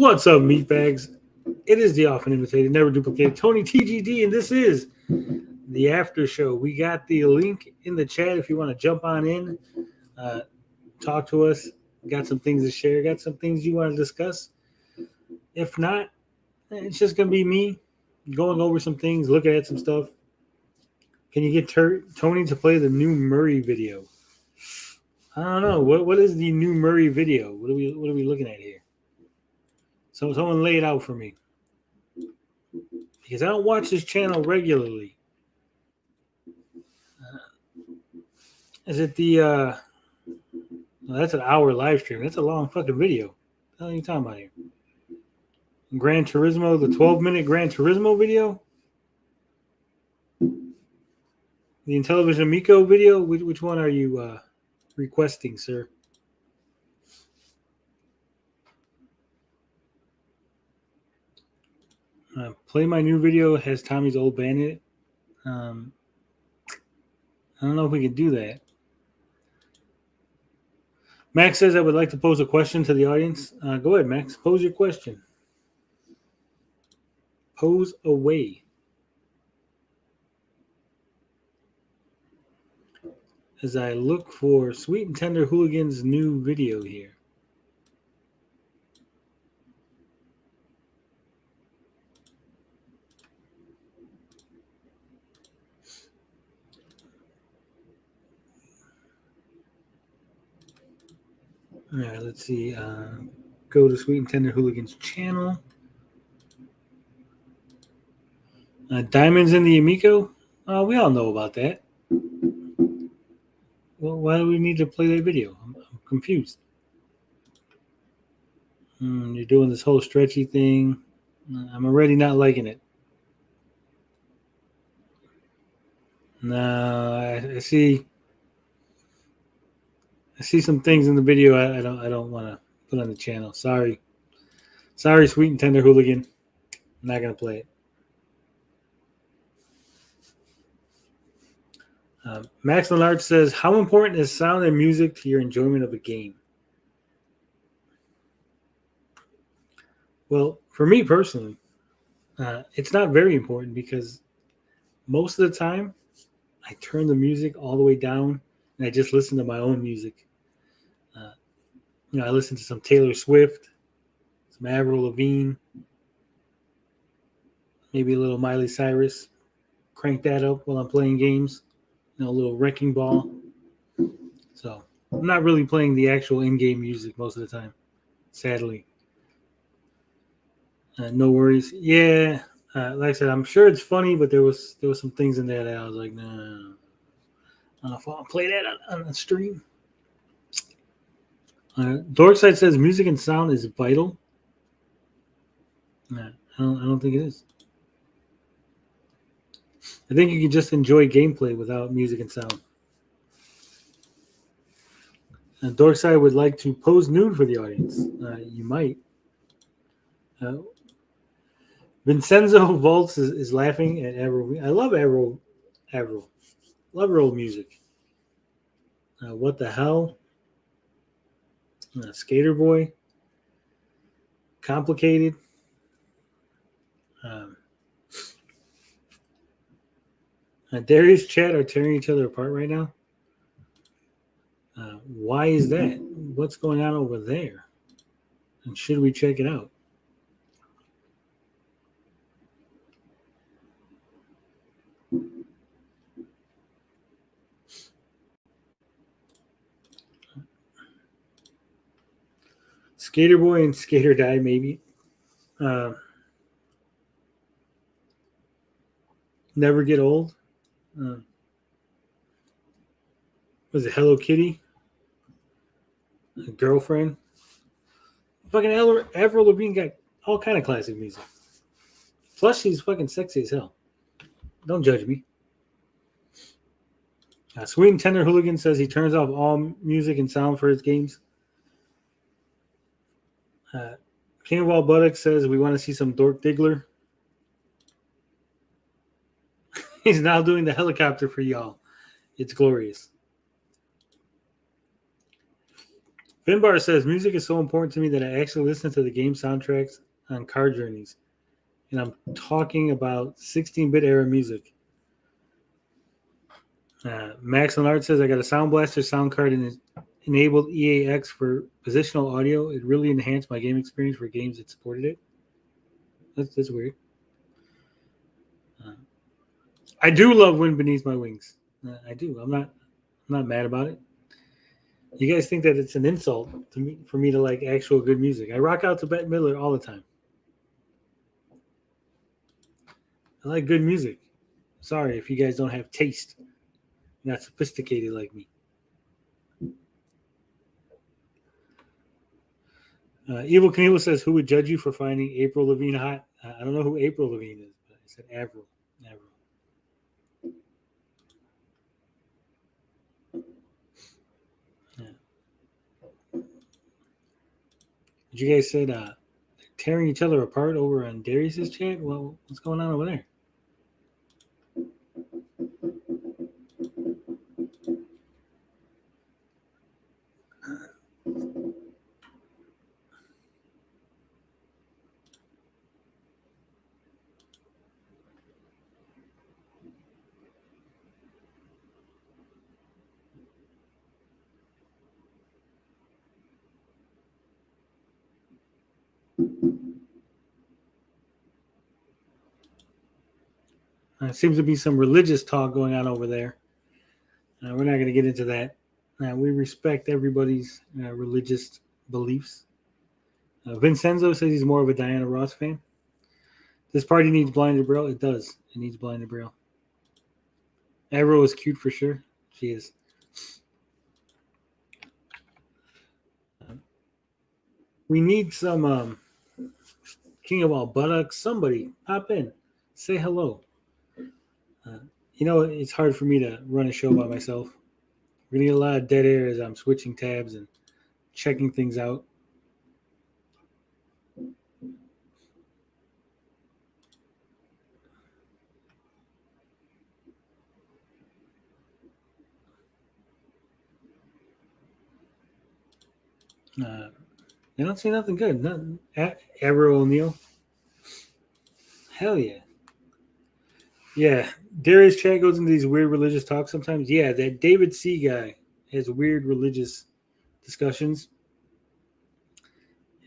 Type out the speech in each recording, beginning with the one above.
What's up, meatbags? It is the often imitated, never duplicated Tony TGD, and this is the after show. We got the link in the chat if you want to jump on in, talk to us. Got some things to share, got some things you want to discuss. If not, it's just going to be me going over some things, looking at some stuff. Can you get Tony to play the new Murray video? I don't know. What is the new Murray video? What are we looking at here? So someone lay it out for me. Because I don't watch this channel regularly. Is it the well, that's an hour live stream. That's a long fucking video. What are you talking about here? Gran Turismo, the 12-minute Gran Turismo video? The Intellivision Amico video? Which one are you requesting, sir? Play my new video has Tommy's old band in it. I don't know if we can do that. Max says I would like to pose a question to the audience. Go ahead, Max. Pose your question. Pose away. As I look for Sweet and Tender Hooligan's new video here. All right, let's see. Go to Sweet and Tender Hooligan's channel. Diamonds in the Amico? We all know about that. Well, why do we need to play that video? I'm confused. You're doing this whole stretchy thing. I'm already not liking it. No, I see some things in the video I don't want to put on the channel. Sorry, Sweet and Tender Hooligan. I'm not gonna play it. Max Leonard says, "How important is sound and music to your enjoyment of a game?" Well, for me personally, it's not very important because most of the time I turn the music all the way down and I just listen to my own music. I listen to some Taylor Swift, some Avril Lavigne, maybe a little Miley Cyrus. Crank that up while I'm playing games. A little Wrecking Ball. So I'm not really playing the actual in-game music most of the time, sadly. No worries. Yeah, like I said, I'm sure it's funny, but there was some things in there that I was like, no. I don't know if I'll play that on the stream. Dorkside says music and sound is vital. I don't think it is. I think you can just enjoy gameplay without music and sound. Dorkside would like to pose nude for the audience. You might. Vincenzo Volts is laughing at Avril. I love Avril. Love her old music. What the hell? Skater Boy. Complicated. Darius chat are tearing each other apart right now. Why is that? What's going on over there? And should we check it out? Skater Boy and Skater Die, maybe. Never Get Old. Was it Hello Kitty? A Girlfriend. Fucking Avril Lavigne got all kind of classic music. Plus, she's fucking sexy as hell. Don't judge me. Sweet and Tender Hooligan says he turns off all music and sound for his games. King of All Buttocks says we want to see some Dork Diggler. He's now doing the helicopter for y'all. It's glorious. Finbar says music is so important to me that I actually listen to the game soundtracks on car journeys, and I'm talking about 16-bit era music. Max Leonard says I got a Sound Blaster sound card and enabled EAX for positional audio. It really enhanced my game experience for games that supported it. That's weird. I do love Wind Beneath My Wings. I do. I'm not mad about it. You guys think that it's an insult to me for me to like actual good music? I rock out to Bette Midler all the time. I like good music. Sorry if you guys don't have taste. You're not sophisticated like me. Evil Knievel says, "Who would judge you for finding April Lavigne hot?" I don't know who April Lavigne is, but I said Avril. Yeah. You guys said tearing each other apart over on Darius's chat. Well, what's going on over there? Seems to be some religious talk going on over there. We're not going to get into that. We respect everybody's religious beliefs. Vincenzo says he's more of a Diana Ross fan. This party needs Blinded Braille. It does. It needs Blinded Braille. Avril is cute for sure. She is. We need some King of All Buttocks. Somebody pop in. Say hello. It's hard for me to run a show by myself. We're going to get a lot of dead air as I'm switching tabs and checking things out. I don't see nothing good. Nothing. Avril O'Neil. Hell yeah. Yeah. Darius chat goes into these weird religious talks sometimes. Yeah, that David C. guy has weird religious discussions.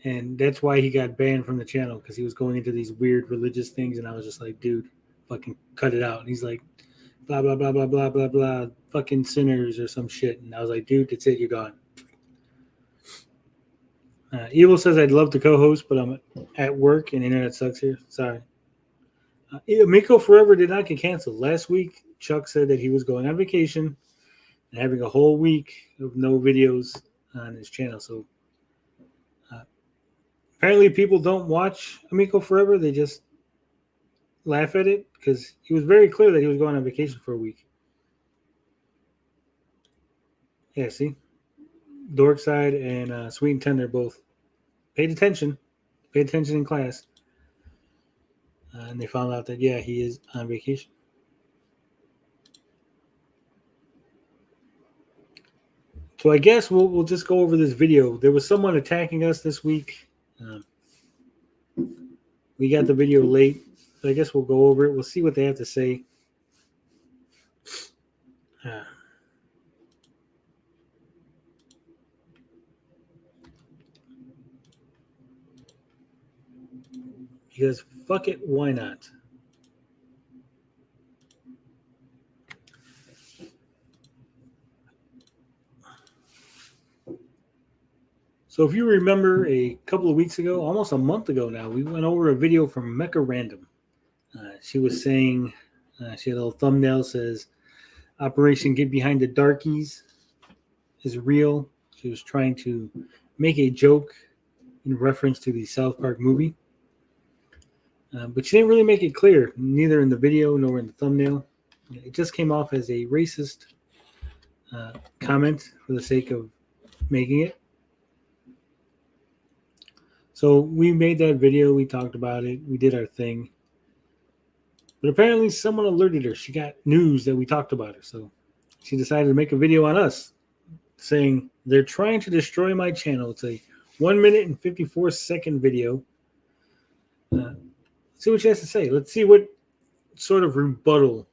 And that's why he got banned from the channel, because he was going into these weird religious things. And I was just like, dude, fucking cut it out. And he's like, blah, blah, blah, blah, blah, blah, blah, fucking sinners or some shit. And I was like, dude, that's it. You're gone. Evil says I'd love to co-host, but I'm at work and internet sucks here. Sorry. Miko Forever did not get canceled. Last week, Chuck said that he was going on vacation and having a whole week of no videos on his channel. So apparently people don't watch Amico Forever. They just laugh at it because he was very clear that he was going on vacation for a week. Yeah, see? Dorkside and Sweet and Tender both paid attention in class. And they found out that, yeah, he is on vacation. So I guess we'll just go over this video. There was someone attacking us this week. We got the video late. So I guess we'll go over it. We'll see what they have to say. Because fuck it, why not? So if you remember a couple of weeks ago, almost a month ago now, we went over a video from Mecha Random. She was saying, she had a little thumbnail says, Operation Get Behind the Darkies is real. She was trying to make a joke in reference to the South Park movie. But she didn't really make it clear, neither in the video nor in the thumbnail. It just came off as a racist comment for the sake of making it. So we made that video. We talked about it. We did our thing. But apparently someone alerted her. She got news that we talked about her. So she decided to make a video on us. saying they're trying to destroy my channel. It's a 1 minute and 54-second video. See what she has to say. Let's see what sort of rebuttal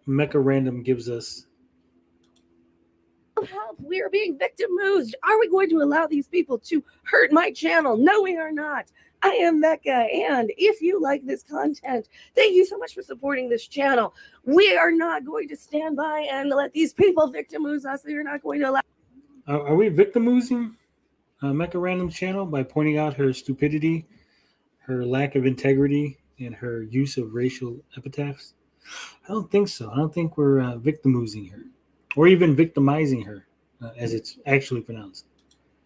Mecha Random gives us. Help, we are being victimized. Are we going to allow these people to hurt my channel? No, we are not. I am Mecha, and if you like this content, thank you so much for supporting this channel. We are not going to stand by and let these people victimize us. We are not going to allow. Are we victimizing Mecha Random's channel by pointing out her stupidity, her lack of integrity, and her use of racial epithets? I don't think so. I don't think we're victimizing her, or even victimizing her, as it's actually pronounced.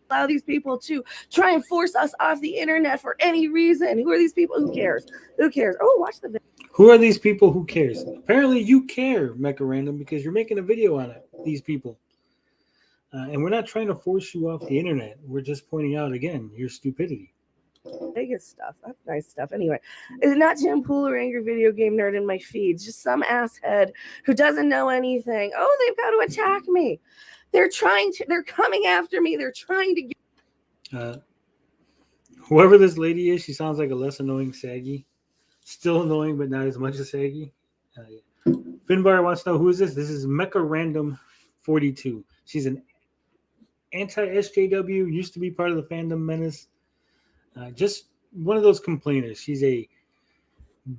Allow these people to try and force us off the internet for any reason. Who are these people? Who cares? Who cares? Oh, watch the video. Who are these people? Who cares? Apparently, you care, Mecha Random, because you're making a video on it. These people, and we're not trying to force you off the internet. We're just pointing out again your stupidity. Vegas stuff. That's nice stuff. Anyway, it's not Tim Pool or Angry Video Game Nerd in my feeds. Just some asshead who doesn't know anything. Oh, they've got to attack me. They're coming after me. They're trying to get. Whoever this lady is, she sounds like a less annoying Saggy. Still annoying, but not as much as Saggy. Yeah. Finbar wants to know, who is this? This is Mecha Random 42. She's an anti-SJW, used to be part of the Fandom Menace. Just one of those complainers. She's a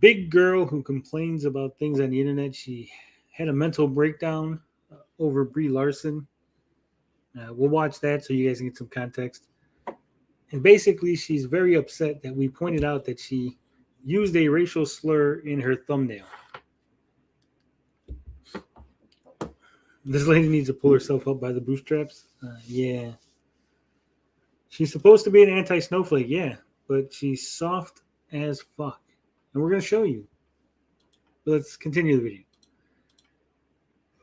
big girl who complains about things on the internet. She had a mental breakdown over Brie Larson. We'll watch that so you guys can get some context. And basically, she's very upset that we pointed out that she used a racial slur in her thumbnail. This lady needs to pull herself up by the bootstraps. Yeah. She's supposed to be an anti-snowflake, yeah, but she's soft as fuck. And we're going to show you. Let's continue the video.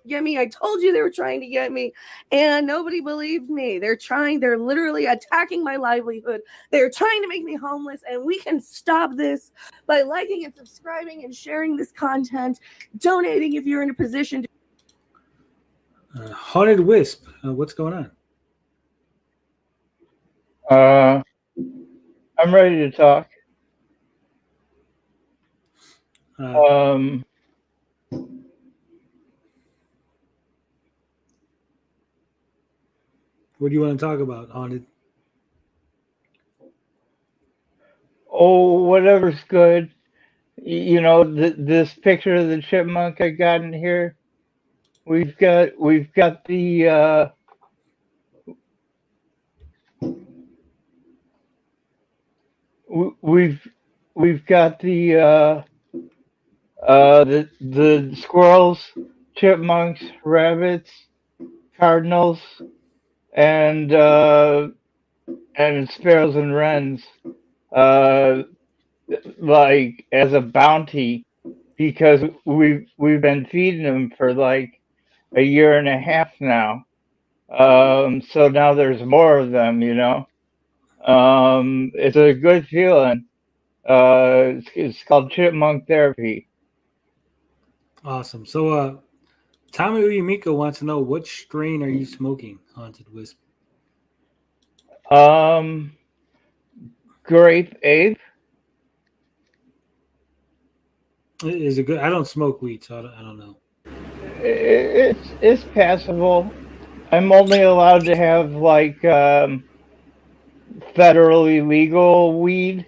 Get me. I told you they were trying to get me, and nobody believed me. They're literally attacking my livelihood. They're trying to make me homeless, and we can stop this by liking and subscribing and sharing this content, donating if you're in a position to. Haunted Wisp, what's going on? I'm ready to talk. What do you want to talk about, Haunted? Oh, whatever's good. You know, this picture of the chipmunk I got in here. We've got the we've got the squirrels, chipmunks, rabbits, cardinals, and sparrows and wrens, like as a bounty, because we've been feeding them for like a year and a half now. So now there's more of them, you know. It's a good feeling. It's called chipmunk therapy. Awesome. So, Tommy Uyumiko wants to know, what strain are you smoking, Haunted Wisp? Grape ape. Is it good? I don't smoke weed, so I don't know. It's passable. I'm only allowed to have like federally legal weed,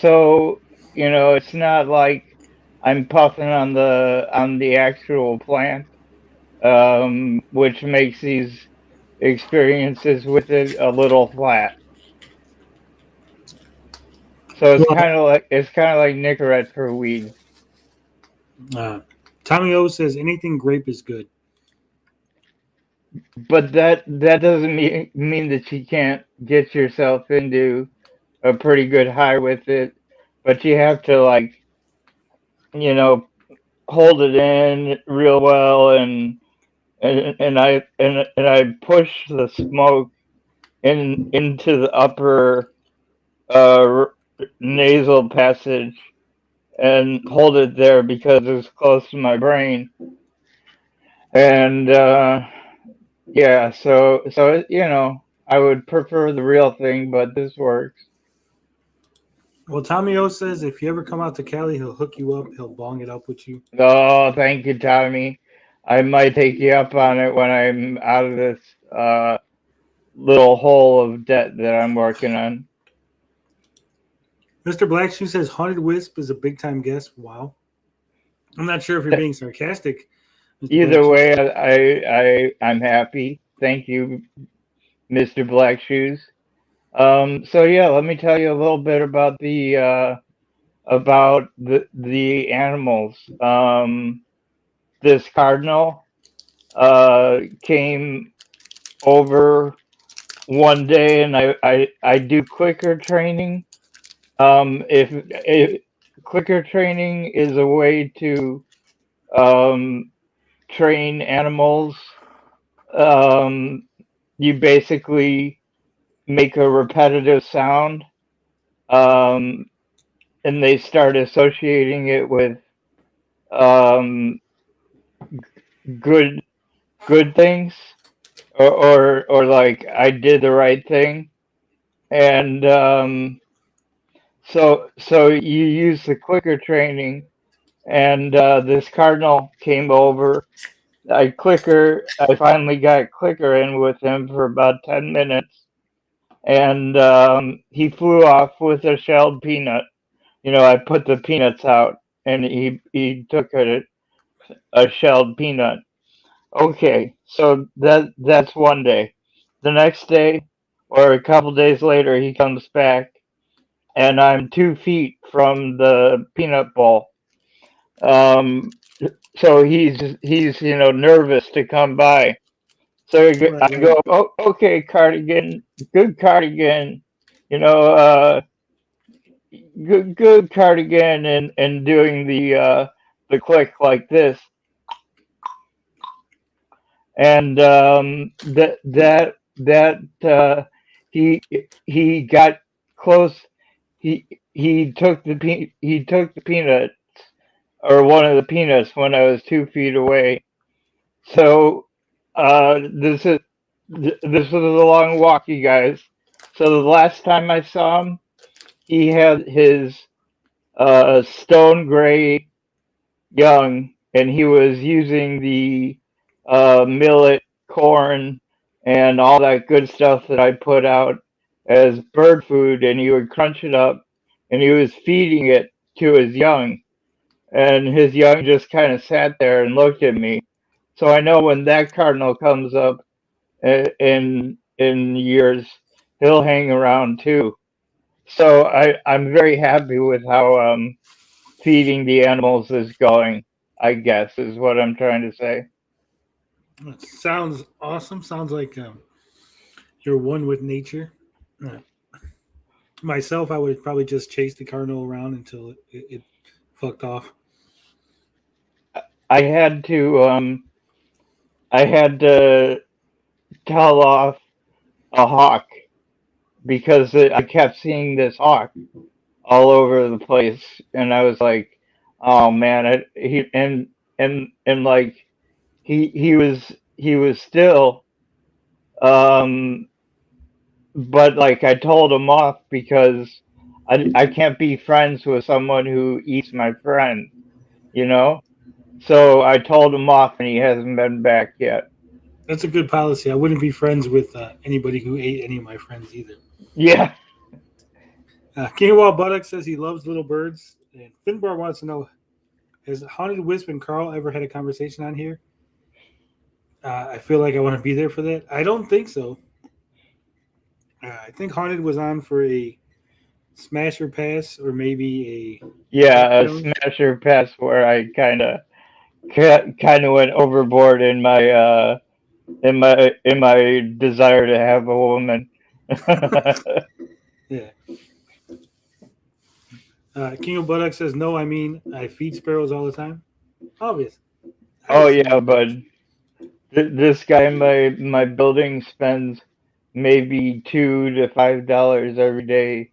so you know it's not like I'm puffing on the actual plant, which makes these experiences with it a little flat. So it's kind of like Nicorette for weed. Tommy O says anything grape is good. But that doesn't mean that you can't get yourself into a pretty good high with it. But you have to, like, you know, hold it in real well, and I push the smoke into the upper nasal passage and hold it there because it's close to my brain. And Yeah, I would prefer the real thing, but this works. Well, Tommy O says if you ever come out to Cali, he'll hook you up. He'll bong it up with you. Oh, thank you, Tommy. I might take you up on it when I'm out of this little hole of debt that I'm working on. Mr. Blackshoe says Haunted Wisp is a big time guest. Wow. I'm not sure if you're being sarcastic, Mr. Either Blackshoe. way, I'm happy. Thank you, Mr. Black Shoes. So yeah, let me tell you a little bit about the animals. This cardinal came over one day, and I do clicker training. If clicker training is a way to um, train animals, um, you basically make a repetitive sound, um, and they start associating it with um, good good things, or like I did the right thing, and so you use the clicker training, and this cardinal came over. I finally got clicker in with him for about 10 minutes, and he flew off with a shelled peanut. I put the peanuts out, and he took a shelled peanut. Okay, so that's one day. The next day, or a couple days later, he comes back, and I'm 2 feet from the peanut bowl. Um, so he's nervous to come by. So I Right, go, right. oh, okay, cardigan, good cardigan, you know, good cardigan, and doing the click like this, and that he he got close. He took the peanut, or one of the peanuts, when I was 2 feet away. So this is this was a long walk, you guys. So the last time I saw him, he had his stone gray young, and he was using the millet, corn, and all that good stuff that I put out as bird food, and he would crunch it up, and he was feeding it to his young, and his young just kind of sat there and looked at me. So I know when that cardinal comes up in years, he'll hang around too. So I'm very happy with how feeding the animals is going, I guess, is what I'm trying to say. That sounds awesome. Sounds like you're one with nature. Uh, Myself, I would probably just chase the cardinal around until it fucked off. I had to I had to tell off a hawk because I kept seeing this hawk all over the place, and I was like, oh man, and like he was still, um but like I told him off because I can't be friends with someone who eats my friend, you know? So I told him off, and he hasn't been back yet. That's a good policy. I wouldn't be friends with anybody who ate any of my friends either. Yeah. King Wall Buttock says he loves little birds. And Finbar wants to know, has Haunted Wisp and Carl ever had a conversation on here? I feel like I want to be there for that. I don't think so. I think Haunted was on for a smasher pass or maybe a pet Yeah, a challenge. smasher pass where I kind of went overboard in my desire to have a woman. Yeah. King of Buttock says, no, I mean, I feed sparrows all the time. Obvious. I Oh would feed yeah, them but birds. this guy in my building spends maybe $2 to $5 every day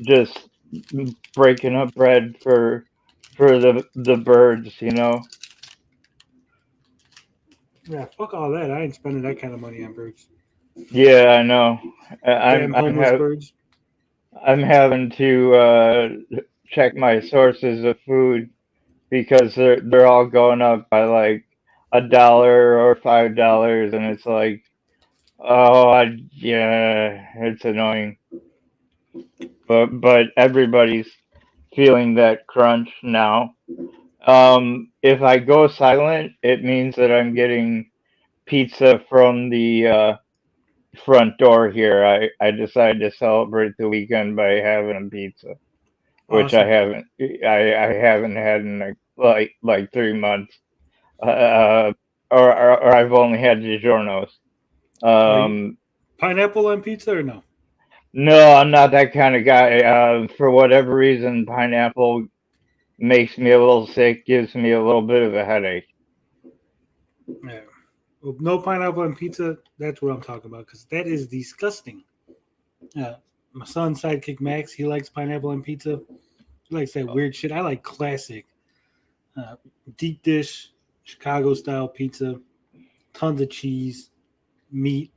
just breaking up bread for the birds. Yeah, fuck all that. I ain't spending that kind of money on birds. Yeah, I know. Damn homeless birds. I'm having to check my sources of food because they're all going up by like $1 or $5, and it's like, oh, yeah, it's annoying. But everybody's feeling that crunch now. If I go silent, it means that I'm getting pizza from the front door here. I decided to celebrate the weekend by having a pizza, which Awesome. I haven't had in like 3 months. Uh, or I've only had DiGiorno's. Are you Um, pineapple on pizza or no? no, I'm not that kind of guy. For whatever reason, pineapple makes me a little sick, gives me a little bit of a headache. Yeah. Well, no pineapple on pizza. That's what I'm talking about because that is disgusting. My son's sidekick Max, he likes pineapple on pizza. He likes that weird shit. I like classic, uh, deep dish, Chicago style pizza, tons of cheese, meat.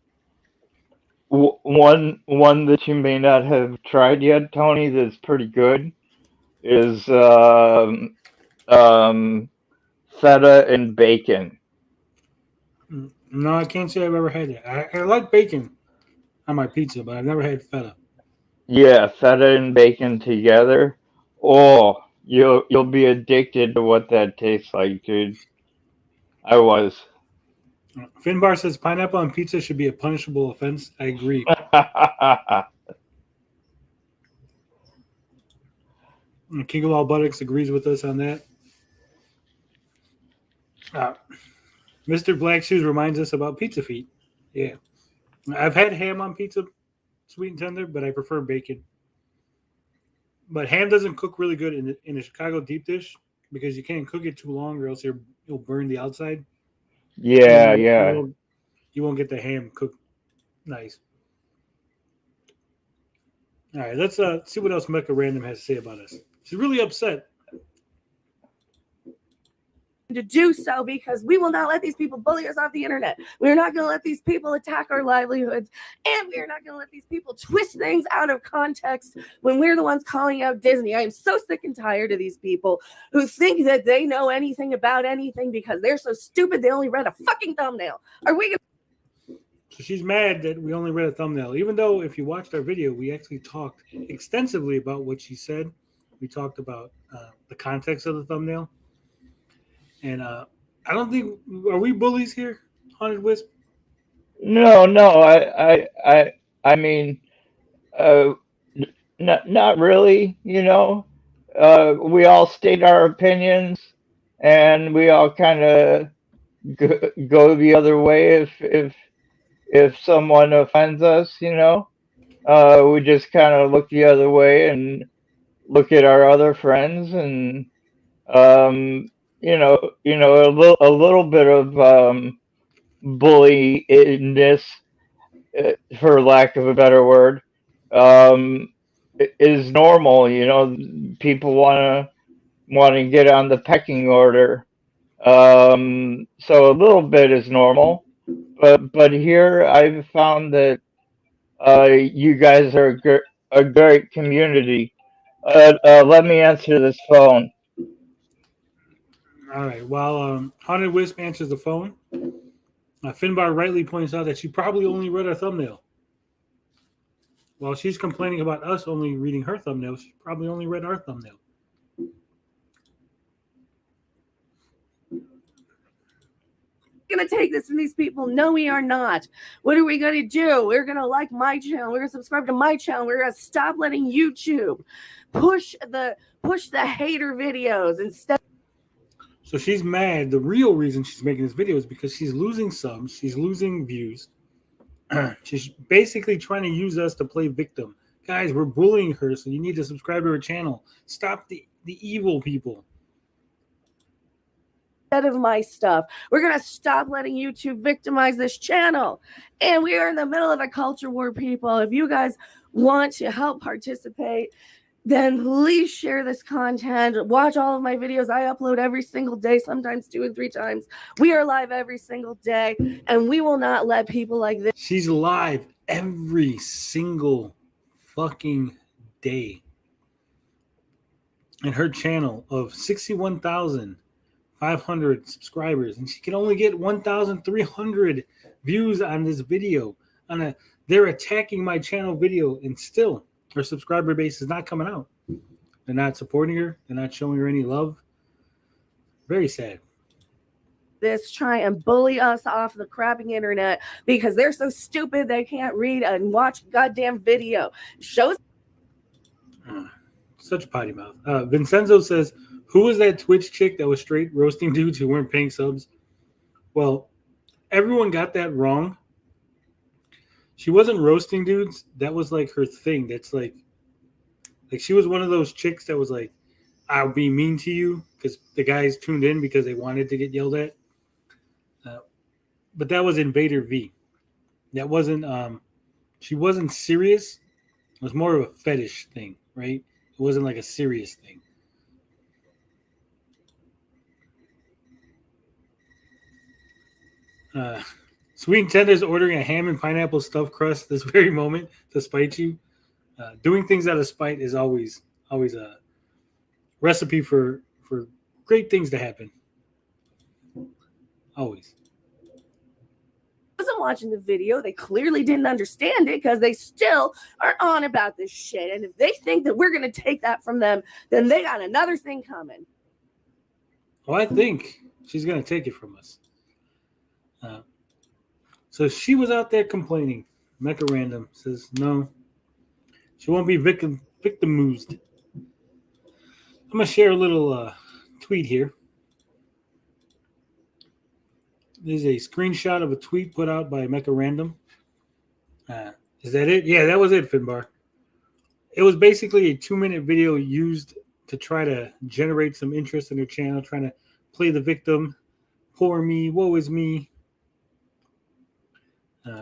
One that you may not have tried yet, Tony, that's pretty good is um, feta and bacon. No, I can't say I've ever had it. I like bacon on my pizza, but I've never had feta. Yeah, feta and bacon together. Oh, you'll be addicted to what that tastes like, dude. I was. Finbar says pineapple on pizza should be a punishable offense. I agree. King of all buttocks agrees with us on that. Uh, Mr. Black Shoes reminds us about pizza feet. Yeah. I've had ham on pizza, sweet and tender, but I prefer bacon. But ham doesn't cook really good in a Chicago deep dish because you can't cook it too long or else you'll burn the outside. And then Yeah, you, you yeah. won't you won't get the ham cooked nice. All right, let's see what else Mecca Random has to say about us. She's really upset. To do so because we will not let these people bully us off the internet. We're not going to let these people attack our livelihoods, and we are not going to let these people twist things out of context when we're the ones calling out Disney. I am so sick and tired of these people who think that they know anything about anything because they're so stupid they only read a fucking thumbnail. Are we gonna- So she's mad that we only read a thumbnail, even though if you watched our video, we actually talked extensively about what she said. We talked about the context of the thumbnail. And I don't think are we bullies here, Haunted Wisp? No, no. I mean, uh, not really. We all state our opinions, and we all kind of go the other way if someone offends us. We just kind of look the other way and look at our other friends, and um, a little bit of bullyingness, for lack of a better word, um, is normal. People want to get on the pecking order. So a little bit is normal, but here I've found that you guys are a great community. Let me answer this phone. All right. While Haunted Wisp answers the phone, Finbar rightly points out that she probably only read our thumbnail. While she's complaining about us only reading her thumbnail, she probably only read our thumbnail. going to take this from these people? No, we are not. What are we going to do? We're going to like my channel. We're going to subscribe to my channel. We're going to stop letting YouTube push the hater videos instead. So she's mad. The real reason she's making this video is because she's losing subs. She's losing views. She's basically trying to use us to play victim. Guys, we're bullying her, so you need to subscribe to her channel. Stop the evil people. Of my stuff. We're going to stop letting YouTube victimize this channel. And we are in the middle of a culture war, people. If you guys want to help participate, then please share this content. Watch all of my videos. I upload every single day, sometimes 2 and 3 times. We are live every single day, and we will not let people like this. She's live every single fucking day. And her channel of 61,500 subscribers, and she can only get 1,300 views on this video. They're attacking my channel video, and still her subscriber base is not coming out. They're not supporting her. They're not showing her any love. Very sad. This try and bully us off the crapping internet because they're so stupid they can't read and watch goddamn video. Shows. Such a potty mouth. Vincenzo says, who was that Twitch chick that was straight roasting dudes who weren't paying subs? Well, everyone got that wrong. She wasn't roasting dudes. That was like her thing. That's like she was one of those chicks that was like, I'll be mean to you because the guys tuned in because they wanted to get yelled at. But that was Invader V. That wasn't, she wasn't serious. It was more of a fetish thing, right? It wasn't like a serious thing. Sweet and Tender's ordering a ham and pineapple stuffed crust this very moment to spite you. Doing things out of spite is always a recipe for great things to happen. Always. Wasn't watching the video. They clearly didn't understand it because they still are on about this shit. And if they think that we're going to take that from them, then they got another thing coming. Well, I think she's going to take it from us. So she was out there complaining. Mecha Random says no. She won't be victimized. I'm going to share a little tweet here. There's a screenshot of a tweet put out by Mecha Random. Is that it? Yeah, that was it, Finbar. It was basically a 2-minute video used to try to generate some interest in her channel, trying to play the victim. Poor me, woe is me.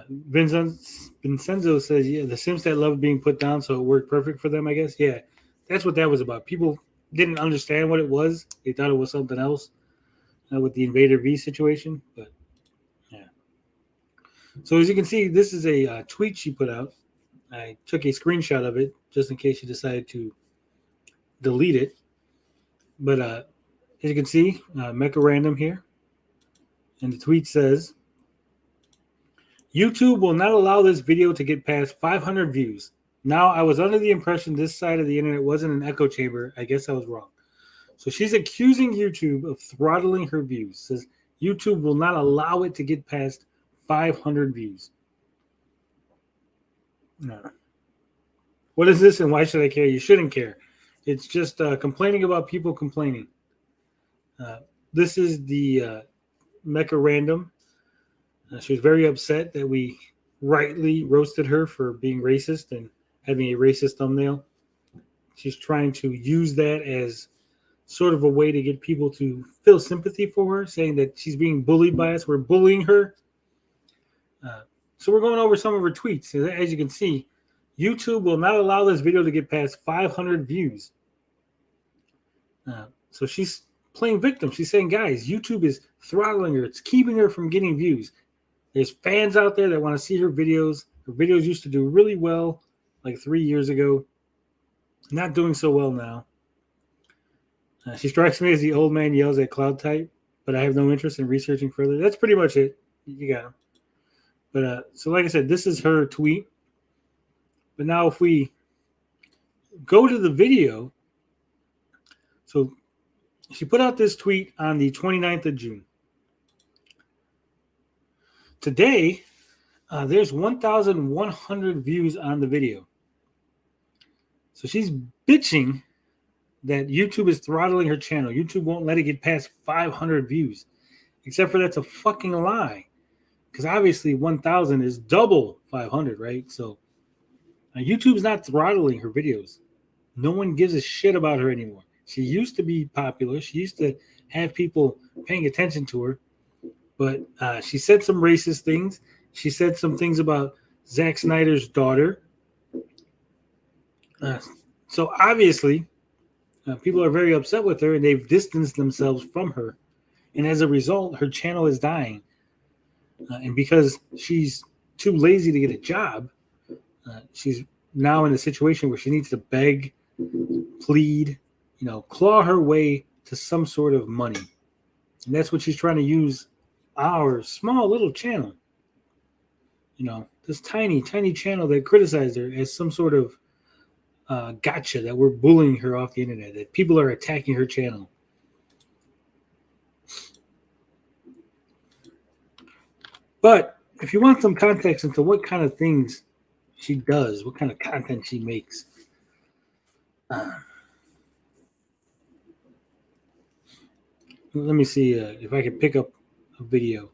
Vincenzo says, yeah, the Sims that love being put down, so it worked perfect for them, I guess. Yeah, that's what that was about. People didn't understand what it was. They thought it was something else with the Invader V situation. But, yeah. So as you can see, this is a tweet she put out. I took a screenshot of it just in case she decided to delete it. But as you can see, Mecha Random here. And the tweet says, YouTube will not allow this video to get past 500 views. Now, I was under the impression this side of the internet wasn't an echo chamber. I guess I was wrong. So she's accusing YouTube of throttling her views. Says YouTube will not allow it to get past 500 views. No. What is this and why should I care? You shouldn't care. It's just complaining about people complaining. This is the Mecha Random. She was very upset that we rightly roasted her for being racist and having a racist thumbnail. She's trying to use that as sort of a way to get people to feel sympathy for her, saying that she's being bullied by us. We're bullying her. So we're going over some of her tweets. As you can see, YouTube will not allow this video to get past 500 views. So she's playing victim. She's saying, guys, YouTube is throttling her. It's keeping her from getting views. There's fans out there that want to see her videos. Her videos used to do really well like 3 years ago. Not doing so well now. She strikes me as the old man yells at cloud type, but I have no interest in researching further. That's pretty much it. You got him. But so like I said, this is her tweet. But now if we go to the video, so she put out this tweet on the 29th of June. Today, there's 1,100 views on the video. So she's bitching that YouTube is throttling her channel. YouTube won't let it get past 500 views. Except for that's a fucking lie. Because obviously 1,000 is double 500, right? So YouTube's not throttling her videos. No one gives a shit about her anymore. She used to be popular. She used to have people paying attention to her. But she said some racist things. She said some things about Zack Snyder's daughter. So obviously, people are very upset with her, and they've distanced themselves from her. And as a result, her channel is dying. And because she's too lazy to get a job, she's now in a situation where she needs to beg, plead, claw her way to some sort of money. And that's what she's trying to use our small little channel, this tiny, tiny channel that criticized her as some sort of gotcha, that we're bullying her off the internet, that people are attacking her channel. But if you want some context into what kind of things she does, what kind of content she makes, let me see if I can pick up a video.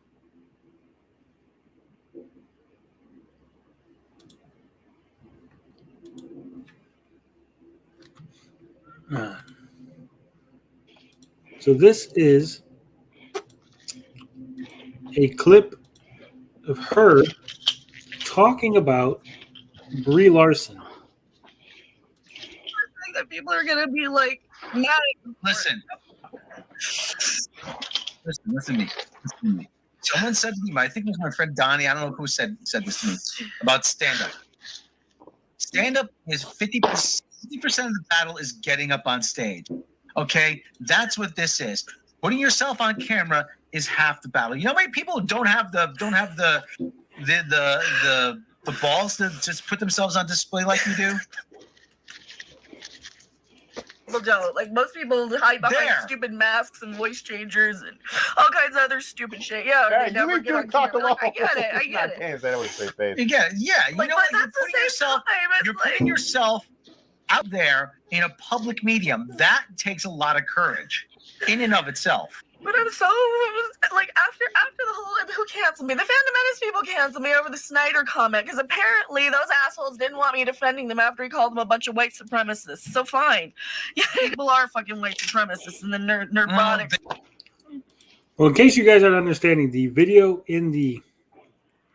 So this is a clip of her talking about Brie Larson. I think that people are gonna be like, mad. Listen to me. Someone said to me, I think it was my friend Donnie, I don't know who said this to me, about stand-up. Stand-up is 50% of the battle is getting up on stage. Okay? That's what this is. Putting yourself on camera is half the battle. You know how many people don't have the balls to just put themselves on display like you do? People don't. Like, most people hide behind There. stupid masks and voice changers and all kinds of other stupid shit. Yeah, Yeah, they you never ain't get doing on cock camera. alone. Like, I get it. I get it. Can't say that with a straight face. You get it. Yeah, you Like, know, but you're that's the putting same yourself time. It's you're like, putting yourself out there in a public medium. That takes a lot of courage in and of itself. but I'm so like after the whole who canceled me, the Phantom Menace people canceled me over the Snyder comment because apparently those assholes didn't want me defending them after he called them a bunch of white supremacists. So fine, yeah, people are fucking white supremacists and the neurotic. Well, in case you guys aren't understanding, the video in the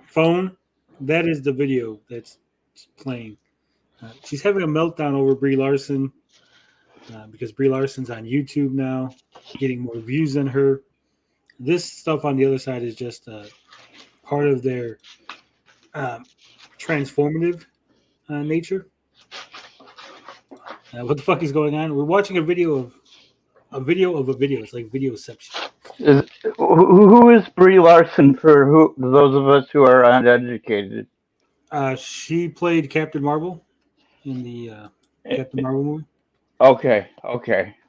phone, that is the video that's playing. She's having a meltdown over Brie Larson because Brie Larson's on YouTube now, getting more views than her. This stuff on the other side is just part of their transformative nature. What the fuck is going on? We're watching a video of a video. It's like videoception. Who is Brie Larson for those of us who are uneducated? She played Captain Marvel in the Captain Marvel movie. Okay.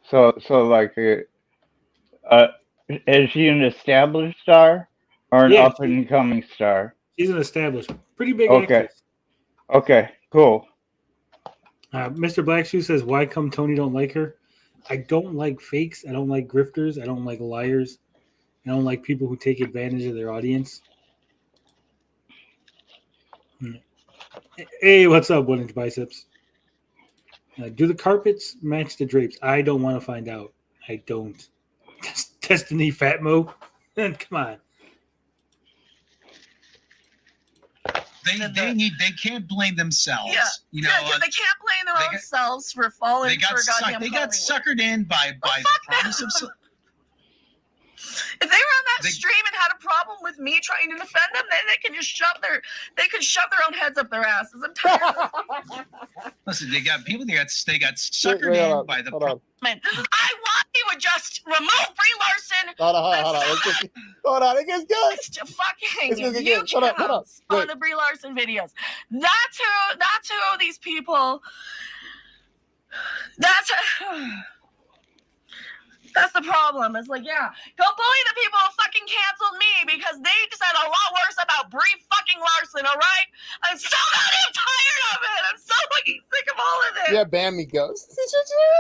So like, is she an established star or an up and coming star? She's an established, pretty big actress. Okay, cool. Mr. Blackshoe says, "Why come Tony don't like her?" I don't like fakes. I don't like grifters. I don't like liars. I don't like people who take advantage of their audience. Hey, what's up, 1 inch biceps? Do the carpets match the drapes? I don't want to find out. I don't. Destiny Fatmo? Come on. They can't blame themselves. Yeah, you know, because they can't blame their own selves for falling for goddamn They got suckered in by the promise of. If they were on that stream and had a problem with me trying to defend them, then they can just shove their own heads up their asses. I'm tired. Listen, they got suckered in by the. I want you would just remove Brie Larson. Hold on. It gets good. It's just fucking It's gonna get huge good. Hold on. on the Brie Larson videos. That's who these people. That's the problem. It's like, yeah, go bully the people who fucking canceled me because they said a lot worse about Brie fucking Larson, all right? I'm so goddamn tired of it. I'm so fucking sick of all of this. Yeah, ban me, Ghost. I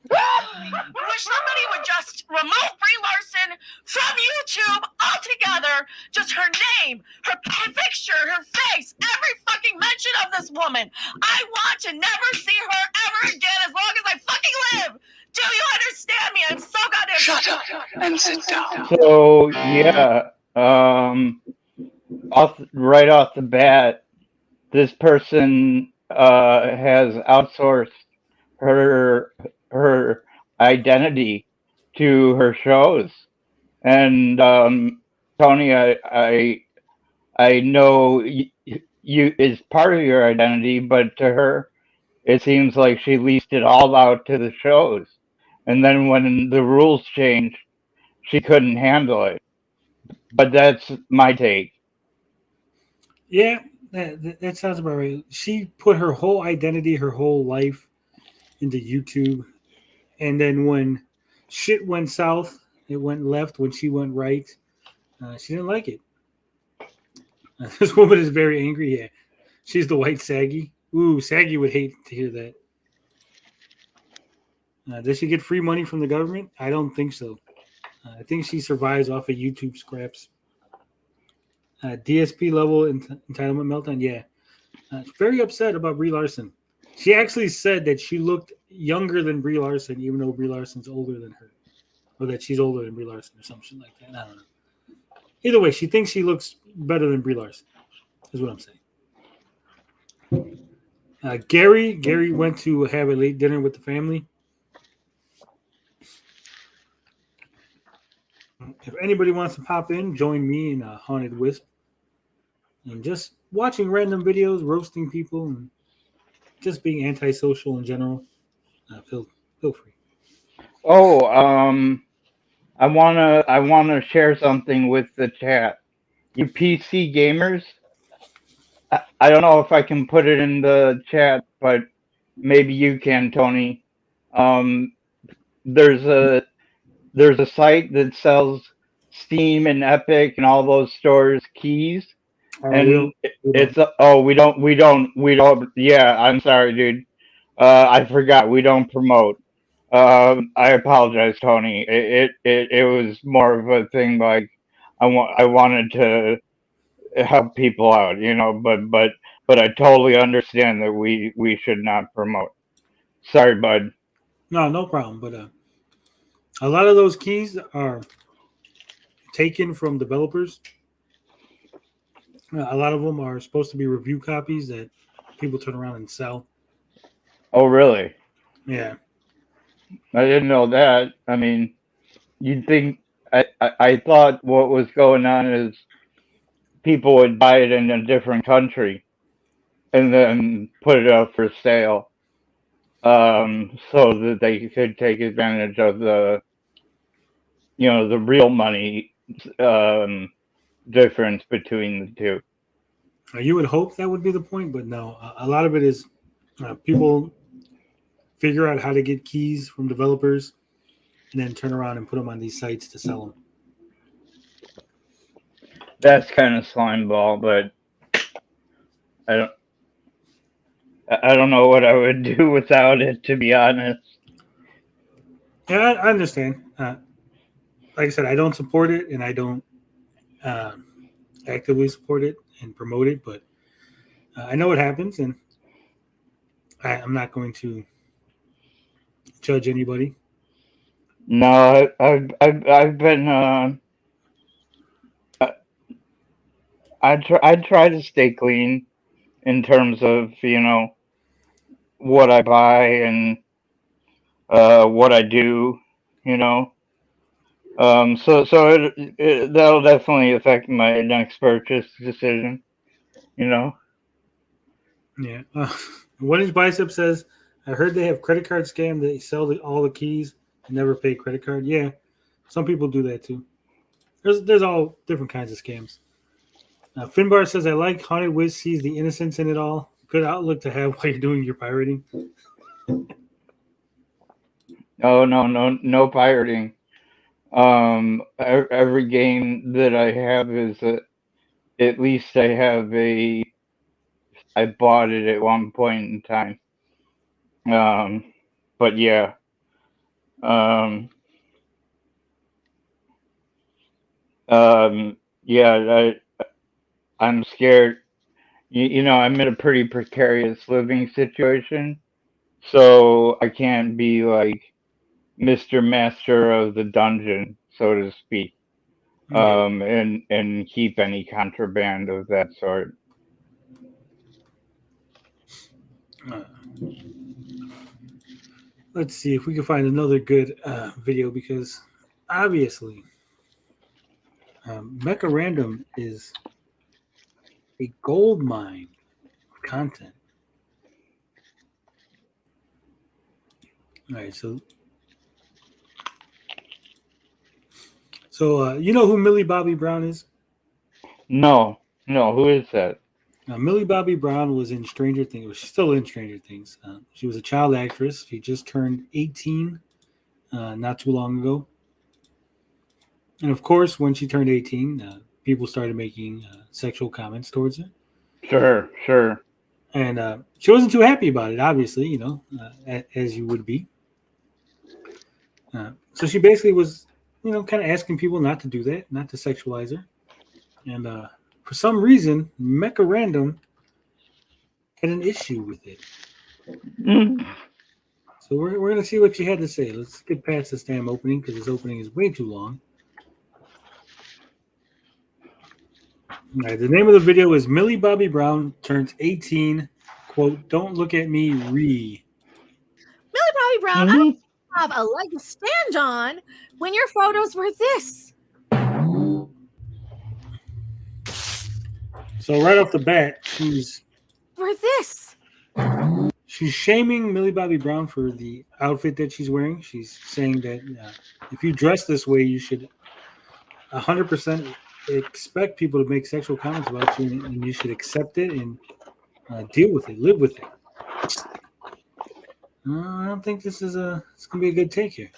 wish somebody would just remove Brie Larson from YouTube altogether. Just her name, her picture, her face, every fucking mention of this woman. I want to never see her ever again as long as I fucking live. Do you understand me? I'm so goddamn. Shut up and sit down. So yeah, right off the bat, this person has outsourced her her identity to her shows. And Tony, I know you is part of your identity, but to her, it seems like she leased it all out to the shows. And then when the rules changed, she couldn't handle it. But that's my take. Yeah, that sounds about right. She put her whole identity, her whole life into YouTube, and then when shit went south, it went left. When she went right, she didn't like it. This woman is very angry. Yeah, she's the white Saggy. Ooh, Saggy would hate to hear that. Does she get free money from the government? I don't think so. I think she survives off of YouTube scraps. DSP level entitlement meltdown. Yeah, very upset about Brie Larson. She actually said that she looked younger than Brie Larson, even though Brie Larson's older than her, or that she's older than Brie Larson, or something like that. I don't know. Either way, she thinks she looks better than Brie Larson. Is what I'm saying. Gary went to have a late dinner with the family. If anybody wants to pop in, join me in a Haunted Wisp and just watching random videos, roasting people, and just being antisocial in general. Feel free. Oh, I wanna share something with the chat. You PC gamers, I don't know if I can put it in the chat, but maybe you can, Tony. Um, there's a site that sells Steam and Epic and all those stores keys, and We it's don't. oh we don't. Yeah, I'm sorry, dude. I forgot we don't promote. I apologize, Tony. It was more of a thing like I wanted to help people out, but I totally understand that we should not promote. Sorry, bud. No problem. But a lot of those keys are taken from developers. A lot of them are supposed to be review copies that people turn around and sell. Oh, really? Yeah. I didn't know that. I mean, you'd think I thought what was going on is people would buy it in a different country and then put it up for sale, so that they could take advantage of the real money um, difference between the two. You would hope that would be the point, but no. A lot of it is people figure out how to get keys from developers and then turn around and put them on these sites to sell them. That's kind of slime ball, but I don't I don't know what I would do without it, to be honest. Yeah, I understand. Like I said, I don't support it and I don't uh, actively support it and promote it, but I know what happens and I'm not going to judge anybody. No, I've been I try to stay clean in terms of what I buy and what I do, you know. So that'll definitely affect my next purchase decision, you know. Yeah. One inch bicep says, I heard they have credit card scam. They sell all the keys and never pay credit card. Yeah, some people do that too. There's all different kinds of scams. Finbar says, I like Haunted Wiz sees the innocence in it all. Good outlook to have while you're doing your pirating. Oh, no pirating. Every game that I have is at least I bought it at one point in time. But yeah, um, yeah, I'm scared. I'm in a pretty precarious living situation, so I can't be like Mr. Master of the dungeon, so to speak, Yeah. and keep any contraband of that sort. let's see if we can find another good video because obviously Mecha Random is a gold mine of content. All right, so you know who Millie Bobby Brown is? No, who is that? Millie Bobby Brown was in Stranger Things. Well, she's still in Stranger Things. She was a child actress. She just turned 18 not too long ago. And of course, when she turned 18, people started making sexual comments towards her. Sure. And she wasn't too happy about it, obviously, as you would be. So she basically was, kind of asking people not to do that, not to sexualize her. And for some reason, Mecha Random had an issue with it. Mm. So we're going to see what she had to say. Let's get past this damn opening because this opening is way too long. All right, the name of the video is Millie Bobby Brown turns 18, quote, "Don't look at me, Millie Bobby Brown, I don't have a leg to stand on when your photos were this. So right off the bat, she's shaming Millie Bobby Brown for the outfit that she's wearing. She's saying that if you dress this way, you should 100% expect people to make sexual comments about you, and you should accept it and deal with it, live with it. I don't think it's gonna be a good take here.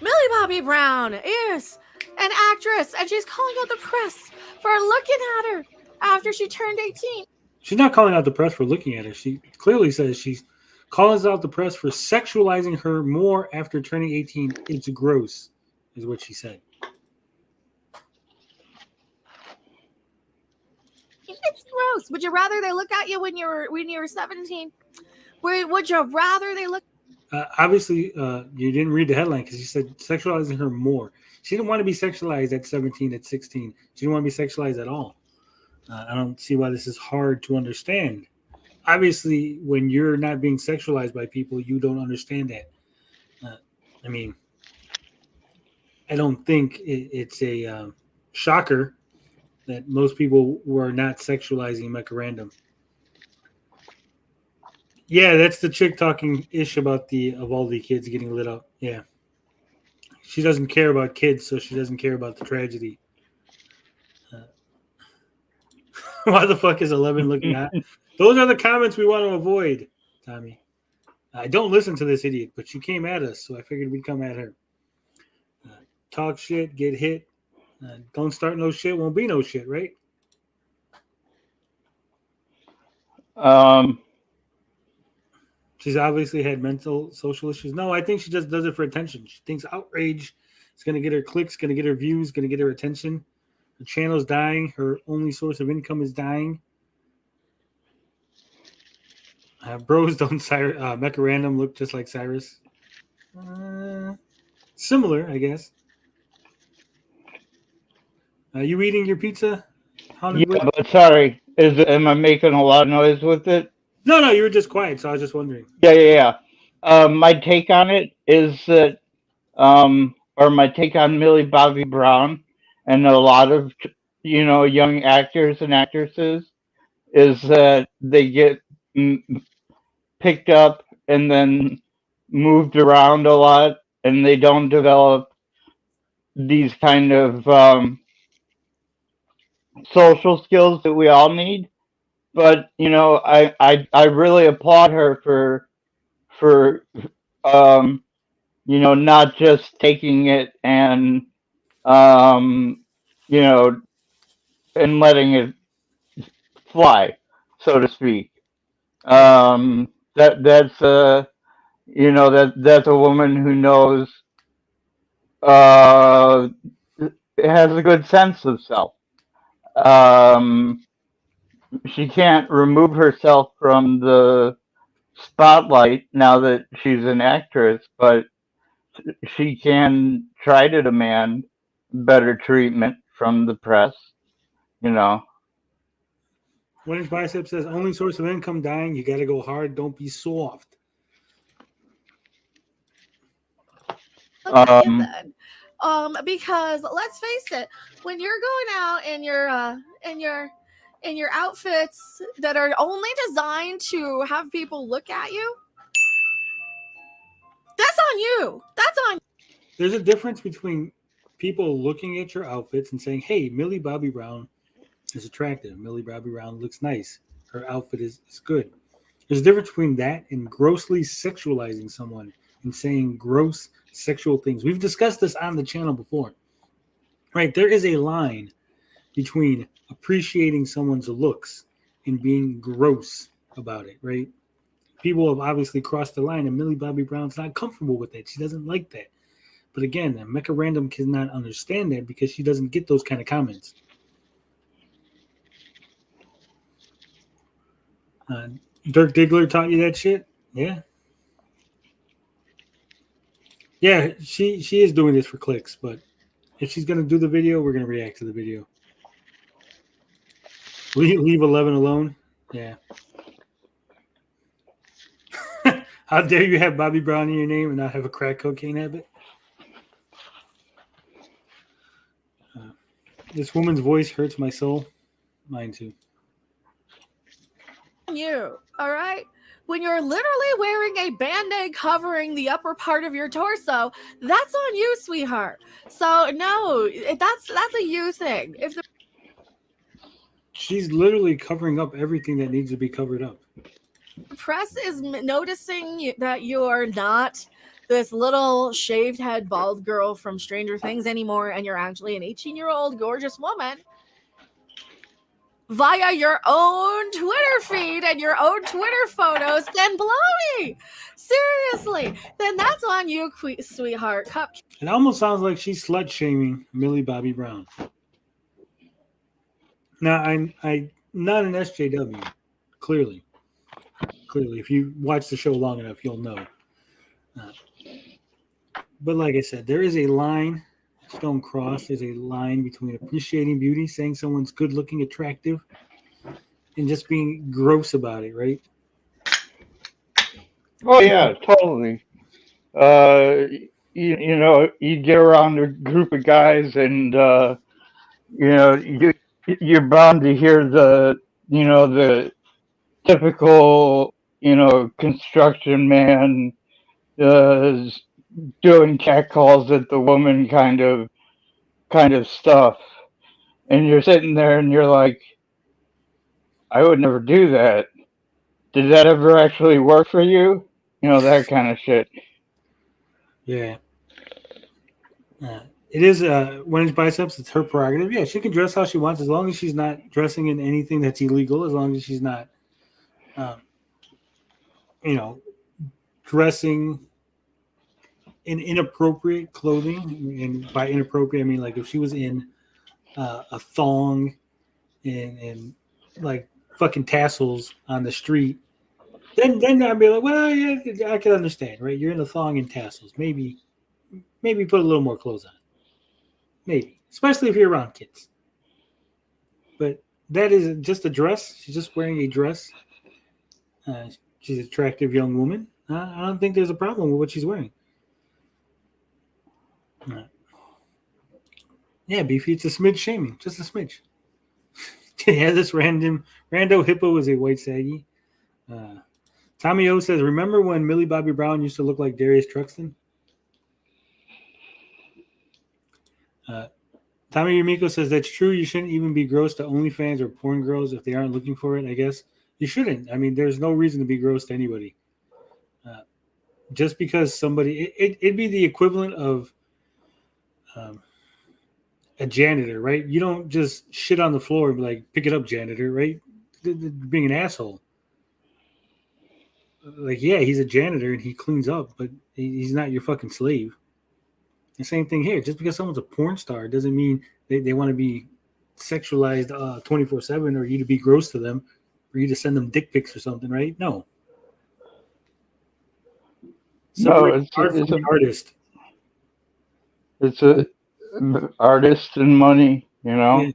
Millie Bobby Brown is an actress, and she's calling out the press for looking at her after she turned 18. She's not calling out the press for looking at her. She clearly says she's calling out the press for sexualizing her more after turning 18. It's gross, is what she said. It's gross. Would you rather they look at you when you were 17? Would you rather they look? Obviously, you didn't read the headline because you said sexualizing her more. She didn't want to be sexualized at 17, at 16. She didn't want to be sexualized at all. I don't see why this is hard to understand. Obviously, when you're not being sexualized by people, you don't understand that. I don't think it's a shocker that most people were not sexualizing Mecha Random. Yeah, that's the chick talking ish about the Uvalde kids getting lit up. Yeah. She doesn't care about kids, so she doesn't care about the tragedy. Why the fuck is 11 looking at? Those are the comments we want to avoid, Tommy. I don't listen to this idiot, but she came at us, so I figured we'd come at her. Talk shit, get hit. Don't start no shit, won't be no shit, right? She's obviously had mental, social issues. No, I think she just does it for attention. She thinks outrage is going to get her clicks, going to get her views, going to get her attention. Her channel's dying. Her only source of income is dying. Bros don't Mecha Random look just like Cyrus. Similar, I guess. You eating your pizza? Yeah, but sorry. Am I making a lot of noise with it? No, you were just quiet, so I was just wondering. Yeah. My take on it is that, or my take on Millie Bobby Brown and a lot of, young actors and actresses is that they get picked up and then moved around a lot, and they don't develop these kind of social skills that we all need. But I really applaud her for not just taking it and and letting it fly, so to speak. That's that's a woman who knows, uh, has a good sense of self. Um, she can't remove herself from the spotlight now that she's an actress, but she can try to demand better treatment from the press, One Inch Bicep says, only source of income dying. You got to go hard. Don't be soft. Okay, Um, then. Because let's face it, when you're going out in your outfits that are only designed to have people look at you, that's on you. That's on. There's a difference between people looking at your outfits and saying, hey, Millie Bobby Brown is attractive. Millie Bobby Brown looks nice. Her outfit is good. There's a difference between that and grossly sexualizing someone and saying gross sexual things. We've discussed this on the channel before. Right? There is a line between appreciating someone's looks and being gross about it, right? People have obviously crossed the line, and Millie Bobby Brown's not comfortable with that. She doesn't like that. But again, Mecca Random cannot understand that because she doesn't get those kind of comments. Dirk Diggler taught you that shit? Yeah. Yeah, she is doing this for clicks, but if she's going to do the video, we're going to react to the video. Leave 11 alone? Yeah. How dare you have Bobby Brown in your name and not have a crack cocaine habit? This woman's voice hurts my soul. Mine too. You, all right? When you're literally wearing a band-aid covering the upper part of your torso, that's on you, sweetheart. So no, that's a you thing. If the She's literally covering up everything that needs to be covered up. press is noticing that you're not this little shaved head bald girl from Stranger Things anymore, and you're actually an 18-year-old gorgeous woman, via your own Twitter feed and your own Twitter photos, then bloody. Seriously, then that's on you, sweetheart. It almost sounds like she's slut shaming Millie Bobby Brown. Now, I'm not an SJW, clearly. Clearly, if you watch the show long enough, you'll know. But like I said, there is a line that you don't cross. There's a line between appreciating beauty, saying someone's good looking, attractive, and just being gross about it, right? oh yeah, totally. You know, you get around a group of guys, and you know, you're bound to hear the typical, construction man uh, doing catcalls at the woman kind of stuff, and you're sitting there and you're like, I would never do that. Did that ever actually work for you? You know, that kind of shit. Yeah. It is One Inch Biceps. It's her prerogative. Yeah, she can dress how she wants as long as she's not dressing in anything that's illegal. As long as she's not, dressing in inappropriate clothing. And by inappropriate, I mean like if she was in a thong and like fucking tassels on the street, then I'd be like, well, yeah, I can understand, right? You're in a thong and tassels. Maybe put a little more clothes on. Maybe, especially if you're around kids. But that is just a dress. She's just wearing a dress. She's an attractive young woman. I don't think there's a problem with what she's wearing. Yeah, Beefy, it's a smidge shaming. Just a smidge. Yeah, this rando hippo is a white saggy. Tommy O says, remember when Millie Bobby Brown used to look like Darius Truxton? Tommy Yumiko says, that's true. You shouldn't even be gross to OnlyFans or porn girls if they aren't looking for it, I guess. You shouldn't. I mean, there's no reason to be gross to anybody. Just because somebody... It'd be the equivalent of a janitor, right? You don't just shit on the floor and be like, pick it up, janitor, right? Being an asshole. Like, yeah, he's a janitor and he cleans up, but he's not your fucking slave. The same thing here. Just because someone's a porn star doesn't mean they want to be sexualized 24/7 or you to be gross to them or you to send them dick pics or something, right? No. No, it's an artist. It's a artist and money, Yeah.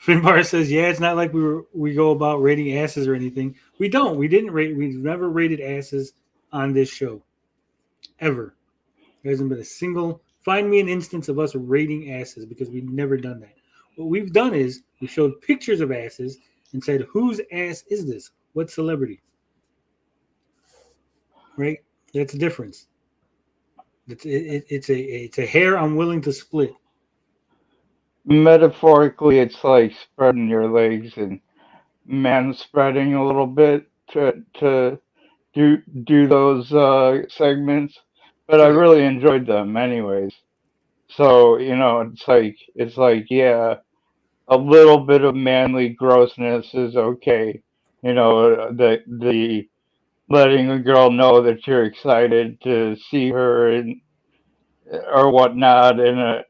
Finbar says, "Yeah, it's not like we go about rating asses or anything. We don't. We didn't rate. We've never rated asses on this show, ever. There hasn't been a single. Find me an instance of us rating asses because we've never done that. What we've done is we showed pictures of asses and said, whose ass is this? What celebrity? Right? That's the difference. It's a hair I'm willing to split. Metaphorically, it's like spreading your legs and man spreading a little bit to do those segments. But I Right. really enjoyed them anyways. So it's like yeah, a little bit of manly grossness is okay. The letting a girl know that you're excited to see her and or whatnot in a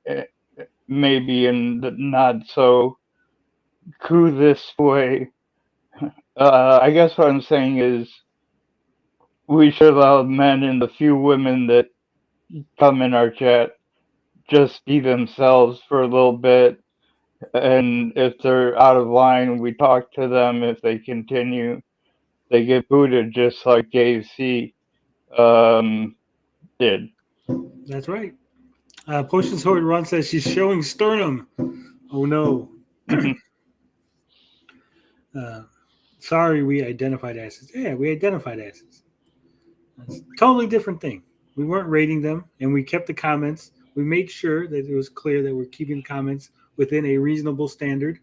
maybe in the not so coolest way. I guess what I'm saying is we should allow men and the few women that come in our chat just be themselves for a little bit. And if they're out of line, we talk to them. If they continue, they get booted just like Dave C. Um, did. That's right. Potion Sword Run says she's showing sternum. Oh no. Sorry, we identified asses. Yeah, we identified asses. That's a totally different thing. We weren't rating them, and we kept the comments. We made sure that it was clear that we're keeping comments within a reasonable standard.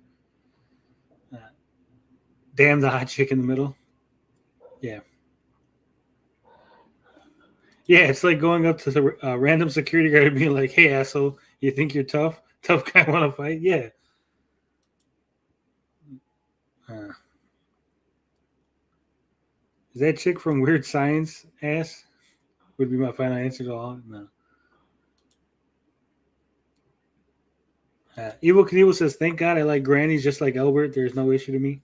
Damn the hot chick in the middle. Yeah. Yeah, it's like going up to the random security guard and being like, hey, asshole, you think you're tough? Tough guy want to fight? Yeah. Is that chick from Weird Science ass? Would be my final answer to all. No. Evil Knievel says, thank God I like grannies just like Albert. There's no issue to me.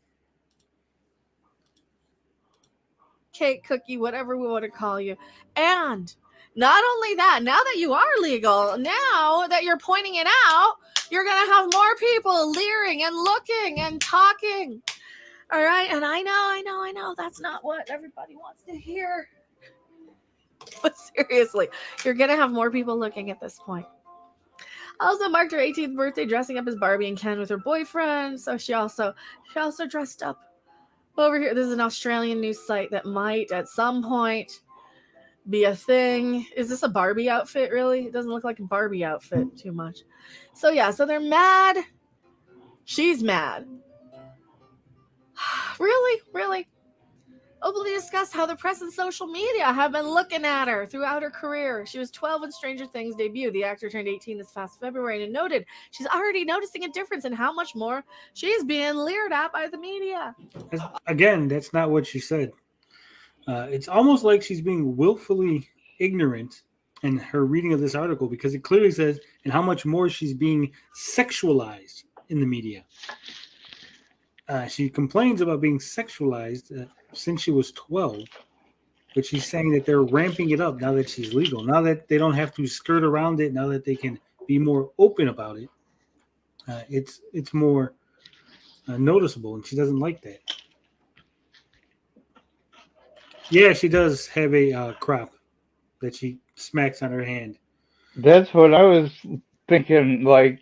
Cake, cookie, whatever we want to call you. And not only that, now that you are legal, now that you're pointing it out, you're going to have more people leering and looking and talking. All right. And I know. That's not what everybody wants to hear. But seriously, you're going to have more people looking at this point. Also marked her 18th birthday dressing up as Barbie and Ken with her boyfriend. So she also dressed up. Over here, this is an Australian news site that might at some point be a thing. Is this a Barbie outfit, really? It doesn't look like a Barbie outfit too much. So yeah, so they're mad. She's mad. Really? Openly discussed how the press and social media have been looking at her throughout her career. She was 12 when Stranger Things debuted. The actor turned 18 this past February and noted she's already noticing a difference in how much more she's being leered at by the media. Again, that's not what she said. It's almost like she's being willfully ignorant in her reading of this article because it clearly says, and how much more she's being sexualized in the media. She complains about being sexualized since she was 12, but she's saying that they're ramping it up now that she's legal, now that they don't have to skirt around it, now that they can be more open about it. It's more noticeable, and she doesn't like that. Yeah, she does have a crop that she smacks on her hand. That's what I was thinking. Like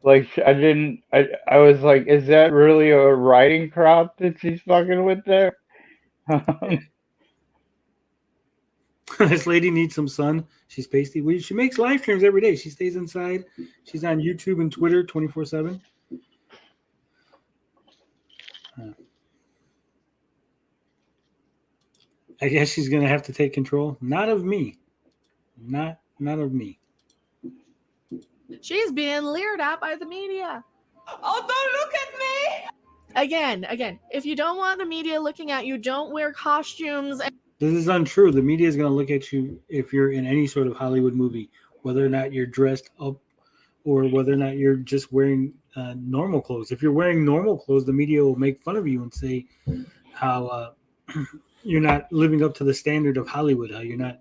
I was like, is that really a riding crop that she's fucking with there? This lady needs some sun. She's pasty. She makes live streams every day. She stays inside. She's on YouTube and Twitter 24/7. I guess she's gonna have to take control. Not of me. Not of me. She's being leered at by the media. Oh, don't look at me! Again, if you don't want the media looking at you, don't wear costumes. This is untrue. The media is going to look at you if you're in any sort of Hollywood movie, whether or not you're dressed up or whether or not you're just wearing normal clothes. If you're wearing normal clothes, the media will make fun of you and say how you're not living up to the standard of Hollywood, how you're not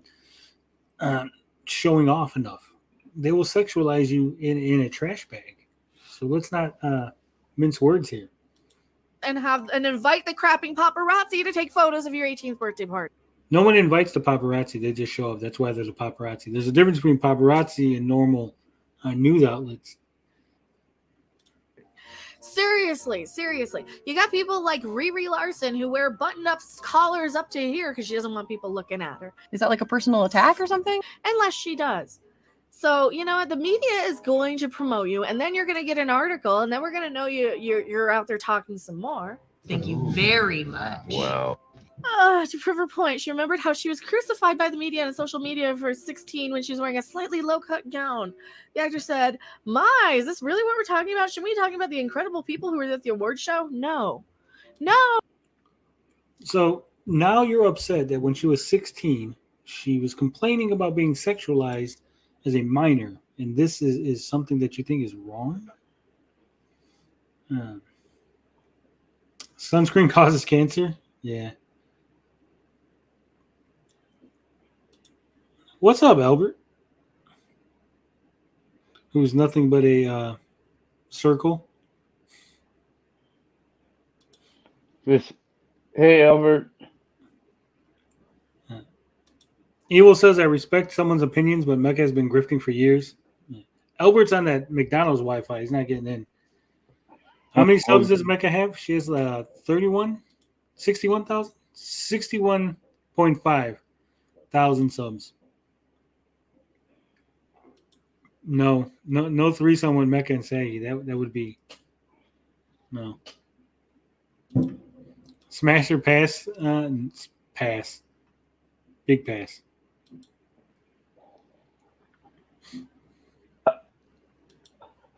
showing off enough. They will sexualize you in a trash bag. So let's not mince words here. and invite the crapping paparazzi to take photos of your 18th birthday party. No one invites the paparazzi. They just show up. That's why there's a paparazzi. There's a difference between paparazzi and normal news outlets. Seriously. You got people like Riri Larson who wear button-up collars up to here because she doesn't want people looking at her. Is that like a personal attack or something? Unless she does. So, you know what? The media is going to promote you, and then you're going to get an article, and then we're going to know you're out there talking some more. Thank you very much. Wow. To prove her point, she remembered how she was crucified by the media and social media for 16 when she was wearing a slightly low-cut gown. The actor said, "My, is this really what we're talking about? Should we be talking about the incredible people who were at the award show? No. So now you're upset that when she was 16, she was complaining about being sexualized as a minor, and this is something that you think is wrong? Sunscreen causes cancer? Yeah. What's up, Albert? Who's nothing but a circle? Hey, Albert. Evil says, I respect someone's opinions, but Mecca has been grifting for years. Albert's on that McDonald's Wi-Fi. He's not getting in. How many subs does Mecca have? She has 31? 61,000? 61.5 thousand subs. No threesome with Mecca and Saggy. That would be no. Smash or pass? Pass. Big pass.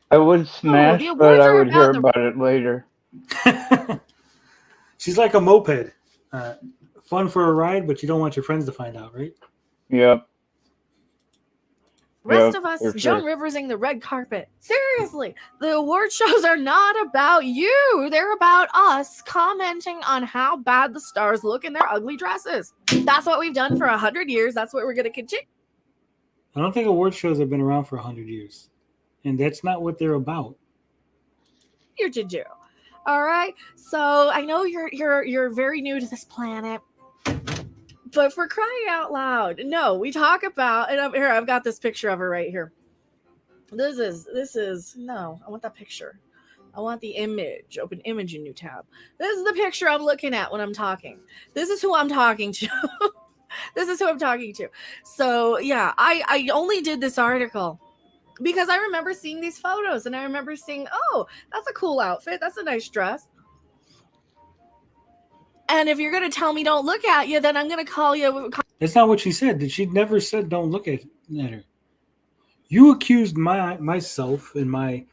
I would smash, the but awards I are would hear about about it later. She's like a moped. Fun for a ride, but you don't want your friends to find out, right? Yep. Rest Yep, of us, for Joan sure. Riversing the red carpet. Seriously, the award shows are not about you. They're about us commenting on how bad the stars look in their ugly dresses. That's what we've done for 100 years. That's what we're going to continue I don't think award shows have been around for 100 years. And that's not what they're about. to do. All right. So I know you're very new to this planet. But for crying out loud, no, we talk about, and I've got this picture of her right here. This is, no, I want that picture. I want the image. Open image in new tab. This is the picture I'm looking at when I'm talking. This is who I'm talking to. This is who I'm talking to. So yeah, I only did this article because I remember seeing these photos and I remember seeing, oh, that's a cool outfit. That's a nice dress. And if you're going to tell me don't look at you, then I'm going to call you. That's not what she said. She never said don't look at her. You accused myself and my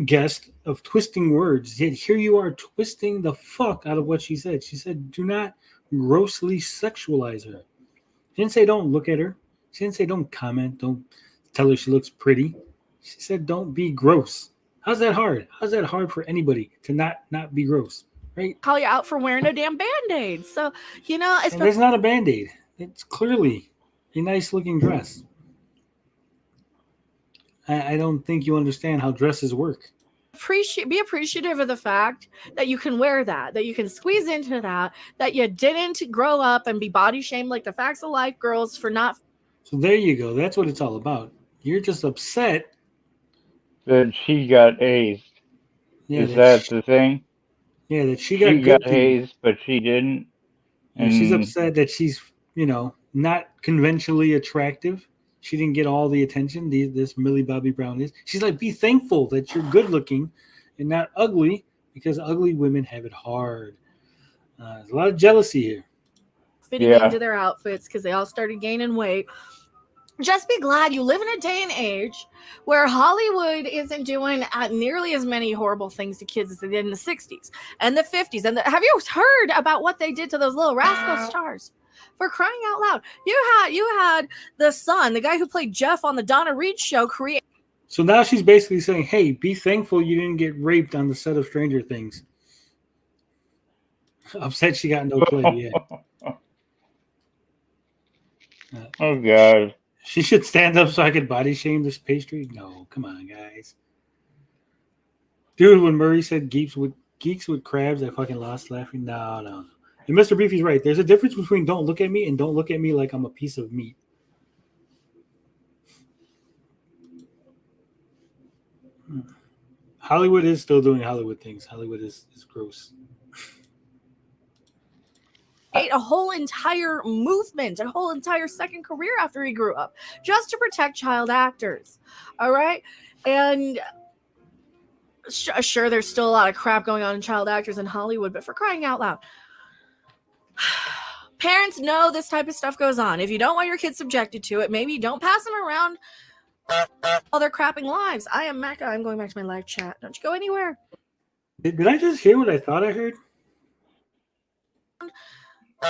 guest of twisting words. Yet here you are twisting the fuck out of what she said. She said do not grossly sexualize her. She didn't say don't look at her. She didn't say don't comment. Don't tell her she looks pretty. She said don't be gross. How's that hard? How's that hard for anybody to not be gross? Right? Call you out for wearing a damn Band-Aid. So, you know, And it's not a Band-Aid. It's clearly a nice looking dress. I don't think you understand how dresses work. be appreciative of the fact that you can wear that you can squeeze into that you didn't grow up and be body shamed like the Facts of Life girls for not. So there you go. That's what it's all about. You're just upset That she got hazed. Is that the thing? Yeah, that she She got got hazed, but she didn't. And she's upset that she's, not conventionally attractive. She didn't get all the attention this Millie Bobby Brown is. She's like, be thankful that you're good looking and not ugly, because ugly women have it hard. There's a lot of jealousy here. Fitting into their outfits because they all started gaining weight. Just be glad you live in a day and age where Hollywood isn't doing nearly as many horrible things to kids as they did in the 60s and the 50s. And have you heard about what they did to those little rascal stars? For crying out loud. You had the son, the guy who played Jeff on the Donna Reed show, create. So now she's basically saying, hey, be thankful you didn't get raped on the set of Stranger Things. Upset she got no play. Yeah. Oh, God. She should stand up so I could body shame this pastry? No, come on, guys. Dude, when Murray said geeks with crabs, I fucking lost laughing. No. And Mr. Beefy's right. There's a difference between don't look at me and don't look at me like I'm a piece of meat. Hollywood is still doing Hollywood things. Hollywood is gross. A whole entire movement, a whole entire second career after he grew up, just to protect child actors. All right. And sure, there's still a lot of crap going on in child actors in Hollywood, but for crying out loud, parents know this type of stuff goes on. If you don't want your kids subjected to it, maybe don't pass them around all their crapping lives. I am Mecca. I'm going back to my live chat. Don't you go anywhere. Did I just hear what I thought I heard?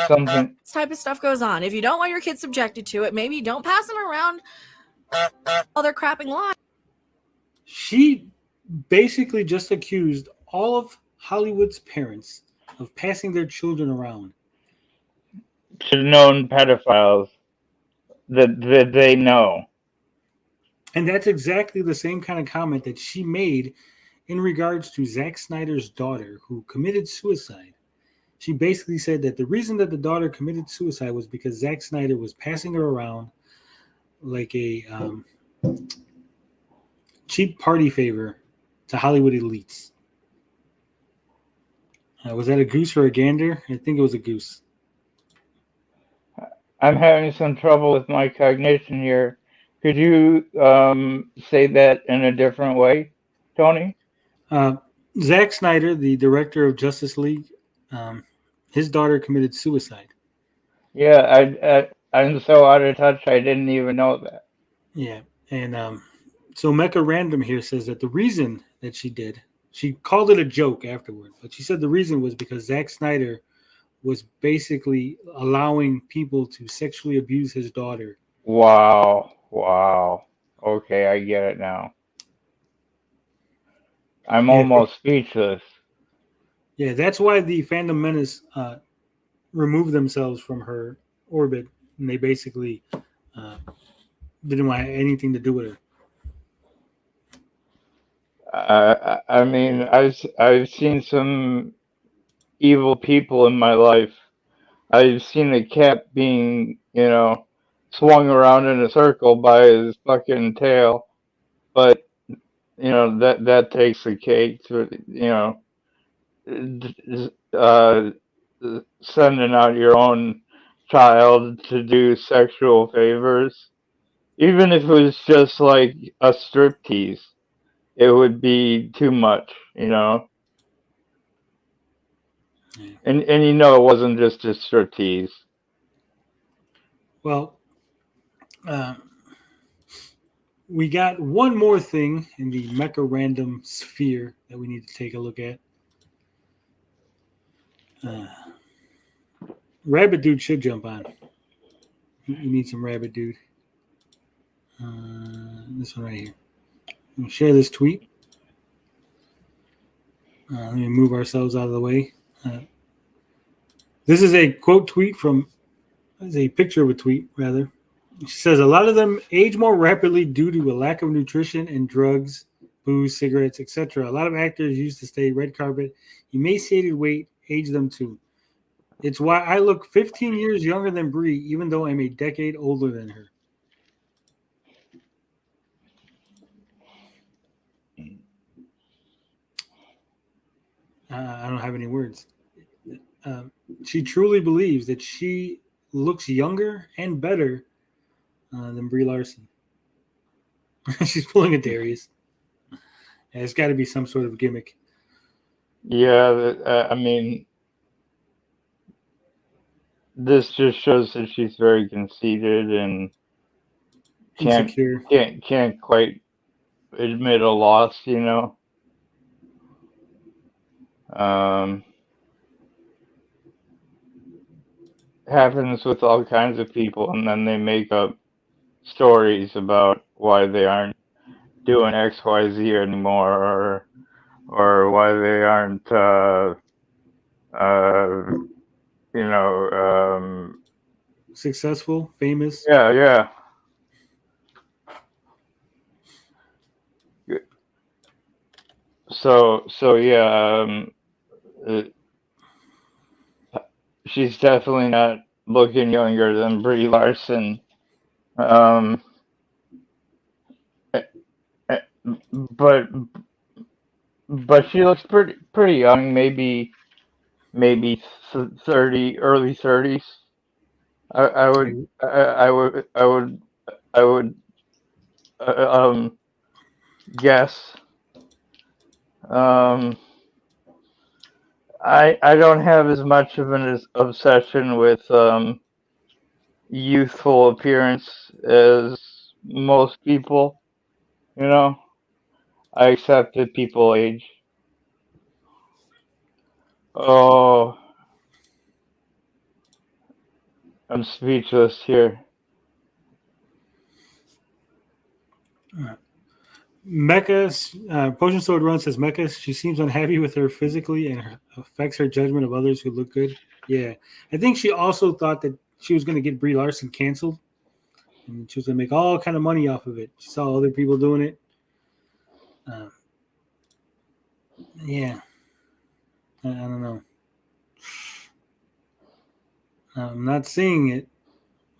Something. This type of stuff goes on. If you don't want your kids subjected to it, maybe don't pass them around all their crapping lives. She basically just accused all of Hollywood's parents of passing their children around. To known pedophiles that they know. And that's exactly the same kind of comment that she made in regards to Zack Snyder's daughter who committed suicide. She basically said that the reason that the daughter committed suicide was because Zack Snyder was passing her around like a cheap party favor to Hollywood elites. Was that a goose or a gander? I think it was a goose. I'm having some trouble with my cognition here. Could you say that in a different way, Tony? Zack Snyder, the director of Justice League, his daughter committed suicide. Yeah, I'm so out of touch, I didn't even know that. Yeah, and so Mecca Random here says that the reason that she called it a joke afterward, but she said the reason was because Zack Snyder was basically allowing people to sexually abuse his daughter. Wow. Okay, I get it now. I'm almost speechless. Yeah, that's why the Fandom Menace removed themselves from her orbit, and they basically didn't want anything to do with her. I mean, I've seen some evil people in my life. I've seen a cat being, swung around in a circle by his fucking tail, but that takes the cake to sending out your own child to do sexual favors, even if it was just like a striptease, it would be too much. Yeah. And it wasn't just a striptease. Well, we got one more thing in the Mecha Random sphere that we need to take a look at. Rabbit Dude should jump on. You need some Rabbit Dude. This one right here. I'll share this tweet. Let me move ourselves out of the way. This is a quote tweet from, it's a picture of a tweet, rather. She says, a lot of them age more rapidly due to a lack of nutrition and drugs, booze, cigarettes, etc. A lot of actors used to stay red carpet, emaciated weight, age them too. It's why I look 15 years younger than Brie, even though I'm a decade older than her. I don't have any words. She truly believes that she looks younger and better than Brie Larson. She's pulling a Darius. It's got to be some sort of gimmick. Yeah, I mean, this just shows that she's very conceited and Insecure. can't quite admit a loss, happens with all kinds of people, and then they make up stories about why they aren't doing XYZ anymore, or why they aren't Successful, famous. yeah. so yeah, uh, she's definitely not looking younger than Brie Larson. Um, eh, eh, but but she looks pretty young, maybe 30, early 30s. I would I would guess. Um, I don't have as much of an obsession with youthful appearance as most people. You know, I accept that people age. Oh, I'm speechless here. Mecca, Potion Sword Run says Mecca, she seems unhappy with her physically and affects her judgment of others who look good. Yeah. I think she also thought that she was going to get Brie Larson canceled and she was going to make all kind of money off of it. She saw other people doing it. Uh, yeah. I don't know. I'm not seeing it.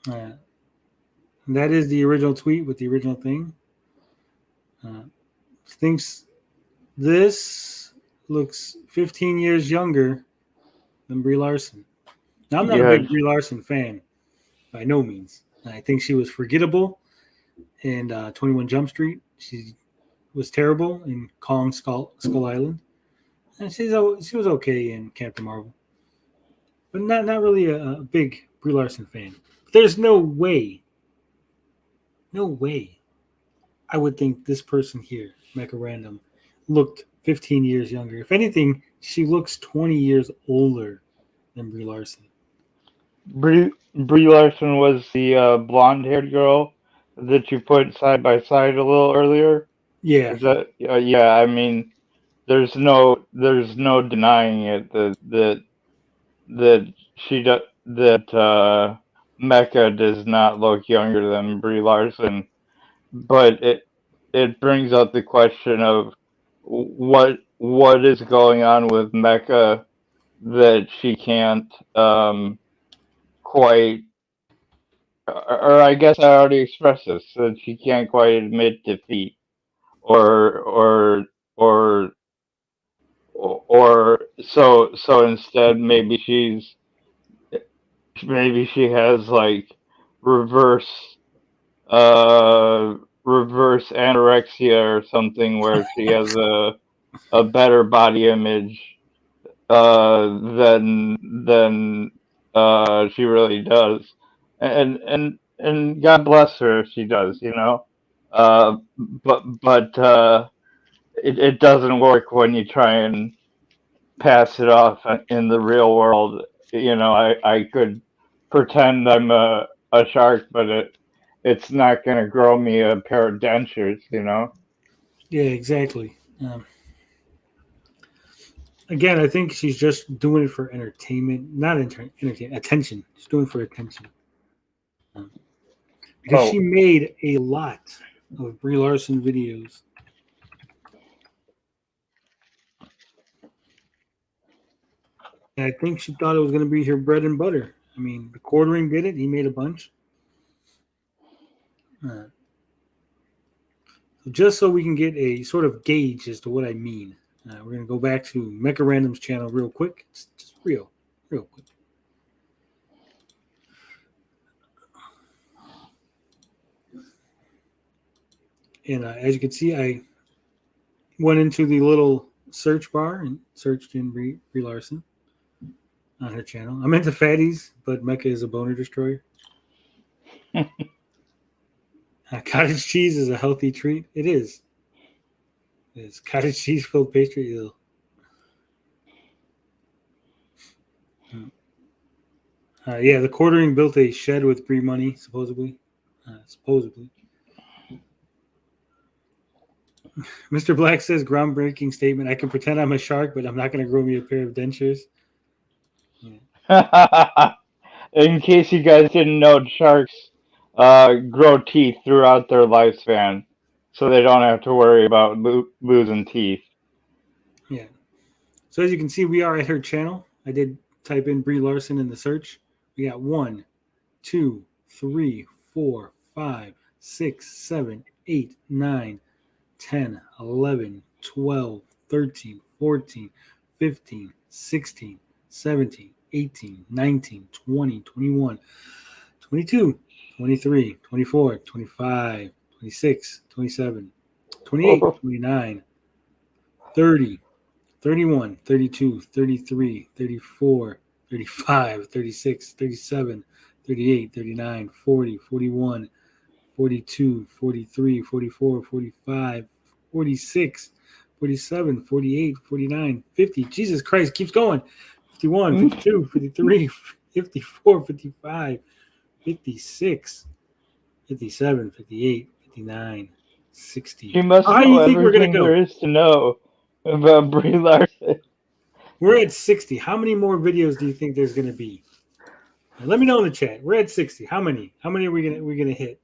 That is the original tweet with the original thing. Thinks this looks 15 years younger than Brie Larson. Now, I'm not a Yeah, big Brie Larson fan by no means. I think she was forgettable in 21 Jump Street. She was terrible in Kong Skull Island. And she was okay in Captain Marvel. But not really a big Brie Larson fan. There's no way I would think this person here, Mecha Random, looked 15 years younger. If anything, she looks 20 years older than Brie Larson. Brie Larson was the blonde-haired girl that you put side by side a little earlier. Yeah. Is that yeah? I mean, there's no denying it that Mecca does not look younger than Brie Larson, but it brings up the question of what is going on with Mecca that she can't quite, or I guess I already expressed this, that she can't quite admit defeat, or or or so instead maybe she has like reverse reverse anorexia or something where she has a better body image than she really does, and God bless her if she does, you know. But it doesn't work when you try and pass it off in the real world. You know, I could pretend I'm a shark, but it's not going to grow me a pair of dentures, you know. Yeah, exactly. Again, I think she's just doing it for entertainment, not entertainment, attention. She's doing it for attention. Because Oh, she made a lot of Brie Larson videos. And I think she thought it was going to be her bread and butter. I mean, the quartering did it. He made a bunch. Just so we can get a sort of gauge as to what I mean, we're going to go back to Mecha Random's channel real quick. Just real quick. And as you can see, I went into the little search bar and searched in Brie Larson on her channel. I'm into fatties, but Mecha is a boner destroyer. Cottage cheese is a healthy treat. It is. It's cottage cheese filled pastry. Ew. Yeah, the quartering built a shed with Brie money, supposedly. Supposedly. Mr. Black says, groundbreaking statement. I can pretend I'm a shark, but I'm not going to grow me a pair of dentures. Yeah. In case you guys didn't know, sharks grow teeth throughout their lifespan, so they don't have to worry about losing teeth. Yeah. So as you can see, we are at her channel. I did type in Brie Larson in the search. We got 1, 2, 3, 4, 5, 6, 7, 8, 9, 10, 11, 12, 13, 14, 15, 16, 17, 18, 19, 20, 21, 22, 23, 24, 25, 26, 27, 28, 29, 30, 31, 32, 33, 34, 35, 36, 37, 38, 39, 40, 41, 42, 43, 44, 45, 46, 47, 48, 49, 50. Jesus Christ, keeps going. 51, 52, 53, 54, 55, 56, 57, 58, 59, 60. She must How do know you think we're going to everything there go? is to know about Brie Larson. We're at 60. How many more videos do you think there's going to be? Now, let me know in the chat. We're at 60. How many? How many are we gonna hit?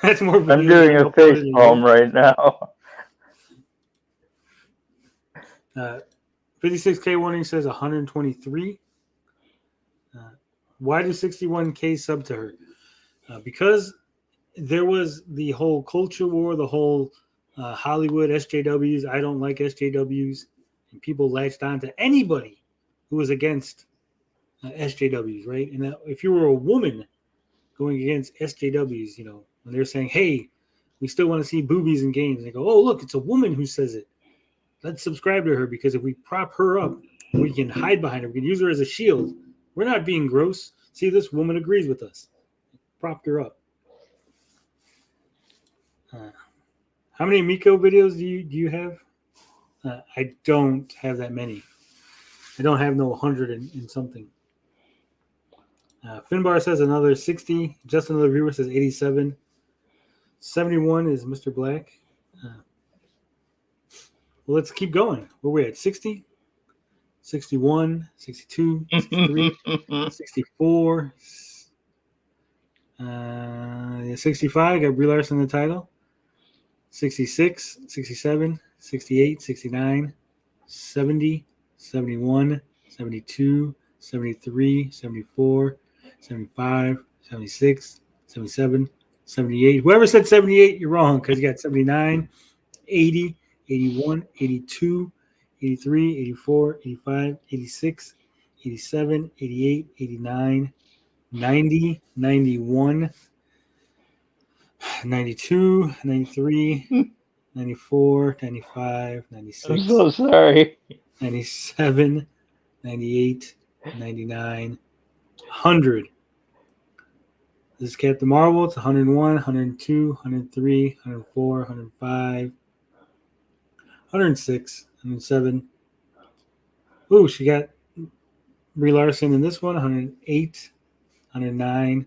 That's more videos I'm doing than a I'll put face in a palm year. right now. 56K warning says 123. Why do 61K sub to her? Because there was the whole culture war, the whole Hollywood SJWs. I don't like SJWs, and people latched on to anybody who was against SJWs, right? And if you were a woman going against SJWs, you know, when they're saying, "Hey, we still want to see boobies in games," and they go, "Oh, look, it's a woman who says it. Let's subscribe to her because if we prop her up, we can hide behind her. We can use her as a shield. We're not being gross. See, this woman agrees with us. Propped her up." How many Miko videos do you have? I don't have that many. I don't have no 100 and something. Finbar says another 60. Just another viewer says 87. 71 is Mr. Black. Well, let's keep going. Where are we at? 60, 61, 62, 63, 64, 65. Got Brie Larson in the title. 66, 67, 68, 69, 70, 71, 72, 73, 74, 75, 76, 77, 78. Whoever said 78, you're wrong because you got 79, 80, 81, 82, 83, 84, 85, 86, 87, 88, 89, 90, 91, 92, 93, 94, 95, I'm 96, so sorry. 97, 98, 99, 100. This is Captain Marvel. It's 101, 102, 103, 104, 105, 106, 107. Ooh, she got Brie Larson in this one. 108, 109,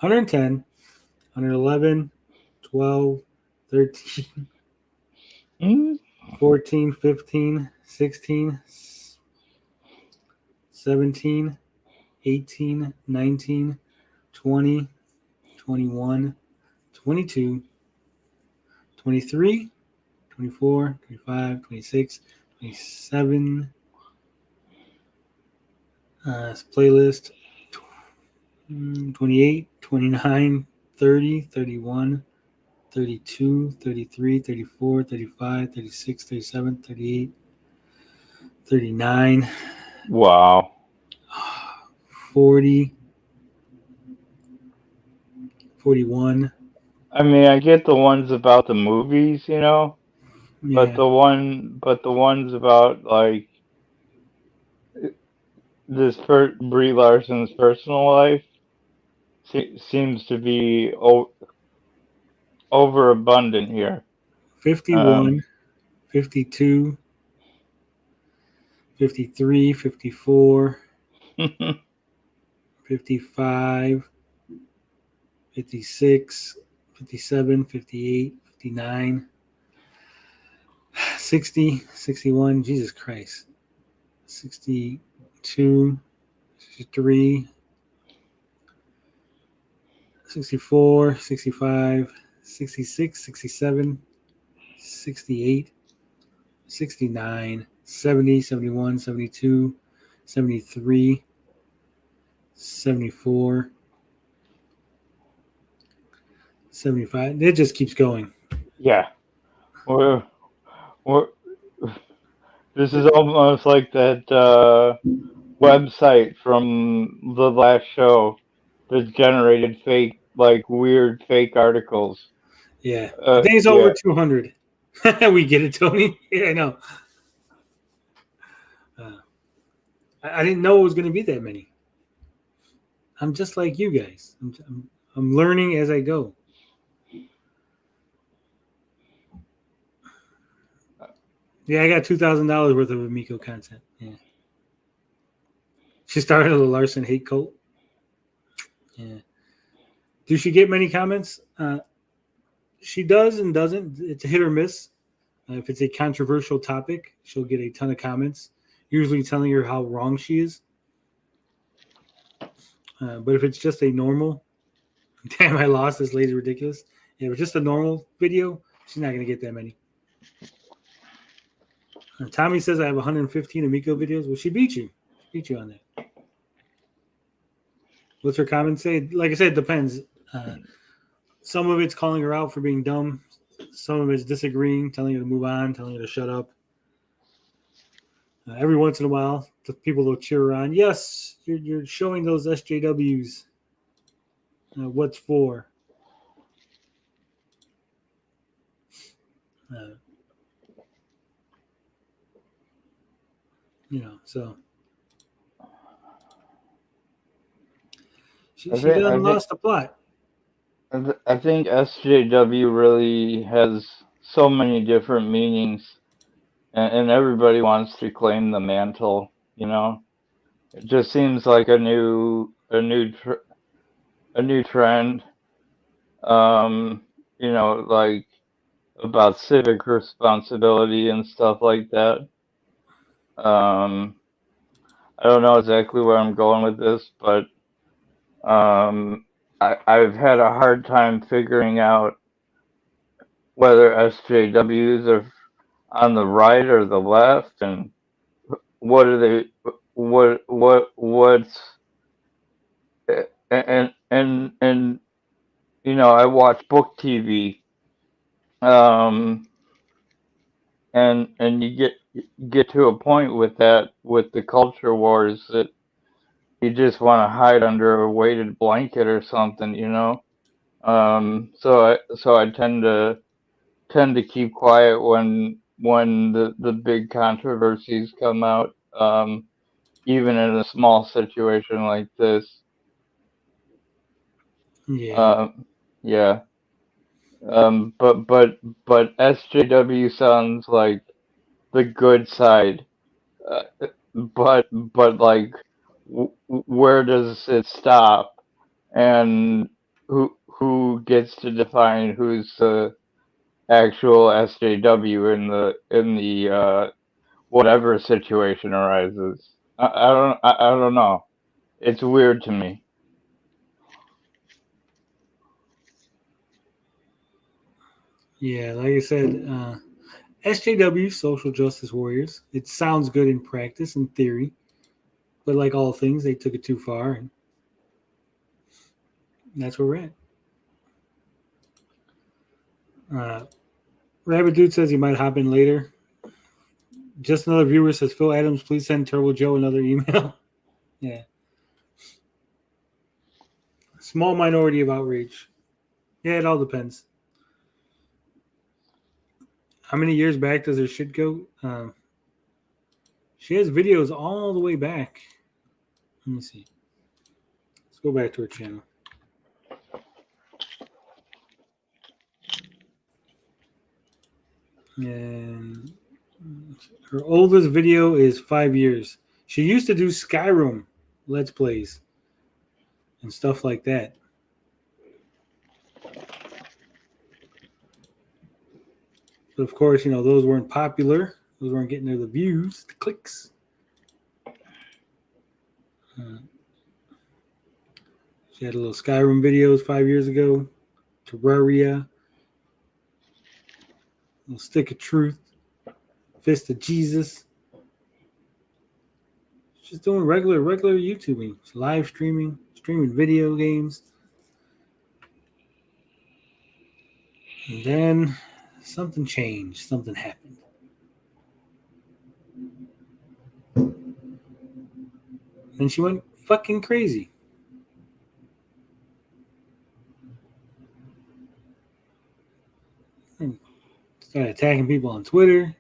110, 111, 12, 13, Hmm? 14, 15, 16, 17, 18, 19, 20, 21, 22, 23, 24, 25, 26, 27. Playlist 28, 29, 30, 31, 32, 33, 34, 35, 36, 37, 38, 39, Wow. 40, 41. I mean, I get the ones about the movies, you know, but Yeah, the ones about like Brie Larson's personal life seems to be overabundant here. 51, 52, 53, 54, 55, 56, 57, 58, 59, 60, 61. Jesus Christ. 62, 63, 64, 65, 66, 67, 68, 69, 70, 71, 72, 73, 74, 75. It just keeps going. Yeah. We're, this is almost like that website from the last show that generated fake, like weird fake articles. Yeah. I think it's over 200. We get it, Tony. Yeah, I know. I didn't know it was going to be that many. I'm just like you guys. I'm learning as I go. Yeah, I got $2,000 worth of Amico content. Yeah. She started a Larson hate cult. Yeah. Does she get many comments? She does and doesn't. It's a hit or miss. If it's a controversial topic, she'll get a ton of comments, usually telling her how wrong she is. But if it's just a normal, damn, I lost, this lady's ridiculous. Yeah, if it's just a normal video, she's not going to get that many. Tommy says I have 115 Amico videos. Well, she beat you. She beat you on that. What's her comment say? Like I said, it depends. Some of it's calling her out for being dumb. Some of it's disagreeing, telling her to move on, telling her to shut up. Every once in a while, the people will cheer her on. Yes, you're showing those SJWs. What's for? So she done lost the plot. I think SJW really has so many different meanings, and everybody wants to claim the mantle. It just seems like a new trend. Like about civic responsibility and stuff like that. I don't know exactly where I'm going with this, but I've had a hard time figuring out whether SJWs are on the right or the left, and what are they? What's and I watch book TV, and you get to a point with that, with the culture wars, that you just want to hide under a weighted blanket or something. So I tend to keep quiet when the big controversies come out, even in a small situation like this. Yeah. Yeah. But SJW sounds like the good side. But like, where does it stop? And who gets to define who's the actual SJW in the whatever situation arises? I don't know. It's weird to me. Yeah, like I said, SJW, social justice warriors. It sounds good in practice and theory, but like all things, they took it too far, and that's where we're at. Rabbit Dude says he might hop in later. Just another viewer says, Phil Adams, please send Turbo Joe another email. Yeah. Small minority of outrage. Yeah, it all depends. How many years back does her shit go? She has videos all the way back. Let me see. Let's go back to her channel. And her oldest video is 5 years. She used to do Skyrim Let's Plays and stuff like that. But of course, those weren't popular. Those weren't getting her the views, the clicks. She had a little Skyrim videos 5 years ago. Terraria. A little Stick of Truth. Fist of Jesus. Just doing regular YouTubing, live streaming video games. And then something changed. Something happened. And she went fucking crazy. And started attacking people on Twitter.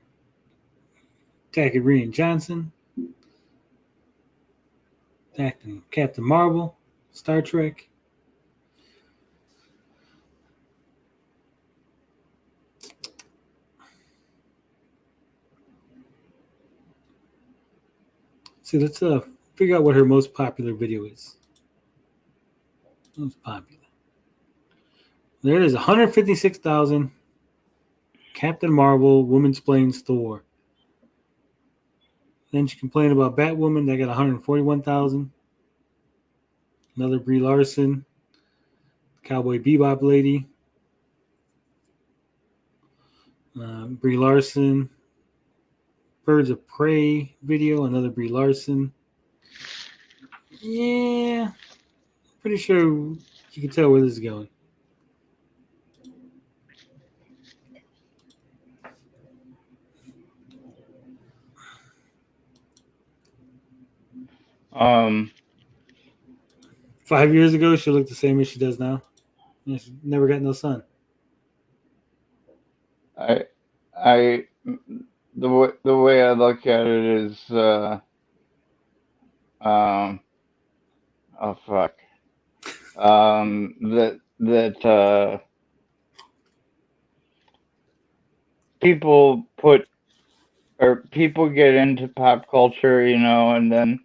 Attacking Rian Johnson. Attacking Captain Marvel. Star Trek. So let's figure out what her most popular video is. Most popular. There it is, 156,000. Captain Marvel, Woman Explains Thor. Then she complained about Batwoman, that got 141,000. Another Brie Larson, Cowboy Bebop lady. Brie Larson, Birds of Prey video, another Brie Larson. Yeah, pretty sure you can tell where this is going. Um, 5 years ago, she looked the same as she does now. Yeah, she never got no son. I the way I look at it is, oh fuck, that people people get into pop culture, you know, and then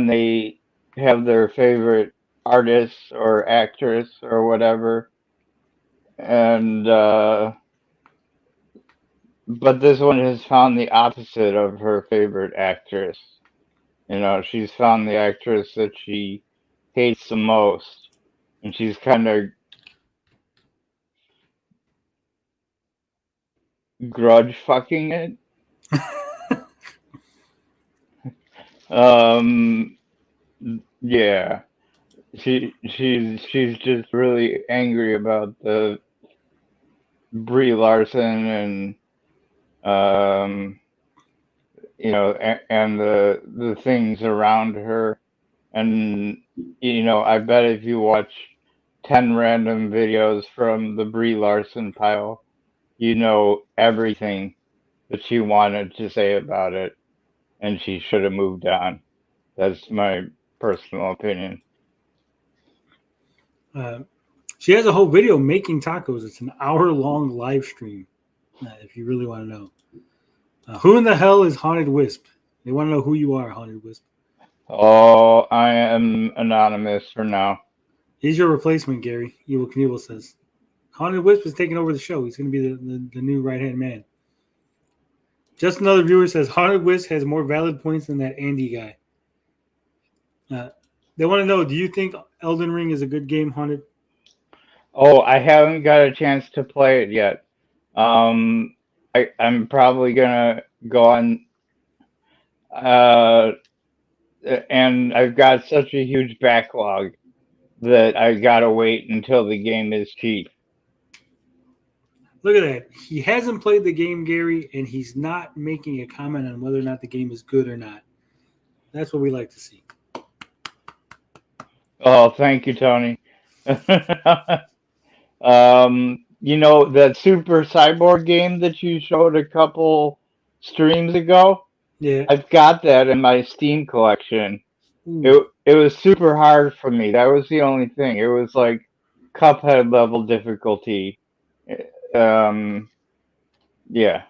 they have their favorite artist or actress or whatever, and but this one has found the opposite of her favorite actress. You know, she's found the actress that she hates the most, and she's kind of grudge fucking it. Um, yeah, she's just really angry about the Brie Larson and you know, and the things around her. And you know, I bet if you watch 10 random videos from the Brie Larson pile, you know everything that she wanted to say about it, and she should have moved on. That's my personal opinion. She has a whole video making tacos. It's an hour-long live stream, if you really want to know. Who in the hell is Haunted Wisp? They want to know who you are, Haunted Wisp. Oh, I am anonymous for now. He's your replacement, Gary. Evil Knievel says. Haunted Wisp is taking over the show. He's going to be the new right-hand man. Just another viewer says Haunted Wisp has more valid points than that Andy guy. They want to know, do you think Elden Ring is a good game, Haunted? Oh, I haven't got a chance to play it yet. I'm probably gonna go on, and I've got such a huge backlog that I gotta wait until the game is cheap. Look at that. He hasn't played the game, Gary, and he's not making a comment on whether or not the game is good or not. That's what we like to see. Oh, thank you, Tony. You know, that Super Cyborg game that you showed a couple streams ago? Yeah. I've got that in my Steam collection. It was super hard for me. That was the only thing. It was like Cuphead level difficulty. Yeah.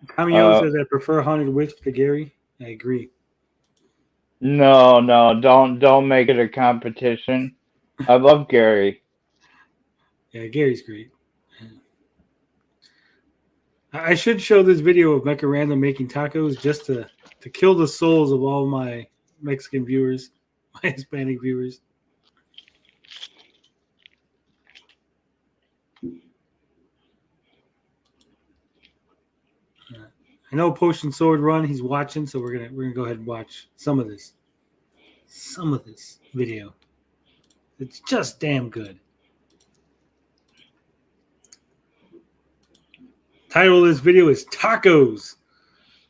Kamiyo says I prefer Haunted Wisp to Gary. I agree. No, don't make it a competition. I love Gary. Yeah, Gary's great. I should show this video of Mecha Random making tacos just to kill the souls of all my Mexican viewers, my Hispanic viewers. I know Potion Sword Run. He's watching, so we're gonna go ahead and watch some of this video. It's just damn good. Title of this video is Tacos.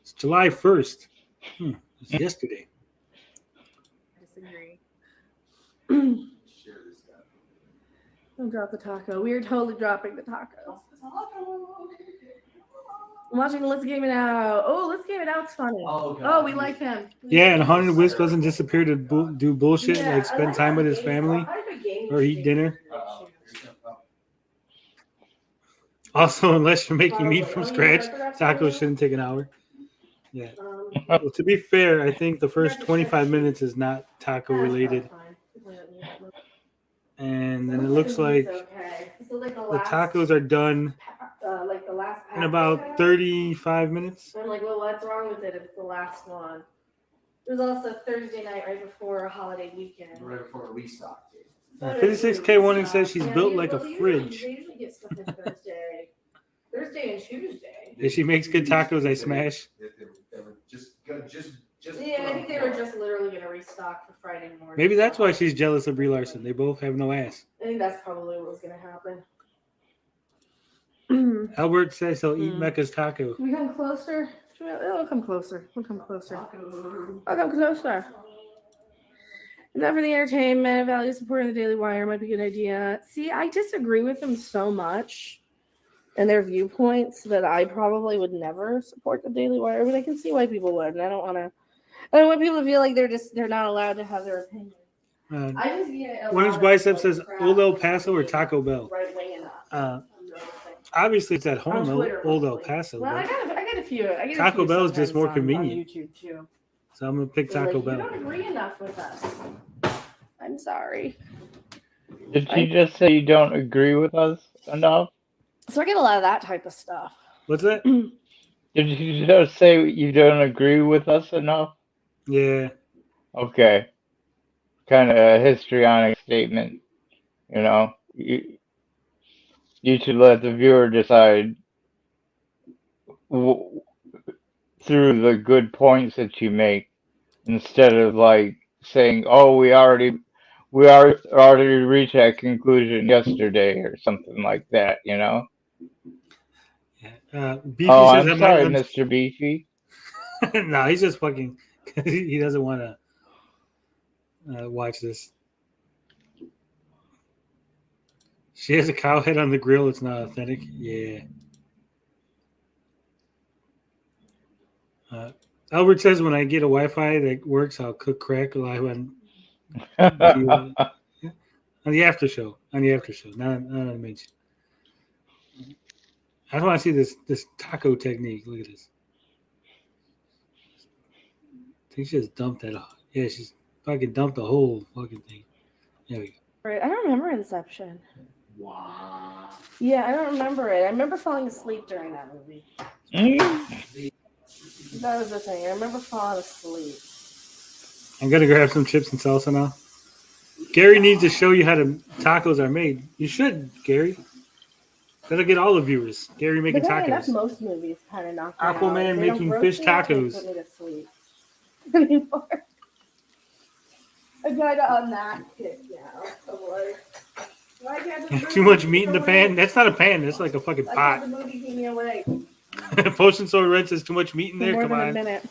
It's July 1st. It's yesterday. I disagree. Don't drop the taco. We are totally dropping the tacos. I'm watching Let's Game It Out. Oh, Let's Game It Out's funny. Oh, we like him. Yeah, and Haunted Wisp doesn't disappear to do bullshit like spend time with his family or eat dinner. Also, unless you're making meat from scratch, tacos shouldn't take an hour. Yeah. Well, to be fair, I think the first 25 minutes is not taco related. And then it looks like the tacos are done in about 35 minutes. I'm like, well, what's wrong with it if it's the last one? It was also Thursday night right before a holiday weekend. Right before a restock. 56K1 says she's built like a fridge. They usually get stuff in Thursday and Tuesday. If she makes good tacos, I smash. They were just Yeah, I think they were just literally going to restock for Friday morning. Maybe that's why she's jealous of Brie Larson. They both have no ass. I think that's probably what was going to happen. Albert says he'll eat Mecca's taco. Can we come closer? We'll come closer. I'll come closer. Enough for the entertainment. Value supporting the Daily Wire might be a good idea. See, I disagree with them so much and their viewpoints that I probably would never support the Daily Wire, but I can see why people would, and I don't want people to feel like they're not allowed to have their opinion. I just get One Inch Bicep says Old El Paso or Taco Bell. Right wing enough. Obviously, it's at home, Old El mostly. Paso. Well, I got a few. Taco Bell is just more on convenient. YouTube too. So I'm gonna pick They're Taco like, Bell. You don't agree enough with us. I'm sorry. Did you just say you don't agree with us enough? So I get a lot of that type of stuff. What's that? Did you just say you don't agree with us enough? Yeah. Okay. Kind of a histrionic statement. You know, you should let the viewer decide through the good points that you make instead of like saying, "Oh, we already reached that conclusion yesterday" or something like that. You know. Beefy Oh, says I'm sorry, Mr. Beefy. No, he's just fucking. He doesn't want to watch this. She has a cow head on the grill. It's not authentic. Yeah. Albert says when I get a Wi-Fi that works, I'll cook crack live on the after show. On the after show, not on the main show. I just want to see this taco technique. Look at this. I think she just dumped that off. Yeah, she's fucking dumped the whole fucking thing. There we go. Right. I don't remember Inception. Wow. Yeah, I don't remember it. I remember falling asleep during that movie. That was the thing. I remember falling asleep. I'm gonna grab some chips and salsa now. Gary needs to show you how the tacos are made. You should, Gary. That'll get all the viewers. Gary making But tacos. that's most movies kind of knock me out. Aquaman If they don't making roast fish me, they tacos. Put me to sleep anymore. I got on that kick now. So like, why can't the Too movie much keep meat in the me pan? awake? That's not a pan. That's like a fucking Why pot. can't the movie keep me awake? Potion Sword Red says too much meat in For there. more Come than a on. minute.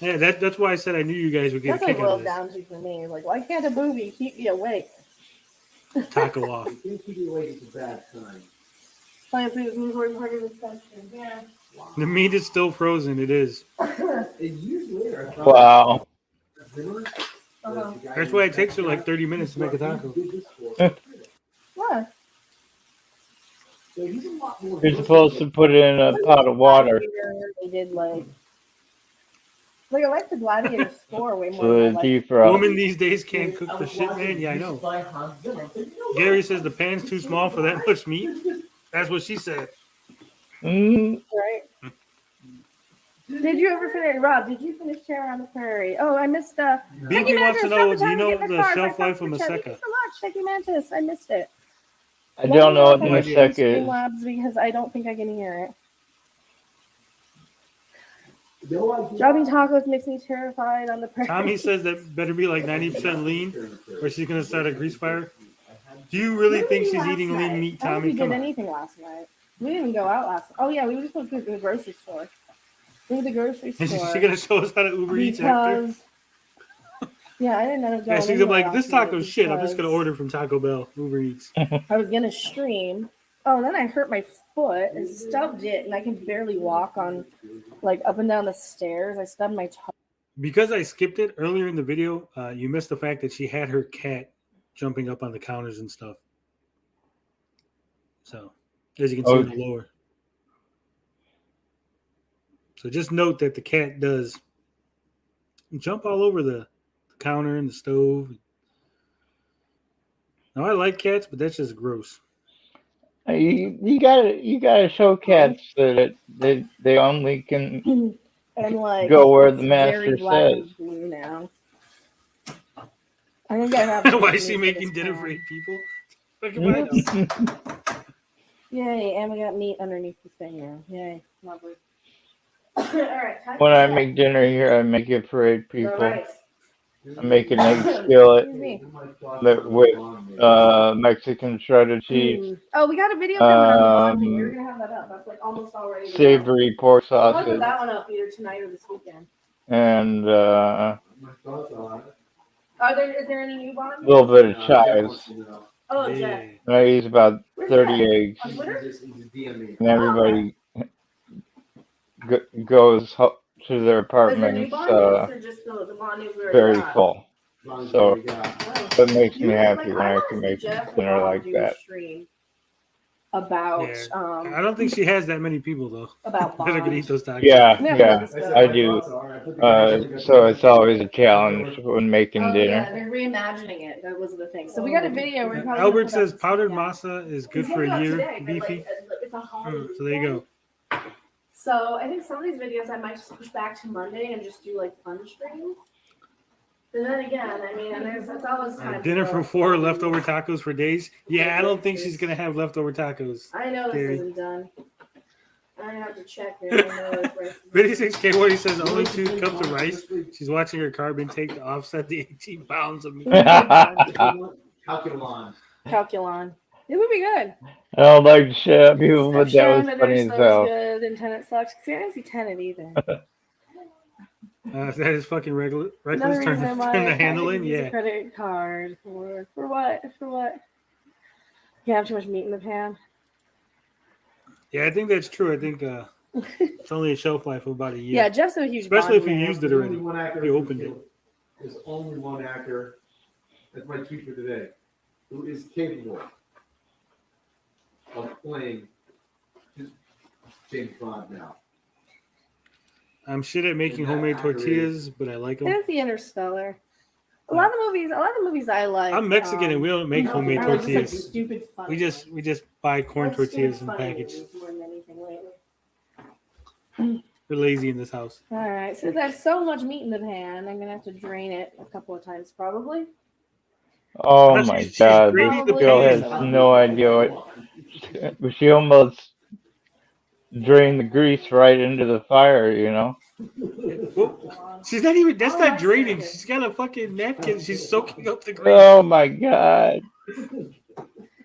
Yeah, that's why I said I knew you guys would get That's a what it kick out of boiled this. down to for me. Like, why can't a movie keep me awake? Taco off. If you keep you awake, it's a bad sign. Playing food is an important part of the session. Yeah. The meat is still frozen. It is. It usually are. Wow. That's why it takes her like 30 minutes to make a taco. What? You're supposed to put it in a pot of water They did like I like the Gladiator score way more so than I the like. defrost. Women these days can't cook for shit, man. Yeah, I know. Gary says the pan's too small for that much meat. That's what she said. Mm, Right. Did you ever finish, Rob? Did you finish Terror on the Prairie? Oh, I missed. BB wants to know, do you know the shelf life of Thank Maseka? you so much, Techie Mantis. I missed it. I don't know what Let me Maseka know if is. Labs because I don't think I can hear it. Dropping tacos makes me terrified on the prairie. Tommy says that better be like 90% lean, or she's gonna start a grease fire. Do you really What did think we do she's last eating night? lean meat, I don't Tommy? think we Come did on. anything last night. We didn't even go out last. Oh yeah, we just went to the grocery store. We were at the grocery Is store. she gonna show us how to Uber Eats after? Because yeah, I didn't end up Yeah, going she's gonna be anywhere like, this last night taco shit. I'm just gonna because order from Taco Bell Uber Eats. I was gonna stream. Oh, and then I hurt my foot and stubbed it, and I can barely walk on like up and down the stairs. I stubbed my toe. Because I skipped it earlier in the video, you missed the fact that she had her cat jumping up on the counters and stuff. So, as you can see in the lower. So just note that the cat does jump all over the counter and the stove. Now I like cats, but that's just gross. You gotta show cats that they only can And like go where the it's master very black says. and blue now. I think I have. Why is she making dinner for 8 people? Fucking Oops. Yay, and we got meat underneath the thing now. Yay, lovely. All right. When I make dinner here, I make it for 8 The people. rice. I make an egg skillet Excuse me. with Mexican shredded cheese, Oh, we got a video coming on the bonding. You're gonna have that up. That's like almost already. savory pork I'll put sausage, that one up either tonight or this weekend. and a Is there any new bonding? little bit of chives. Oh, Yeah. Jeff. And I use about Where's 30 Jeff? eggs, On Twitter? and everybody goes to their Is there new apartments bondings or just the bondings we already very got? full. So Oh. that makes me You- happy like, when I wanna can see make Jeff dinner like do a that. stream about Yeah. I don't think she has that many people though. about That are gonna bond. eat those tacos. Yeah, Yeah, yeah, this stuff. I do. So it's always a challenge when making Oh dinner. yeah, they're reimagining it. That was the thing. So we got a video. We're probably Albert gonna put up says this powdered weekend. masa is good It's for gonna a go year. today, but, Beefy. like, it's a holiday So there you go. weekend. So I think some of these videos I might just push back to Monday and just do like fun streams. And then again, I mean, it's always time. Dinner to for go. 4 leftover tacos for days. Yeah, I don't think she's gonna have leftover tacos. I know this Gary. isn't done. I have to check there. I know it's right. 56K he says only 2 cups of rice. She's watching her carb intake to offset the 18 pounds of meat. Calculon. Calculon. It would be good. I don't like to shut up people, but that Showing was their funny as stuff's hell. good and Tenet sucks. See, I didn't see Tenet either. That is fucking Another reckless. Turn reason why the I handle can't in. use a Yeah. credit card for what? For what? You have too much meat in the pan. Yeah, I think that's true. I think it's only a shelf life of about a year. Yeah, Jeff's a huge. Especially if Bond you man. used it already. You opened it. There's only one actor. That's my tweet for today. Who is capable of playing James Bond now? I'm shit at making homemade tortillas, but I like them. That's the Interstellar. A lot of the movies I like. I'm Mexican and we don't make homemade are just, like, tortillas. stupid fun. We just buy corn tortillas in package. More than anything lately. We're lazy in this house. All right, since there's so much meat in the pan, I'm gonna have to drain it a couple of times, probably. Oh She's- my she's god, draining this the girl pan. has no idea what. She almost drained the grease right into the fire, you know? Well, she's not even. That's not draining. She's got a fucking napkin. She's soaking up the grease. Oh my god.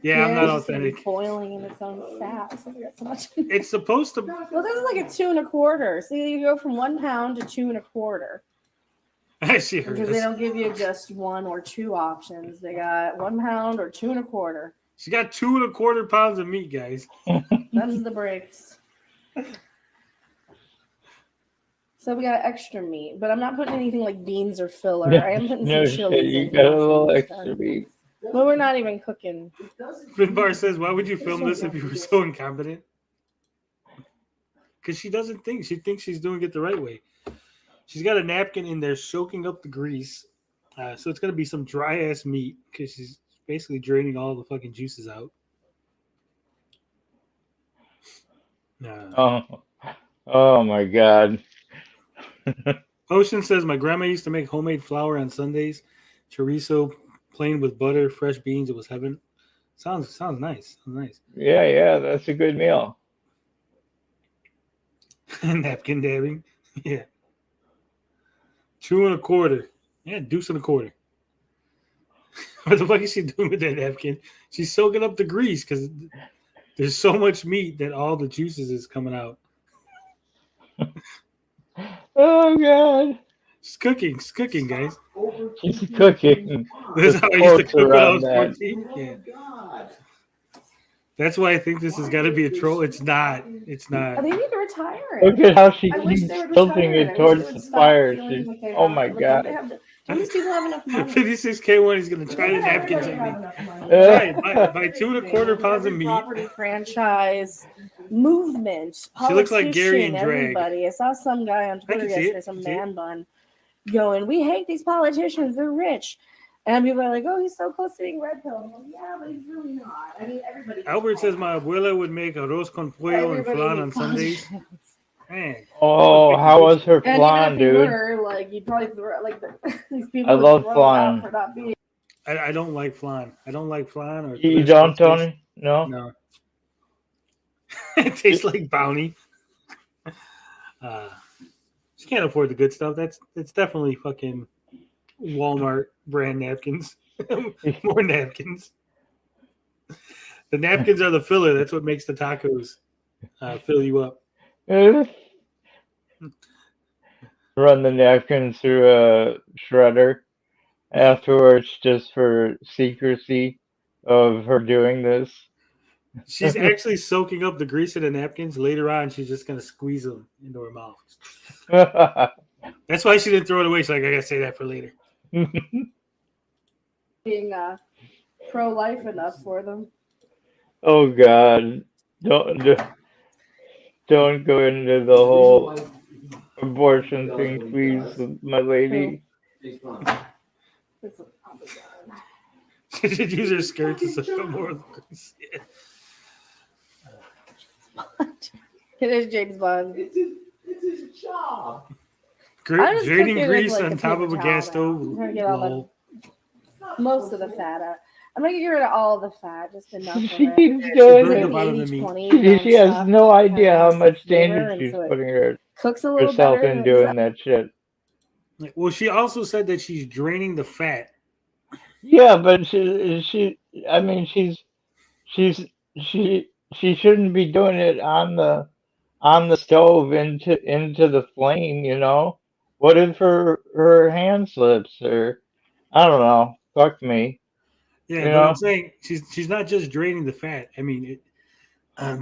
Yeah, I'm not it's just gonna be authentic. boiling in its own fat. So we got so much. It's supposed to. Well, this is like a 2 1/4. See, you go from 1 pound to 2 1/4 She heard because they us. don't give you just 1 or 2 options. They got 1 pound or 2 1/4. She got 2 1/4 pounds of meat, guys. Them's the breaks. So we got extra meat, but I'm not putting anything like beans or filler. I am putting No some chilies shit, you in got here a for little this extra time. meat. But we're not even cooking. Finbar says, "Why would you film this if you were so incompetent?" Because she doesn't think. She thinks she's doing it the right way. She's got a napkin in there soaking up the grease. So it's going to be some dry ass meat because she's basically draining all the fucking juices out. Oh my god. Ocean says, my grandma used to make homemade flour on Sundays. Chorizo plain with butter, fresh beans. It was heaven. Sounds nice. Sounds nice. Yeah, that's a good meal. Napkin dabbing. Yeah. 2 1/4. Yeah, deuce and a quarter. What the fuck is she doing with that napkin? She's soaking up the grease because there's so much meat that all the juices is coming out. Oh God. She's cooking, guys. She's cooking. This is With how I used to quotes cook when I around was that. 14. Yeah. God. That's why I think this has got to be a troll. It's not. It's not. They need to retire Look it. at how she I wish keeps they would tilting retire it. it I wish towards they would the stop fire. feeling She's, like they oh have my to, like, don't God. they have to, don't these people have enough money? 56K1. He's gonna try the Doesn't napkin everybody have technique. enough money? Try it. Buy 2 1/4 pounds of Every meat. property franchise movement, She looks like Gary in politician, drag. everybody. I saw some guy on Twitter can see it. yesterday, some I can see it. man bun, going, "We hate these politicians. They're rich." And people are like, "Oh, he's so close to being red pill." I'm like, yeah, but he's really not. I mean, everybody. Albert says my abuela would make arroz con pollo and flan on Sundays. Man. Oh, how was her And flan, even if you dude? were, like, you'd probably throw like these people. I would love throw flan. out for not being. I don't like flan. I don't like flan or You Tres don't, Leches. Tony? No? No. It tastes like bounty. She can't afford the good stuff. It's definitely fucking Walmart brand napkins. More napkins. The napkins are the filler. That's what makes the tacos fill you up. Run the napkins through a shredder afterwards just for secrecy of her doing this. She's actually soaking up the grease in the napkins. Later on, she's just gonna squeeze them into her mouth. That's why she didn't throw it away. She's like, I gotta say that for later. Being pro-life enough for them. Oh God! Don't go into the whole abortion thing, please, my lady. She should use her skirt to suck up more of the grease. Yeah. It is James Bond. It's his job. I'm just Draining cooking with, grease like, on a top of paper a gas towel now. stove. I'm gonna get all Lol. most of the fat out. I'm gonna get rid of all the fat, just enough of She it. keeps She doing burned it. the bottom of the meat. 80-20, She has non-stop, no idea how has much flavor, danger and she's so it putting cooks a little herself better. in doing that shit. Well, she also said that she's draining the fat. Yeah, but she I mean, she's she shouldn't be doing it on the stove into the flame, you know. What if her hand slips, or I don't know. Fuck me, Yeah, you but I'm know. saying she's not just draining the fat. I mean,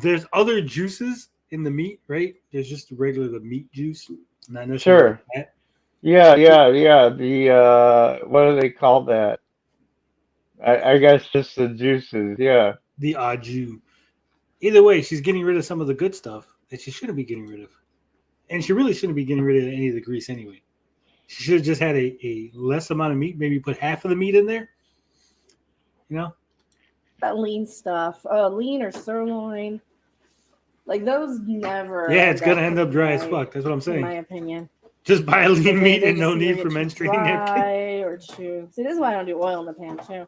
there's other juices in the meat, right? There's just the meat juice, not necessarily Sure. fat. Yeah. The what do they call that? I guess just the juices. Yeah. The au jus. Either way, she's getting rid of some of the good stuff that she shouldn't be getting rid of, and she really shouldn't be getting rid of any of the grease anyway. She should have just had a less amount of meat, maybe put half of the meat in there. You know, That lean stuff, lean or sirloin, like those never. yeah, it's gonna end up cooking dry as right, fuck. That's what I'm in my saying. opinion. Just buy a lean meat They and no just either need for get too menstruating napkin. dry or too. See, this is why I don't do oil in the pan too.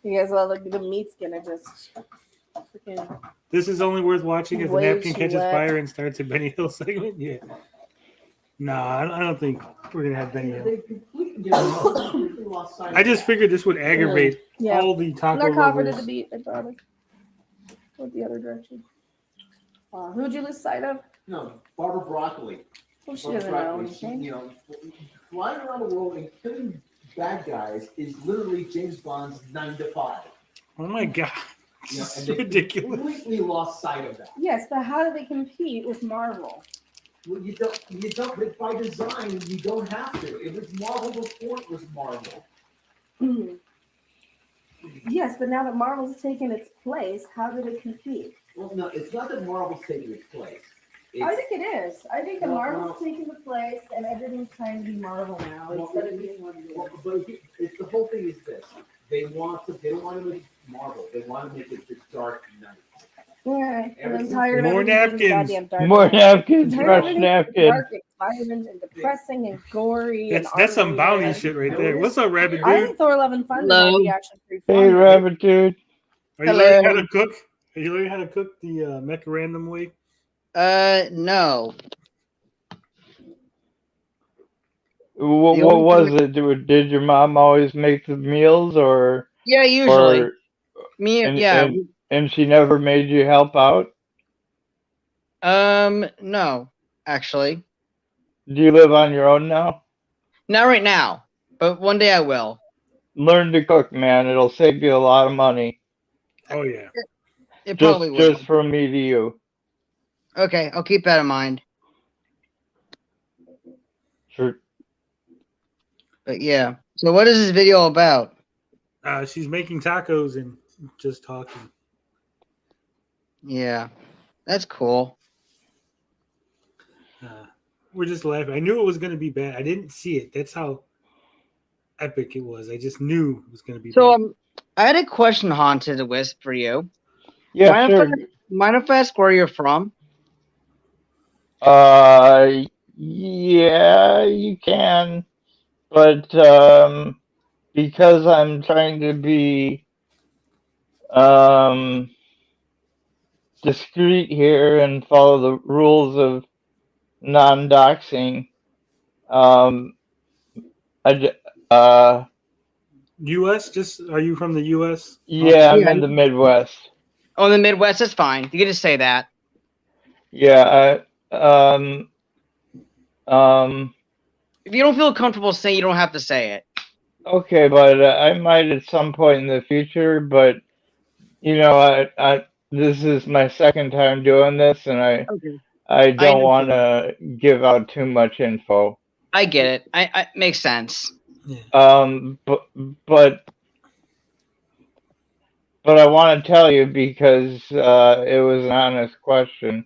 Because the meat's gonna just freaking. This is only worth watching if the Way napkin too catches wet. fire and starts a Benny Hill segment. Yeah. No, I don't think we're gonna have Benny Hill. They completely lost sight of I just that. figured this would aggravate Yeah. all the taco They're covered at lovers. the beat. I promise. Went the other direction. Who'd you lose sight of? No, Barbara Broccoli. Well, she Barbara doesn't know Broccoli, she, anything. you know, flying around the world and killing bad guys is literally James Bond's 9 to 5. Oh my god, You know, it's and they ridiculous. completely lost sight of that. Yes, but how do they compete with Marvel? Well, you don't, but by design, you don't have to. It was Marvel before it was Marvel. Yes, but now that Marvel's taken its place, how do they compete? Well, no, it's not that Marvel's taking its place. I It's, think it is. I think that No, Marvel's no. taking the place, and everything's trying to be Marvel now well, instead of being one of the well, but it's the whole thing is this: they don't want to make Marvel. They want to make it the Dark Knight. Yeah, and I'm Everything- tired of More everything being napkins. goddamn dark. More napkins, I'm tired of fresh everything being napkin. dark and violent and depressing and gory. That's some and bounty R-rated. shit right there. What's up, Rabbit I Dude? think Thor: Love and Thunder Hello. might be actually pretty Hey, fun. rabbit dude. Are you learning how to cook? Are you learning how to cook the mecha random way? No. What, The what only was thing- it? Did your mom always make the meals, Yeah, usually. or Me, and yeah. and and she never made you help out? No, actually, Do you live on your own now? not right now, but one day I will. Learn to cook, man. It'll save you a lot of money. Oh yeah. It Just probably will. just from me to you. Okay, I'll keep that in mind. Sure. But yeah. So what is this video about? She's making tacos and just talking. Yeah, that's cool. We're just laughing. I knew it was going to be bad. I didn't see it. That's how epic it was. I just knew it was going to be So bad. I had a question, Haunted the Wisp, for you. Yeah, Mind sure. if I ask where you're from? Yeah, you can, but because I'm trying to be discreet here and follow the rules of non-doxing, um, U.S. Just are you from the U.S.? yeah, I'm Yeah. in the Midwest. Oh, in the Midwest, that's fine. You can just say that. Yeah, um, If you don't feel comfortable saying, you don't have to say it. okay, but I might at some point in the future, but you know, this is my second time doing this, and I Okay. I don't want understand. to give out too much info. I get it. I makes sense. But I want to tell you because it was an honest question.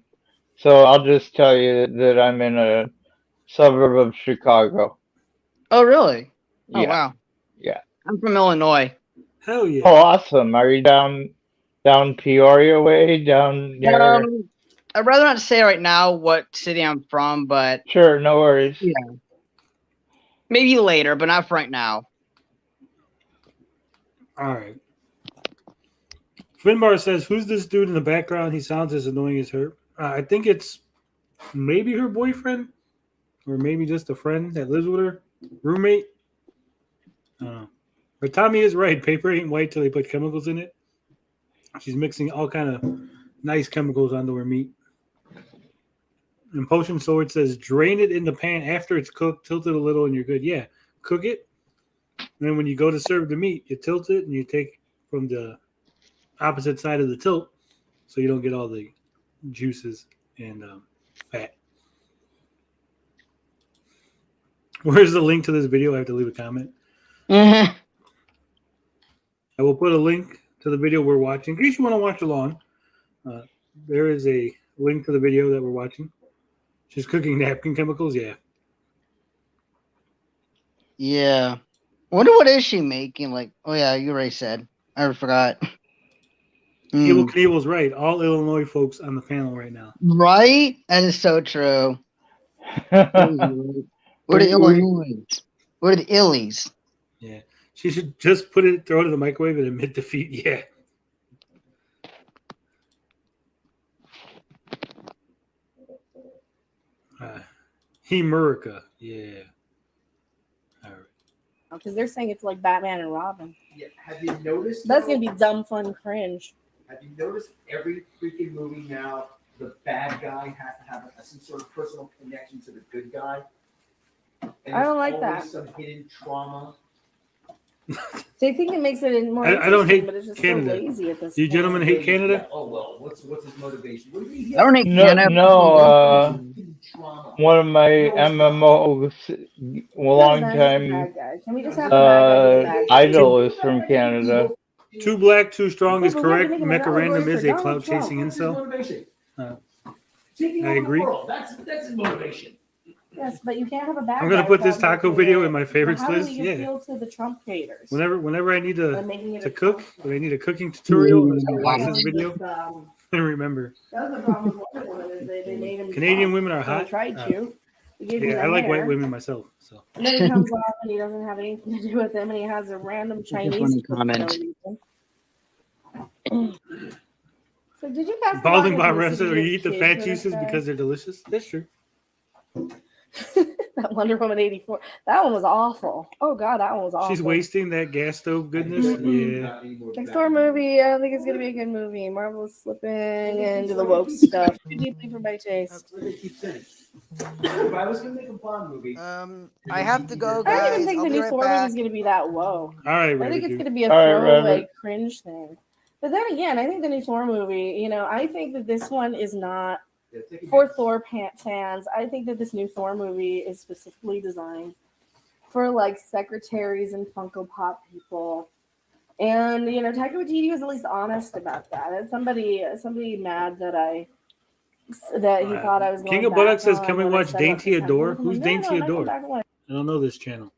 So I'll just tell you that I'm in a suburb of Chicago. Oh, really? Oh, Yeah, wow. yeah. I'm from Illinois. Hell yeah. Oh, awesome. Are you down Peoria way, down near? I'd rather not say right now what city I'm from, but Sure, no worries. yeah, maybe later, but not for right now. All right. Finbar says, "Who's this dude in the background? He sounds as annoying as her." I think it's maybe her boyfriend, or maybe just a friend that lives with her, roommate. I don't know. But Tommy is right. Paper ain't white till they put chemicals in it. She's mixing all kind of nice chemicals onto her meat. And Potion Sword says, "Drain it in the pan after it's cooked. Tilt it a little, and you're good." Yeah, cook it. And then when you go to serve the meat, you tilt it and you take from the opposite side of the tilt, so you don't get all the juices and fat. Where's the link to this video? I have to leave a comment. Mm-hmm. I will put a link to the video we're watching. In case you want to watch along, there is a link to the video that we're watching. She's cooking napkin chemicals. Yeah. Yeah. I wonder what is she making? Like, oh yeah, you already said. I forgot. Evil Knievel's right. All Illinois folks on the panel right now. Right? That is so true. Where the Illinois? Where the Illies? Yeah. She should just throw it in the microwave and admit defeat. Yeah. Hemerica. Yeah. All right. Because they're saying it's like Batman and Robin. Yeah. Have you noticed? That's gonna be dumb, fun, cringe. Have you noticed every freaking movie now, the bad guy has to have some sort of personal connection to the good guy? And I don't there's like that. always some hidden trauma. They think it makes it more I don't hate but it's just Canada. so lazy at this You point. gentlemen hate Yeah, Canada? oh well, what's his motivation? What do you mean? I don't hate Canada. One of my MMOs a long time Can we just have the bad guy? idol is from Canada. Too black, too strong is Yeah, but we have to correct. make him an Mecha Random allegory is for a Donald cloud Trump. chasing What's his incel. motivation? I Taking over the agree. world. That's his motivation. Yes, but you can't have a bad I'm gonna guy put this without taco making video it- in my favorites how list. do we Yeah. appeal to the Trump haters? Whenever I need By making it to a cook, Trump- when I need a cooking tutorial, I That watch was this video with, and remember. that was the problem with Wonder Woman is they made him Canadian Trump. women are So they hot. tried to. They gave him Yeah, the I like white hair, women myself. So and then he comes off and he doesn't have anything to do with them, and he has a random Chinese funny for no comment. reason. So did you pass the Balding vodka Bob to the Rest says, city "Or you with eat the kids fat for this juices guy? because they're delicious." That's true. That Wonder Woman 84. That one was awful. Oh god, that one was awful. She's wasting that gas stove goodness. Yeah. Next Thor movie, I don't think it's gonna be a good movie. Marvel's slipping into the woke stuff. Too deeply for my taste. What do they keep saying? If I was gonna make a Bond movie, I have to go, I don't guys. even think I'll the be new right Thor back. movie's gonna be that woke. All right, I Rabbit think it's Dude. gonna be a All right, throwaway Rabbit. cringe thing. But then again, I think the new Thor movie, you know, I think that this one is not for Thor fans. I think that this new Thor movie is specifically designed for like secretaries and Funko Pop people. And you know, Taika Waititi was at least honest about that. And somebody mad that he thought I was going King of back Buttocks says, on "Can we what I watch said about Dainty Chris Adore?" Hemsworth." I'm Who's like, Dainty no, not going Adore? back on what I don't know this channel.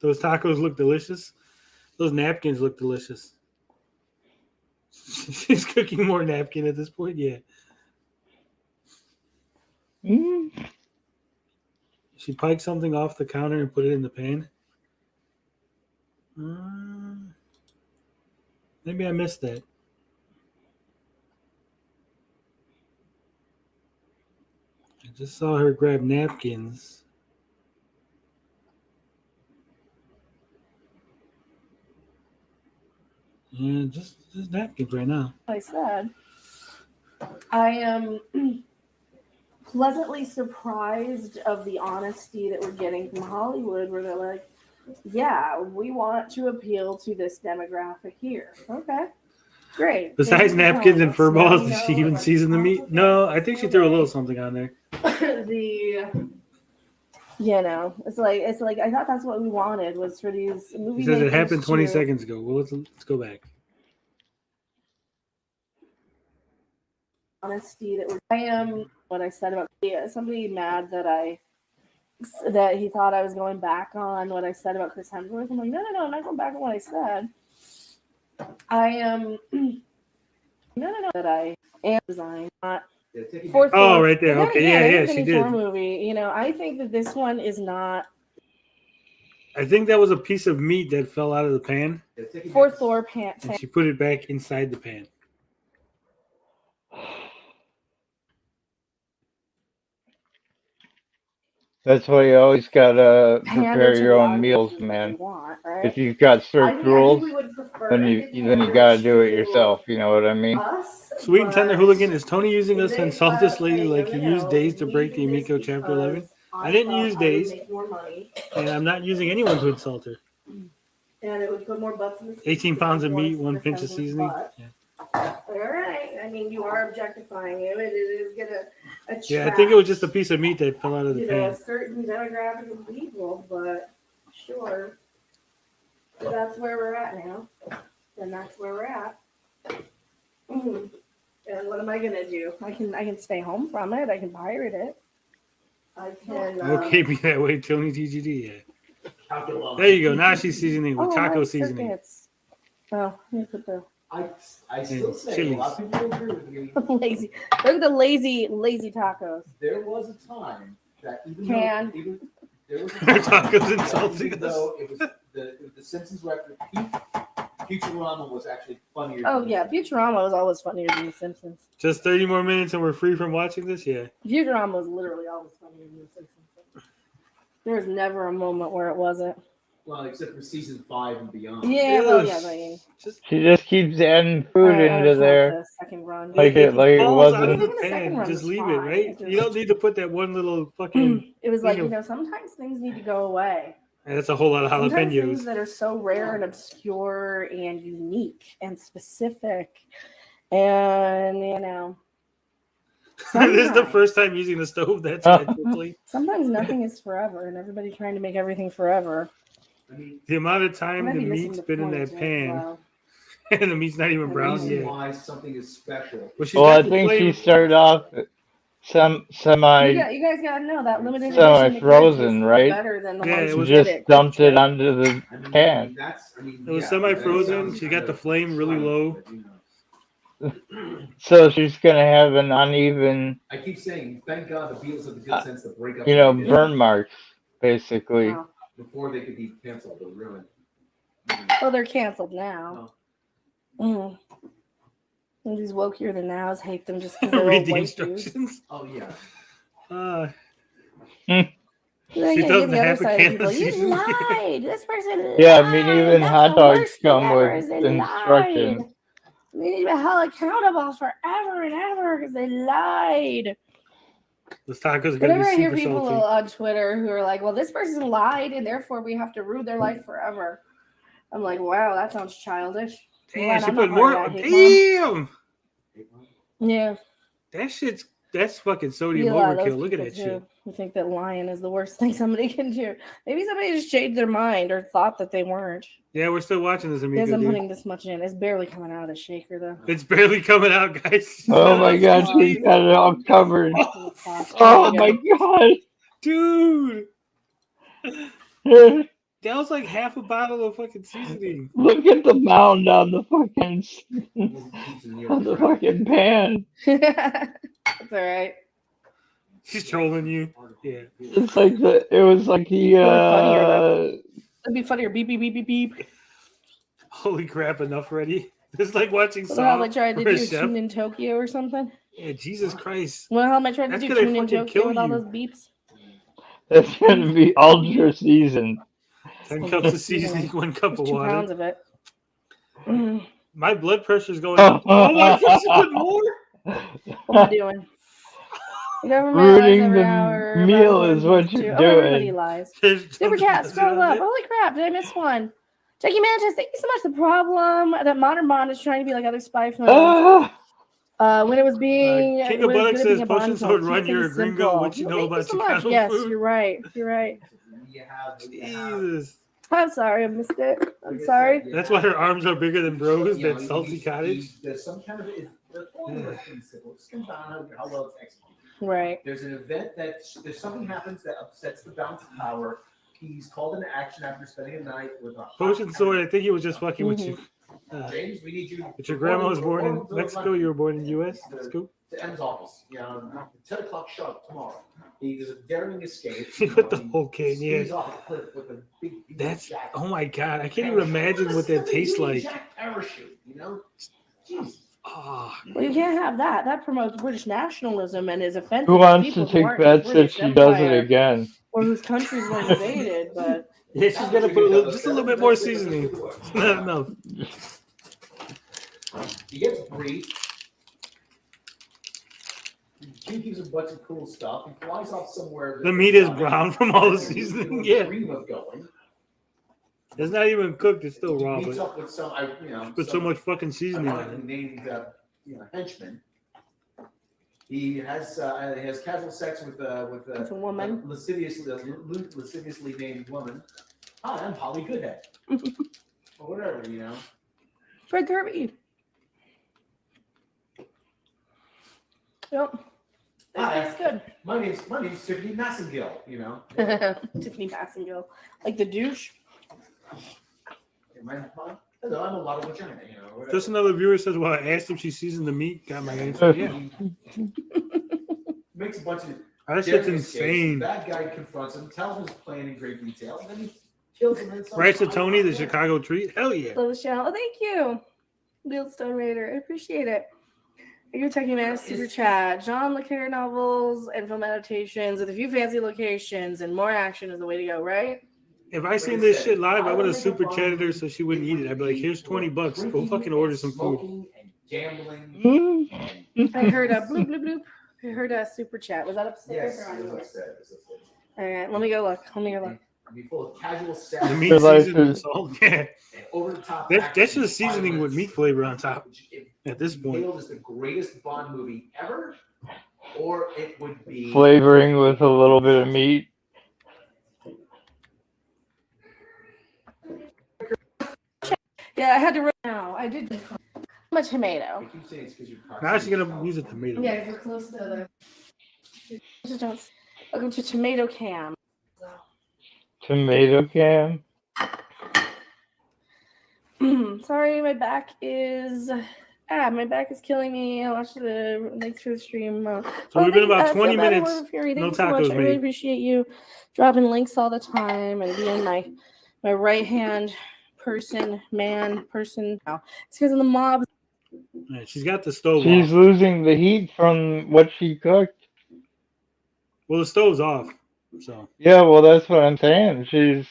Those tacos look delicious. Those napkins look delicious. She's cooking more napkin at this point. Yeah. Mm. She piked something off the counter and put it in the pan. Maybe I missed that. I just saw her grab napkins. Yeah, just napkins right now. I said. I am pleasantly surprised of the honesty that we're getting from Hollywood, where they're like, yeah, we want to appeal to this demographic here. Okay, great. Besides Thank you for napkins telling and us. fur Now balls, we did know she even what season the meat? consequences No, I think she threw a little away. something on there. You know, it's like I thought that's what we wanted was for these movie He says it makers happened 20 to- seconds ago. Well, let's go back. honesty that I am what I said about somebody mad that he thought I was going back on what I said about Chris Hemsworth. I'm like, no, I'm not going back on what I said. I am that I am designed not for Thor. Oh, right there. But then Okay, again, I yeah, think the she new Thor did. movie, you know, I think that this one is not I think that was a piece of meat that fell out of the pan, for Thor pants. and she put it back inside the pan. That's why you always gotta Pander prepare to your the own meals, audiences that we man. want, right? If you've got strict I rules, think we would prefer then you gotta do it yourself. You know what I mean? us, Sweet and Tender but Hooligan, is Tony using us to they insult flat this out lady say, like no, he no, used no, Days to we break the did this Amico Chapter 11? because I didn't use thought I would Days, make more money, and I'm not using anyone to insult her. and it would put more butts in the seats 18 because pounds of everyone meat, wants 1 Chris pinch of Hemsworth's seasoning. butt. Yeah. All right. I mean, you are objectifying it. It is gonna attract. Yeah, I think it was just a piece of meat that fell out of the you know, a pan. certain demographic of people, but sure. But that's where we're at now. And that's where we're at. Mhm. And what am I gonna do? I can stay home from it. I can pirate it. I can. Okay, be that way, Tony TGD. Yeah. There you go. Now she's seasoning with taco my seasoning. circuits. Oh, let me put the I still say chilies. a lot of people agree with me. lazy. Look at the lazy tacos. There was a time that even Can. though even, there was a Her time tacos that insulting even us. though it was the Simpsons were at their peak, Futurama was actually funnier. Oh than yeah, The Simpsons. Futurama was always funnier than The Simpsons. Just 30 more minutes and we're free from watching this? Yeah. Futurama was literally always funnier than The Simpsons. There was never a moment where it wasn't. Well, except for season 5 and beyond. Yeah, well, yeah, I mean, She just keeps adding food into there. The second run. Like it falls out of wasn't. the The second pan. run Just was leave fine. it, right? It You don't need to put that one little fucking. It was like, thing you of- know, sometimes things need to go away. That's a whole lot of Sometimes things jalapenos. that are so rare and obscure and unique and specific, and you know, This is the sometimes- first time using the stove that's that quickly. sometimes nothing is forever, and everybody's trying to make everything forever. I mean, The amount of I time might the be missing meat's the been in point that of, pan and the meat's not even the brown reason yet. why something is special. Well, she's Well, got I the think flame- she started off semi you guys gotta know that limited Semi edition frozen, tastes right? better than the Yeah, ones it you was get just at dumped Quick it Trip. onto the pan. It was semi-frozen. She got the flame really low. So she's gonna have an uneven, I keep saying, thank God the Beatles have the good sense to break up. you know, what they did burn marks, basically. Wow. before they could be canceled or ruined. Well, they're canceled now. Mm. And these wokier than nows hate them just because they're Read all the white dudes. instructions. Oh yeah. Then She you get doesn't the other have a side can of people. of You seasoning. lied. This person Yeah, I lied. mean, even That's hot the dogs worst thing come ever with is they instructions. lied. They need to be held accountable forever and ever because they lied. Those tacos are gonna Whenever be I hear super people salty. on Twitter who are like, well, this person lied and therefore we have to rue their life forever. I'm like, wow, that sounds childish. Damn, Glad she I'm not put part of more. that hate mob. Damn, Yeah. that's fucking sodium You lie, those overkill. Look at people that too shit. who think that lying is the worst thing somebody can do. Maybe somebody just changed their mind or thought that they weren't. Yeah, we're still watching this, Amigo, Because I'm dude. putting this much in. It's barely coming out of the shaker though. It's barely coming out, guys. Oh my God, she's got it all covered. Oh my God. Dude. That was like half a bottle of fucking seasoning. Look at the mound on the fucking on the fucking pan. That's all right. She's trolling you. Yeah. It's like it was like the That'd be funnier. Beep beep beep beep beep. Holy crap! Enough already. It's like watching What the hell am I Saw trying to for a do? chef. Tune in Tokyo or something? Yeah, Jesus Christ. What the hell am I trying to That's do? gonna Tune in fucking Tokyo kill with all you. those beeps? That's gonna be ultra seasoned. 10 cups of seasoning, 1 cup of 2 water. pounds of it. Mm. My blood pressure's going up. Oh my God, she put more? What am I doing? The government lies Ruining every the hour. meal about is what too. you're Oh, everybody doing. lies. There's Super something chat, else scroll on up. there. Holy crap, did I miss one? Jackie Mantis, thank you so much. The problem that Modern Bond is trying to be like other spy films. When it was being King of when it was Buttocks good at being says, a Potion Bond Sword, film. run, Keep you're a things gringo. simple. What you know Thank about so much. Chicano Yes, food? you're right. You're right. Jesus. I'm sorry, I missed it. I'm sorry. That's why her arms are bigger than Bro's, that salty cottage. There's some kind of the formula is pretty simple. It just comes down to how well it's executed. Right. There's an event that there's something happens that upsets the balance of power. He's called into action after spending a night with a Potion Sword, I think he was just fucking with you. James, we need you. But your grandma was born in Mexico, you were born in the U.S. That's cool. To M's office, 10 o'clock sharp tomorrow. He does a daring escape. With the whole can, yeah. He's off a cliff with a big That's, jacket. oh my God, I can't even imagine what that tastes like. Jack parachute, Jeez. Oh, Well, you can't have that. That promotes British nationalism and is offensive. Who wants people to who take aren't in bets the that British she does it Empire again? or whose countries were invaded. But yeah, she's gonna put just a little bit more seasoning. It's not enough. He gets briefed. He gives a bunch of cool stuff. He flies off somewhere. The meat is brown from all the seasoning. Yeah, Dream of going. it's not even cooked; it's still raw. He meets But up with some, put so much fucking seasoning on ironically it. named, henchman. He has casual sex with it's a woman. lasciviously named woman. Hi, I'm Holly Goodhead. Or whatever, Fred Kirby. Yep. Hi, That's good. my name's Tiffany Massengill. Tiffany Massengill. Like the douche. Hello, I'm a lot of vagina. Whatever. Just another viewer says, "Well, I asked if she seasoned the meat." Got my answer. Yeah, Makes a bunch of. that shit's insane. Bad guy confronts him, tells him his plan in great detail, and then he kills him. Right to Tony, the Chicago treat. Hell yeah. Love the channel. Oh, thank you. Neil Stone Raider. I appreciate it. You're taking man super chat. John Le Carre novels and film adaptations with a few fancy locations and more action is the way to go, right? If I seen this shit live, I would have super chatted her so she wouldn't eat it. I'd be like, "Here's $20. Go fucking order some food." Gambling. I heard a bloop bloop bloop. I heard a super chat. Was that upstairs or on yours? All right, let me go look. Be full of casual sex. The meat seasoned with salt. Yeah, and over the top. that's just seasoning with meat flavor on top. At this point, Nailed is the greatest Bond movie ever, or it would be Flavoring with a little bit of meat. Yeah, I had to run now. I did. I'm a tomato. now she's gonna use a tomato. Yeah, if we're close to the. Just don't. Welcome to Tomato Cam. Tomato can. Sorry, my back is. My back is killing me. I watched the thanks for the stream. So we've been about 20 minutes. Fury. No Thank you so much. tacos I really made. appreciate you dropping links all the time and being my right hand person. Now it's because of the mob. Yeah, she's got the stove She's off. losing the heat from what she cooked. Well, the stove's off, so Yeah, well, that's what I'm saying. She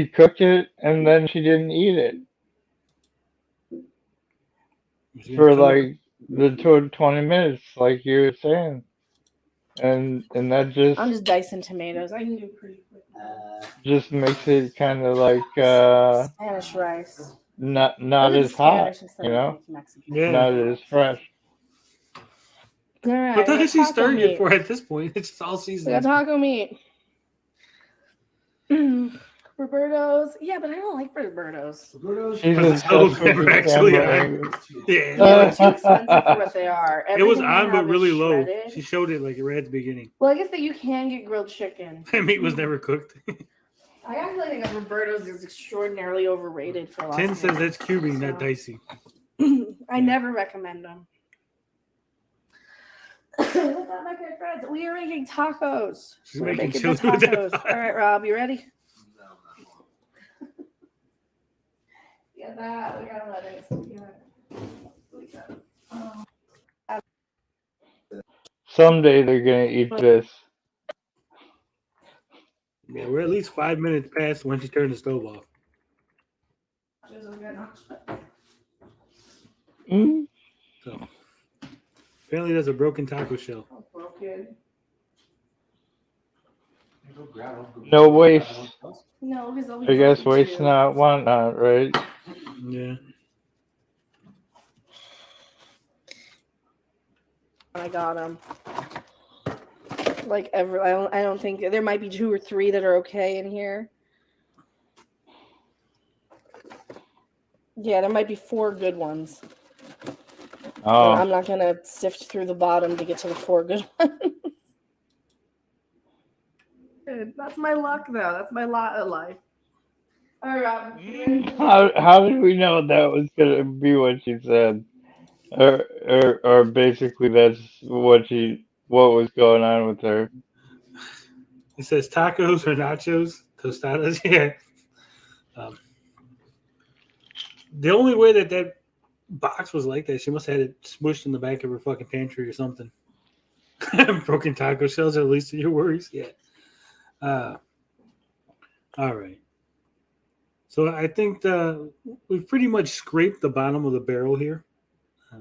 cooked it and then she didn't eat it she's gonna for cook. like the 20 minutes, like you were saying, and that I'm just dicing tomatoes. I can do pretty quick. just makes it kind of like Spanish rice. not But as it's hot, Spanish instead you of know, like Mexican. Yeah. not as fresh. All right, What the we heck got is she taco stirring it meat. for at this point? It's just all We got seasoned. taco meat. Roberto's. Yeah, but I don't like Roberto's. She's Because it's so obsessed with good, the actually. scrambled eggs. Yeah. They're too expensive for what they are. It was Everything they on, but have is really low. shredded. She showed it like right at the beginning. Well, I guess that you can get grilled chicken. That meat was never cooked. I actually think that Roberto's is extraordinarily overrated for a lot Tin of says things. that's cubing, not dicey. I never recommend them. What's up, my good friends? We are making tacos. She's We're making the chili with that tacos. pot. All right, Rob, you ready? Get that. We got lettuce. Someday they're gonna eat this. Yeah, we're at least 5 minutes past when she turned the stove off. Mm? So apparently there's a broken taco shell. Broken. No waste. No, because I guess waste not, want not, right? Yeah. I got them. Like I don't think there might be 2 or 3 that are okay in here. Yeah, there might be 4 good ones. Oh, I'm not gonna sift through the bottom to get to the 4 good ones. Good. That's my luck, though. That's my lot of life. All right, Rob. you ready? how did we know that was gonna be what she said? Or basically that's what was going on with her. It says tacos or nachos, tostadas. Yeah. The only way that box was like that, she must have had it smushed in the back of her fucking pantry or something. Broken taco shells are the least of your worries. Yeah. All right. So I think we've pretty much scraped the bottom of the barrel here. I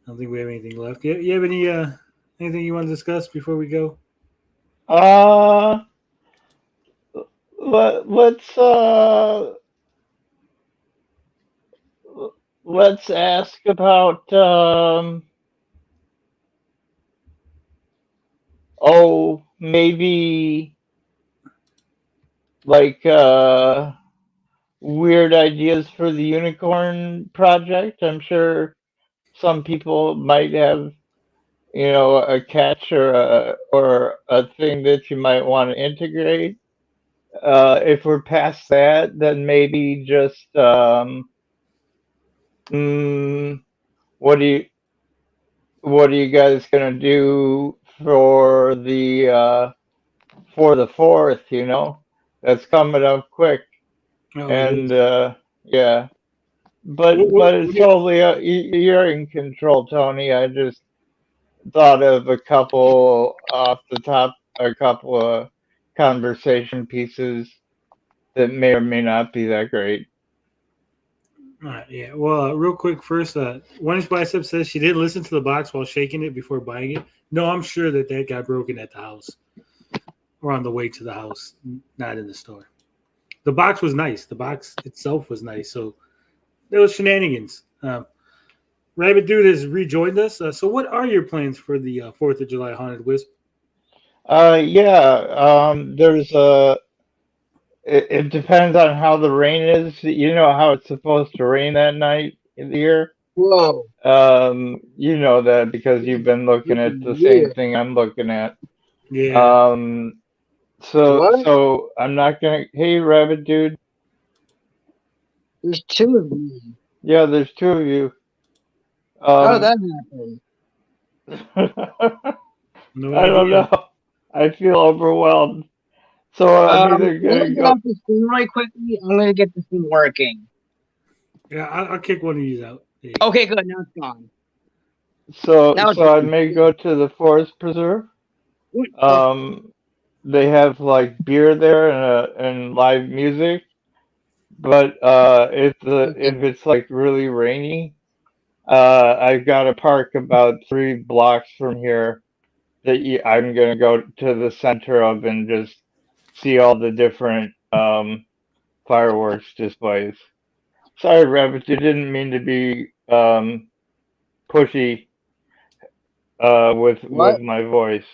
don't think we have anything left. You have any anything you want to discuss before we go? Let's ask about maybe like weird ideas for the unicorn project. I'm sure some people might have, a catch or a thing that you might want to integrate. If we're past that, then maybe just what are you guys gonna do for the 4th? That's coming up quick, Oh, and yeah. But what it's totally you're in control, Tony. I just thought of a couple off the top, a couple of conversation pieces that may or may not be that great. All right, yeah. Well, real quick first, One's Bicep says she didn't listen to the box while shaking it before buying it. No, I'm sure that got broken at the house or on the way to the house, not in the store. The box was nice. The box itself was nice. So there was shenanigans. Rabbit Dude has rejoined us. So what are your plans for the 4th of July Haunted Wisp? There's it depends on how the rain is. You know how it's supposed to rain that night in the year. Whoa. You know that because you've been looking at the same thing I'm looking at. Yeah. So I'm not gonna. Hey, Rabbit Dude. There's 2 of me. Yeah, there's 2 of you. How that happened? No I don't idea. know. I feel overwhelmed. So I'm either Let gonna me get go. off this thing right quickly. I'm gonna get this thing working. Yeah, I'll kick one of these out. There you go. Okay, good. Now it's gone. So Now it's I gone. may go to the forest preserve. What? They have like beer there and live music, but if it's like really rainy, I've got a park about 3 blocks from here that I'm gonna go to the center of and just see all the different fireworks displays. Sorry, Rabbit, you didn't mean to be pushy with What? my voice.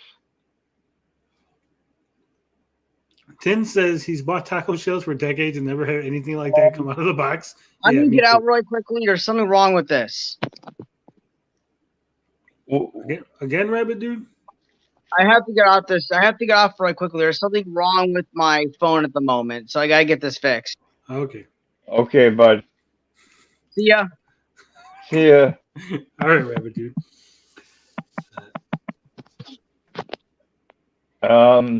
Tin says he's bought taco shells for decades and never had anything like that come out of the box. I Yeah, need to me get out too. really quickly. There's something wrong with this. Again, Rabbit dude? I have to get out this. I have to get off really quickly. There's something wrong with my phone at the moment, so I gotta get this fixed. Okay. Okay, bud. See ya. See ya. All right, Rabbit dude.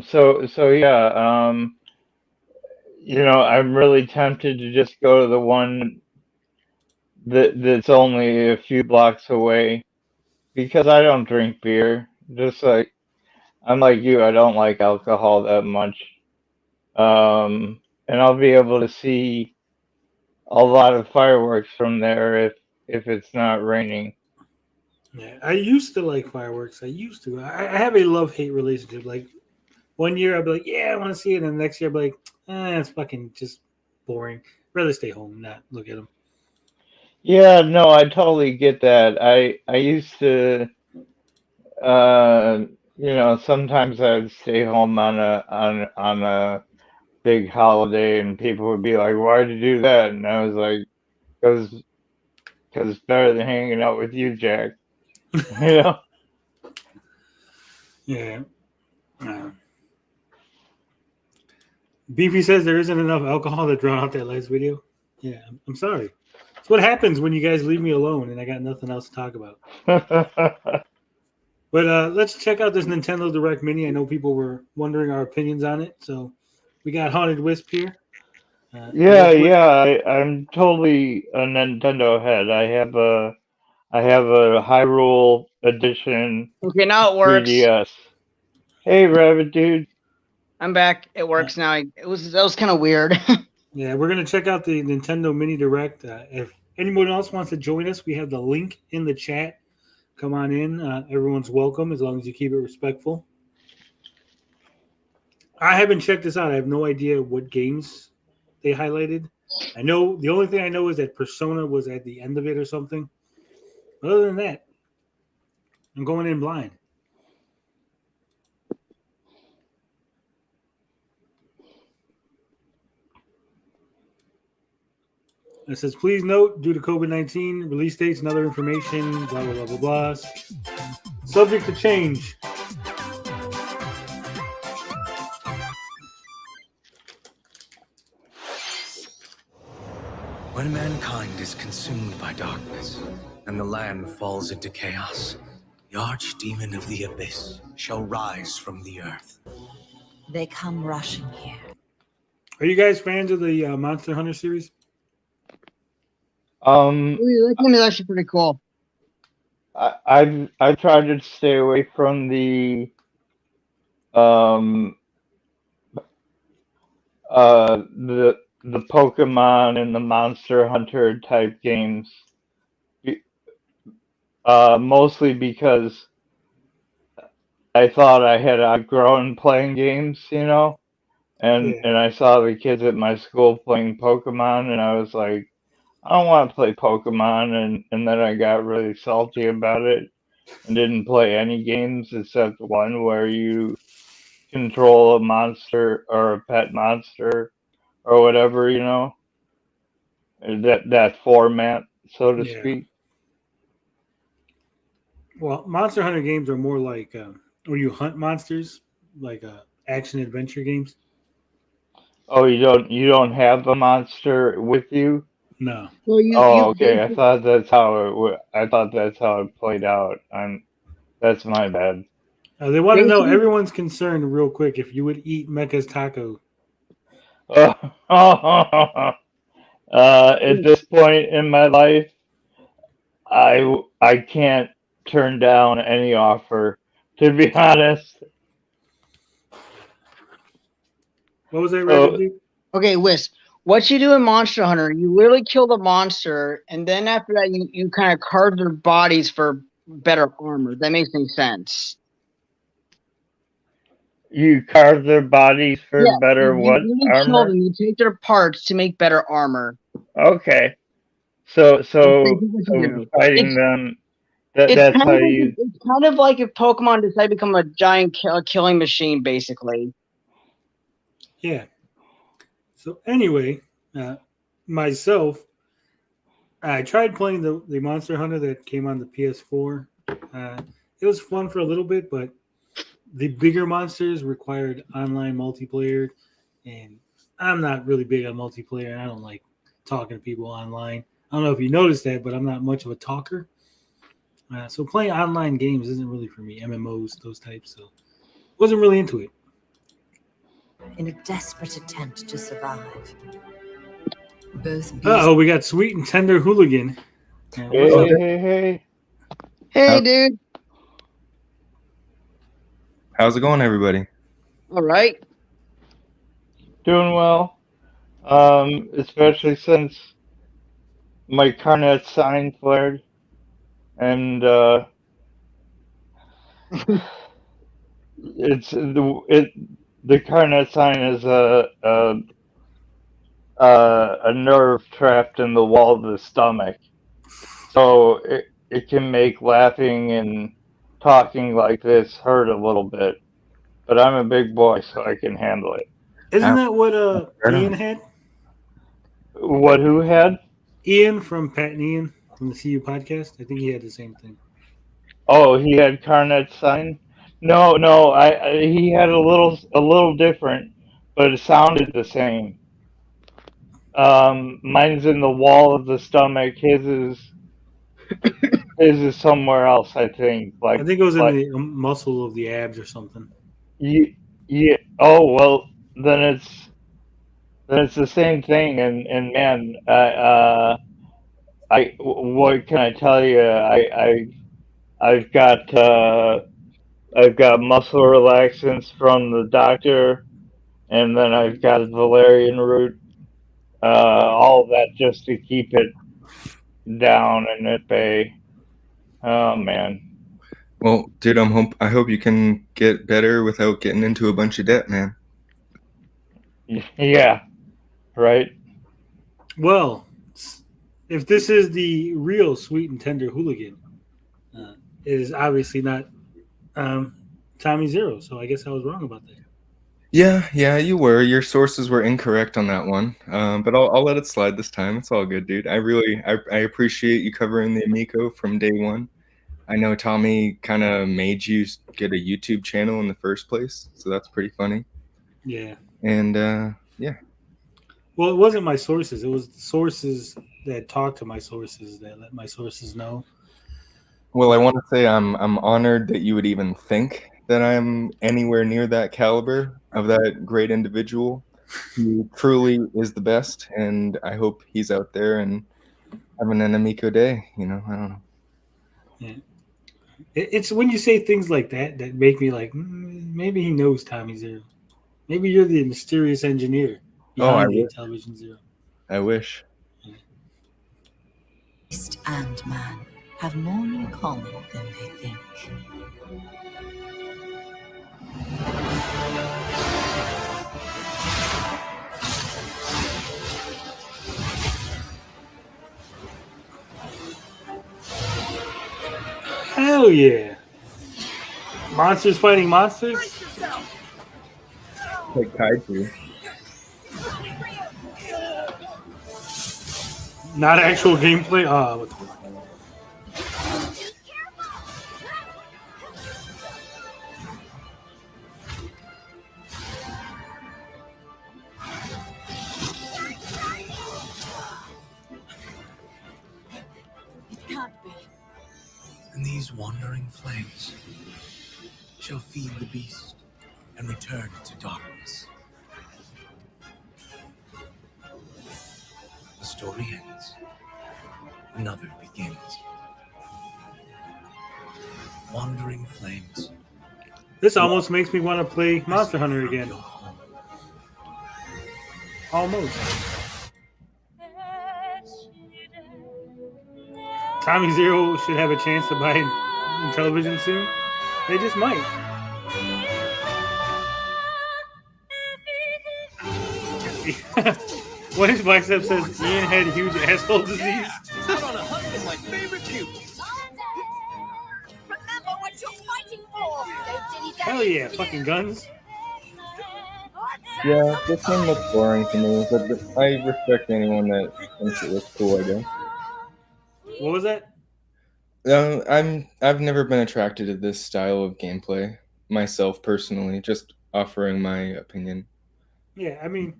So yeah, I'm really tempted to just go to the one that's only a few blocks away because I don't drink beer. Just like I'm like you, I don't like alcohol that much. And I'll be able to see a lot of fireworks from there if it's not raining. Yeah, I used to like fireworks. I used to. I have a love-hate relationship. Like, one year I'd be like, yeah, I want to see it. And the next year I'd be like, it's fucking just boring. Rather stay home, not look at them. Yeah, no, I totally get that. I used to, sometimes I'd stay home on a big holiday, and people would be like, "Why'd you do that?" And I was like, "Cause it's better than hanging out with you, Jack." You know? Yeah. Beefy says there isn't enough alcohol to drown out that last video. Yeah, I'm sorry. It's what happens when you guys leave me alone and I got nothing else to talk about. But let's check out this Nintendo Direct Mini. I know people were wondering our opinions on it. So we got Haunted Wisp here. I'm totally a Nintendo head. I have a Hyrule Edition Okay, now it works. 3DS. Hey, Rabbit dude. I'm back. It works now. That was kind of weird. Yeah, we're gonna check out the Nintendo Mini Direct. If anyone else wants to join us, we have the link in the chat. Come on in. Everyone's welcome as long as you keep it respectful. I haven't checked this out. I have no idea what games they highlighted. I know the only thing I know is that Persona was at the end of it or something. Other than that, I'm going in blind. It says, please note, due to COVID-19, release dates and other information, blah, blah, blah, blah, blah. Subject to change. When mankind is consumed by darkness, and the land falls into chaos, the archdemon of the abyss shall rise from the earth. They come rushing here. Are you guys fans of the Monster Hunter series? That game is actually pretty cool. I've tried to stay away from the Pokemon and the Monster Hunter type games, mostly because I thought I had outgrown playing games, and I saw the kids at my school playing Pokemon, and I was like, I don't want to play Pokemon, and then I got really salty about it and didn't play any games except one where you control a monster or a pet monster or whatever, that format, so to speak. Well, Monster Hunter games are more like where you hunt monsters, like action adventure games. Oh, you don't have a monster with you? No. Well, okay. I thought that's how it played out. That's my bad. They want to know, everyone's concerned real quick, if you would eat Mecha's taco. At this point in my life, I can't turn down any offer. To be honest, What was that, so Rabbit Dude? Okay, Wisp. What you do in Monster Hunter, you literally kill the monster, and then after that, you kind of carve their bodies for better armor. That makes any sense. you carve their bodies for Yeah, better you what really kill armor? them. You take their parts to make better armor. Okay, so That's so basically what you so do. fighting them. It's That's kind how of like you. it's kind of like if Pokemon decide to become a giant killing machine, basically. Yeah. So anyway, myself, I tried playing the Monster Hunter that came on the PS4. It was fun for a little bit, but the bigger monsters required online multiplayer, and I'm not really big on multiplayer. I don't like talking to people online. I don't know if you noticed that, but I'm not much of a talker. So playing online games isn't really for me. MMOs, those types. So wasn't really into it. In a desperate attempt to survive. Both beasts Oh, we got Sweet and Tender Hooligan. What's up? Hey. Hey, dude. How's it going, everybody? All right. Doing well. Especially since my Carnet sign flared, and the Carnet sign is a nerve trapped in the wall of the stomach, so it can make laughing and talking like this hurt a little bit. But I'm a big boy, so I can handle it. Isn't that what Right Ian on. had? What? Who had? Ian from Pat and Ian from the CU podcast. I think he had the same thing. Oh, he had Carnet's sign. No. He had a little different, but it sounded the same. Mine's in the wall of the stomach. His is somewhere else. I think. I think it was in the muscle of the abs or something. Yeah. Oh well, then it's the same thing. And man, what can I tell you? I've got muscle relaxants from the doctor, and then I've got valerian root. All of that just to keep it down and at bay. Oh man. Well, dude, I hope you can get better without getting into a bunch of debt, man. Yeah. Right. Well, if this is the real Sweet and Tender Hooligan, it is obviously not Tommy Zero. So I guess I was wrong about that. Yeah, you were. Your sources were incorrect on that one. But I'll let it slide this time. It's all good, dude. I appreciate you covering the Amico from day one. I know Tommy kind of made you get a YouTube channel in the first place, so that's pretty funny. Yeah. And yeah. Well, it wasn't my sources. It was the sources that talked to my sources that let my sources know. Well, I want to say I'm honored that you would even think that I'm anywhere near that caliber of that great individual. He truly is the best, and I hope he's out there and having an Amico day. I don't know. Yeah. It's when you say things like that that make me like, maybe he knows Tommy Zero. Maybe you're the mysterious engineer behind the Television Zero. I wish. beast and man have more in common than they think. Hell yeah. Monsters fighting monsters? Like kaiju. Not actual gameplay? What the fuck? It can't be. And these wandering flames shall feed the beast and return to darkness. The story ends, another begins. Wandering flames. This almost makes me want to play Monster Hunter again. Almost. Tommy Zero should have a chance to buy in television soon. They just might. When his bicep says Ian had huge asshole disease. Out on a hunt with my favorite pupils. Remember what you're fighting for. Hell yeah, fucking guns. Yeah, this one looks boring to me, but I respect anyone that thinks it looks cool, I guess. What was that? I've never been attracted to this style of gameplay myself personally, just offering my opinion. Yeah, I mean,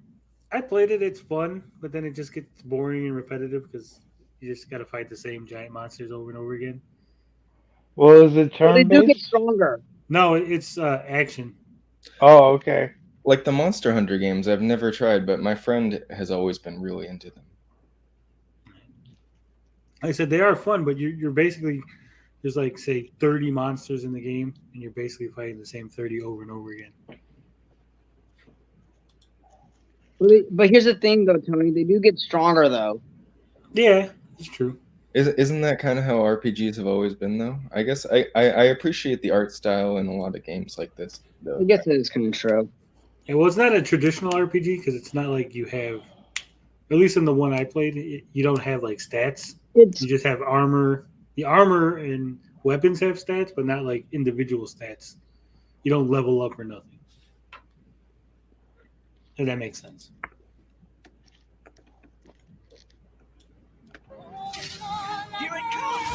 I played it. It's fun, but then it just gets boring and repetitive because you just got to fight the same giant monsters over and over again. Well, is it Well, they do get turn-based? stronger. No, it's action. Oh, okay. Like the Monster Hunter games, I've never tried, but my friend has always been really into them. Like I said, they are fun, but you're basically there's like say 30 monsters in the game, and you're basically fighting the same 30 over and over again. But here's the thing, though, Tony. They do get stronger, though. Yeah, it's true. Isn't that kind of how RPGs have always been, though? I guess I appreciate the art style in a lot of games like this, though. I guess that is kind of true. Yeah, well, it's not a traditional RPG because it's not like you have, at least in the one I played, you don't have like stats. You just have armor. The armor and weapons have stats, but not like individual stats. You don't level up or nothing. If that makes sense. Here it comes.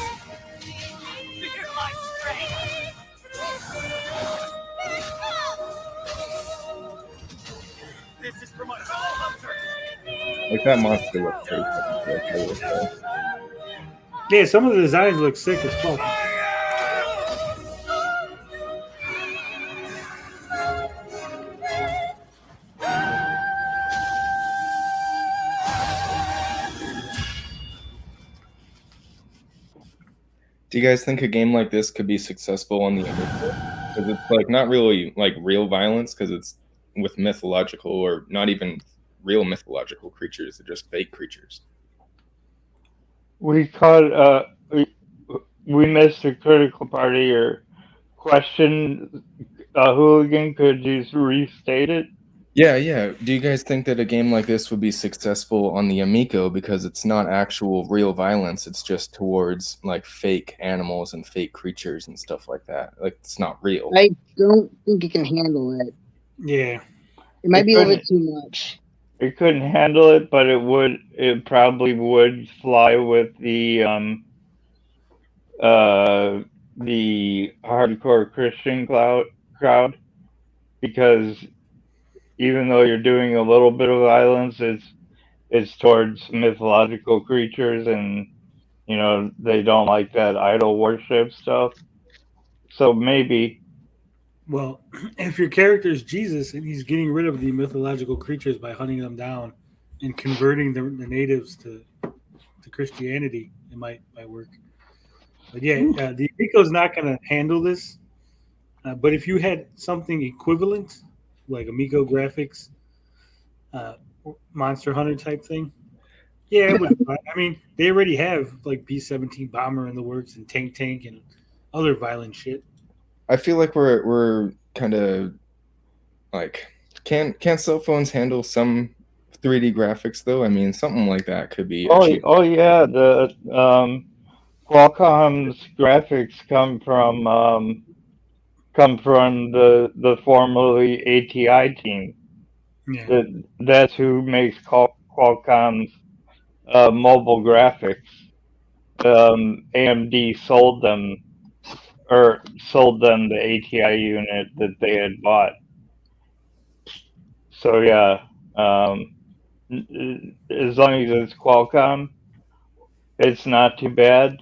Figure my strength. This is for my fellow hunters. Like that monster looks pretty fucking cool, I will say. Yeah, some of the designs look sick as fuck. Do you guys think a game like this could be successful on the Amiibo? Because it's like not really like real violence, because it's with mythological or not even real mythological creatures; they're just fake creatures. We caught we missed a critical part of your question. Hooligan, could you restate it? Yeah. Do you guys think that a game like this would be successful on the Amico because it's not actual real violence? It's just towards like fake animals and fake creatures and stuff like that. Like it's not real. I don't think it can handle it. Yeah. It might be a little bit too much. It couldn't handle it, but it probably would fly with the hardcore Christian crowd, because even though you're doing a little bit of violence, it's towards mythological creatures, and they don't like that idol worship stuff. So maybe. Well, if your character is Jesus and he's getting rid of the mythological creatures by hunting them down and converting the natives to Christianity, it might work. But yeah, the Amico's not going to handle this. But if you had something equivalent, like Amico graphics, Monster Hunter type thing, yeah, it would. I mean, they already have like B-17 bomber in the works and Tank and other violent shit. I feel like we're kind of like can't cell phones handle some 3D graphics though? I mean, something like that could be. Oh yeah, the Qualcomm's graphics come from the formerly ATI team. Yeah. That's who makes Qualcomm's mobile graphics. AMD sold them the ATI unit that they had bought. So yeah, as long as it's Qualcomm, it's not too bad.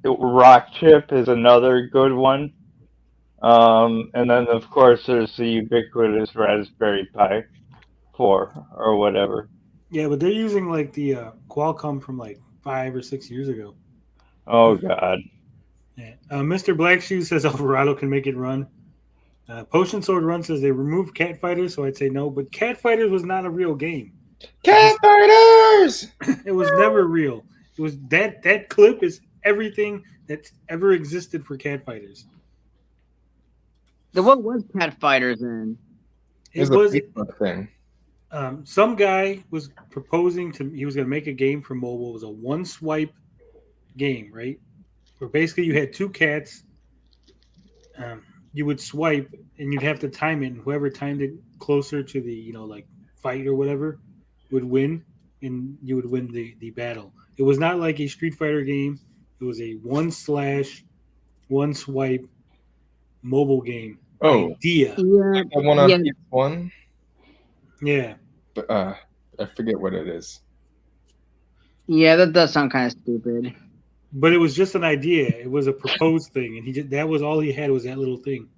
Rock Chip is another good one. And then of course there's the ubiquitous Raspberry Pi 4 or whatever. Yeah, but they're using like the Qualcomm from like 5 or 6 years ago. Oh God. Yeah. Mr. Black Shoe says Alvarado can make it run. Potion Sword Run says they removed Cat Fighters, so I'd say no. But Cat Fighters was not a real game. Cat Fighters. It was never real. It was that clip is everything that's ever existed for Cat Fighters. What was Cat Fighters in? It a was Facebook thing. some guy was proposing to he was going to make a game for mobile. It was a one swipe game, right? Where basically you had two cats. You would swipe and you'd have to time it, and whoever timed it closer to the like fight or whatever would win, and you would win the battle. It was not like a Street Fighter game. It was a one swipe mobile game idea. Yeah, The one on yeah. PS1, Yeah, but I forget what it is. Yeah, that does sound kind of stupid. but it was just an idea. It was a proposed thing, and that was all he had was that little thing,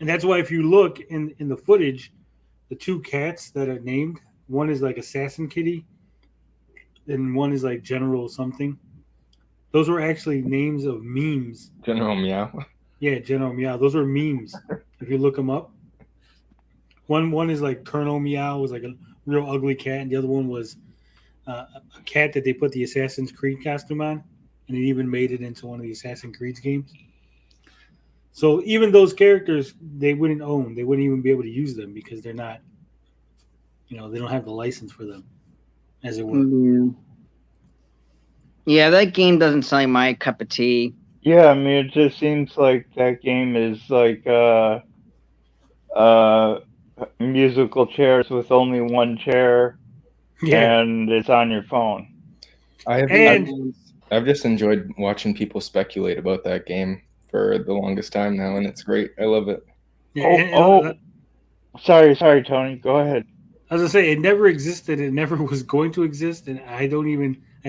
and that's why if you look in the footage, the two cats that are named, one is like Assassin Kitty, and one is like General something. Those were actually names of memes. General Meow. Yeah, General Meow. Those were memes. If you look them up, one is like Colonel Meow, was like a real ugly cat, and the other one was a cat that they put the Assassin's Creed costume on, and it even made it into one of the Assassin's Creed games. So even those characters, they wouldn't own. They wouldn't even be able to use them because they're not. They don't have the license for them, as it were. Yeah, that game doesn't sound like my cup of tea. Yeah, I mean, it just seems like that game is like musical chairs with only one chair, and it's on your phone. I've just enjoyed watching people speculate about that game for the longest time now, and it's great. I love it. Sorry, Tony. Go ahead. As I say, it never existed. It never was going to exist, and I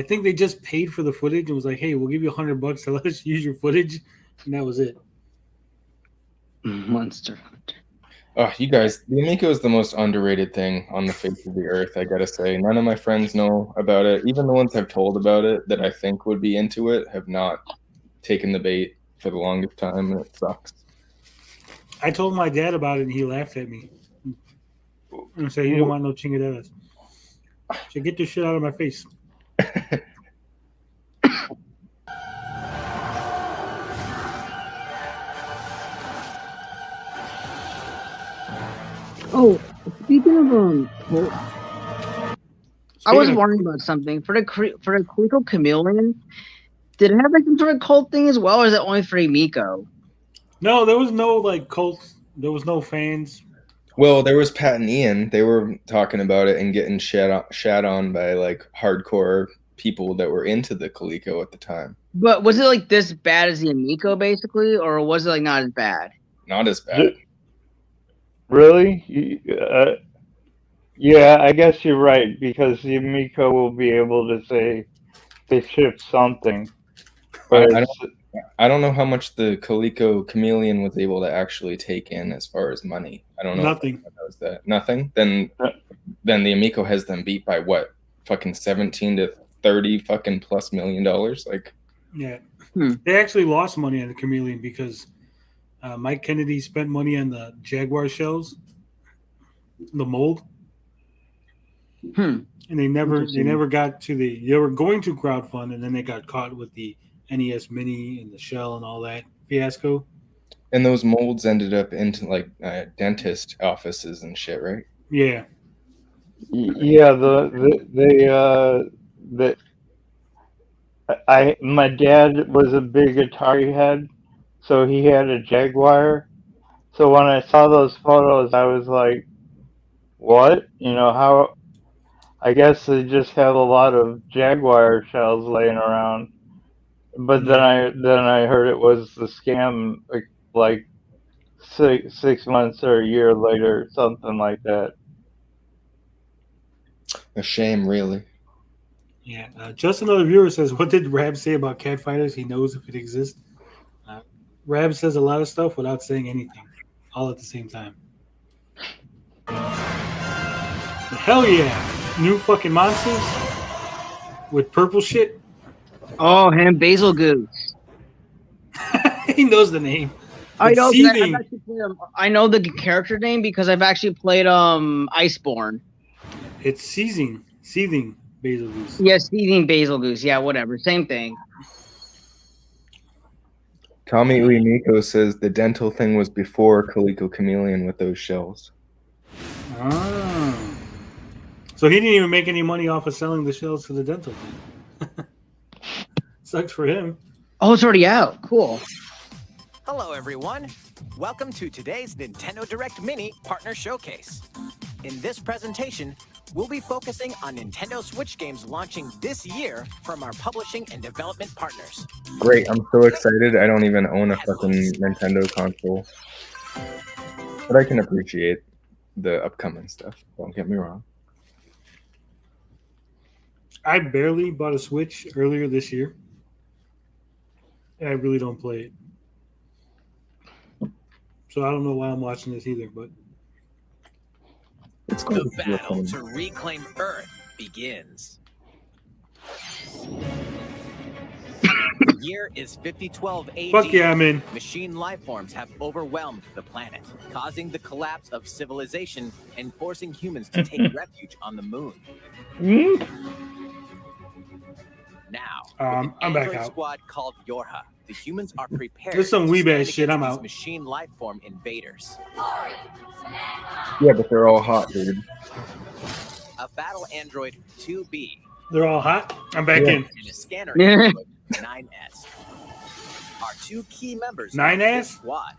think they just paid for the footage and was like, "Hey, we'll give you $100 to let us use your footage," and that was it. Monster Hunter. Oh, you guys, the Amico is the most underrated thing on the face of the earth, I gotta say. None of my friends know about it. Even the ones I've told about it that I think would be into it have not taken the bait for the longest time, and it sucks. I told my dad about it, and he laughed at me and said, "You don't want no chingaderas." So get this shit out of my face. Oh, speaking of I was wondering about something for the Coleco Chameleon. Did it have like some sort of cult thing as well, or is it only for Amico? No, there was no like cult. There was no fans. Well, there was Pat and Ian. They were talking about it and getting shat on by like hardcore people that were into the Coleco at the time. But was it like this bad as the Amico, basically, or was it like not as bad? Not as bad. Really? Yeah, I guess you're right, because the Amico will be able to say they shipped something. I don't know how much the Coleco Chameleon was able to actually take in as far as money. I don't know. Nothing. That was that. Nothing? Then the Amico has them beat by what? Fucking 17 to 30 fucking plus $1 million? Like, yeah. They actually lost money on the Chameleon because Mike Kennedy spent money on the Jaguar shells, the mold. And they never got to they were going to crowdfund, and then they got caught with the NES Mini and the shell and all that fiasco. And those molds ended up into like dentist offices and shit, right? Yeah. Yeah, my dad was a big Atari head, so he had a Jaguar. So when I saw those photos, I was like, "What? How?" I guess they just have a lot of Jaguar shells laying around. But then I heard it was the scam, like 6 months or a year later, something like that. A shame, really. Yeah. Just another viewer says, "What did Rab say about cat fighters? He knows if it exists." Rab says a lot of stuff without saying anything, all at the same time. Hell yeah! new fucking monsters with purple shit. Oh, him, Basil Goose. He knows the name. I It's know. 'Cause seething. I've actually played, I know the character name because I've actually played Iceborne. It's seething Basil Goose. Yes, Seething Basil Goose. Yeah, whatever. Same thing. Tommy Uemiko says the dental thing was before Calico Chameleon with those shells. Ah. So he didn't even make any money off of selling the shells for the dental thing. Sucks for him. Oh, it's already out. Cool. Hello, everyone. Welcome to today's Nintendo Direct Mini Partner Showcase. In this presentation, we'll be focusing on Nintendo Switch games launching this year from our publishing and development partners. Great, I'm so excited. I don't even own a fucking Nintendo console. But I can appreciate the upcoming stuff. Don't get me wrong. I barely bought a Switch earlier this year. And I really don't play it. So I don't know why I'm watching this either, but it's the battle to reclaim Earth begins. The year is 5012 AD. Fuck yeah, I'm in. Machine life forms have overwhelmed the planet, causing the collapse of civilization and forcing humans to take refuge on the moon. Now, I'm back out. Squad called Yorha. The humans are prepared. There's some to weeb stand ass shit. I'm against these out. Machine life form invaders. Yeah, but they're all hot, dude. A battle android 2B. They're all hot. I'm back in. And a scanner android 9S. Are two key members of 9S? this squad.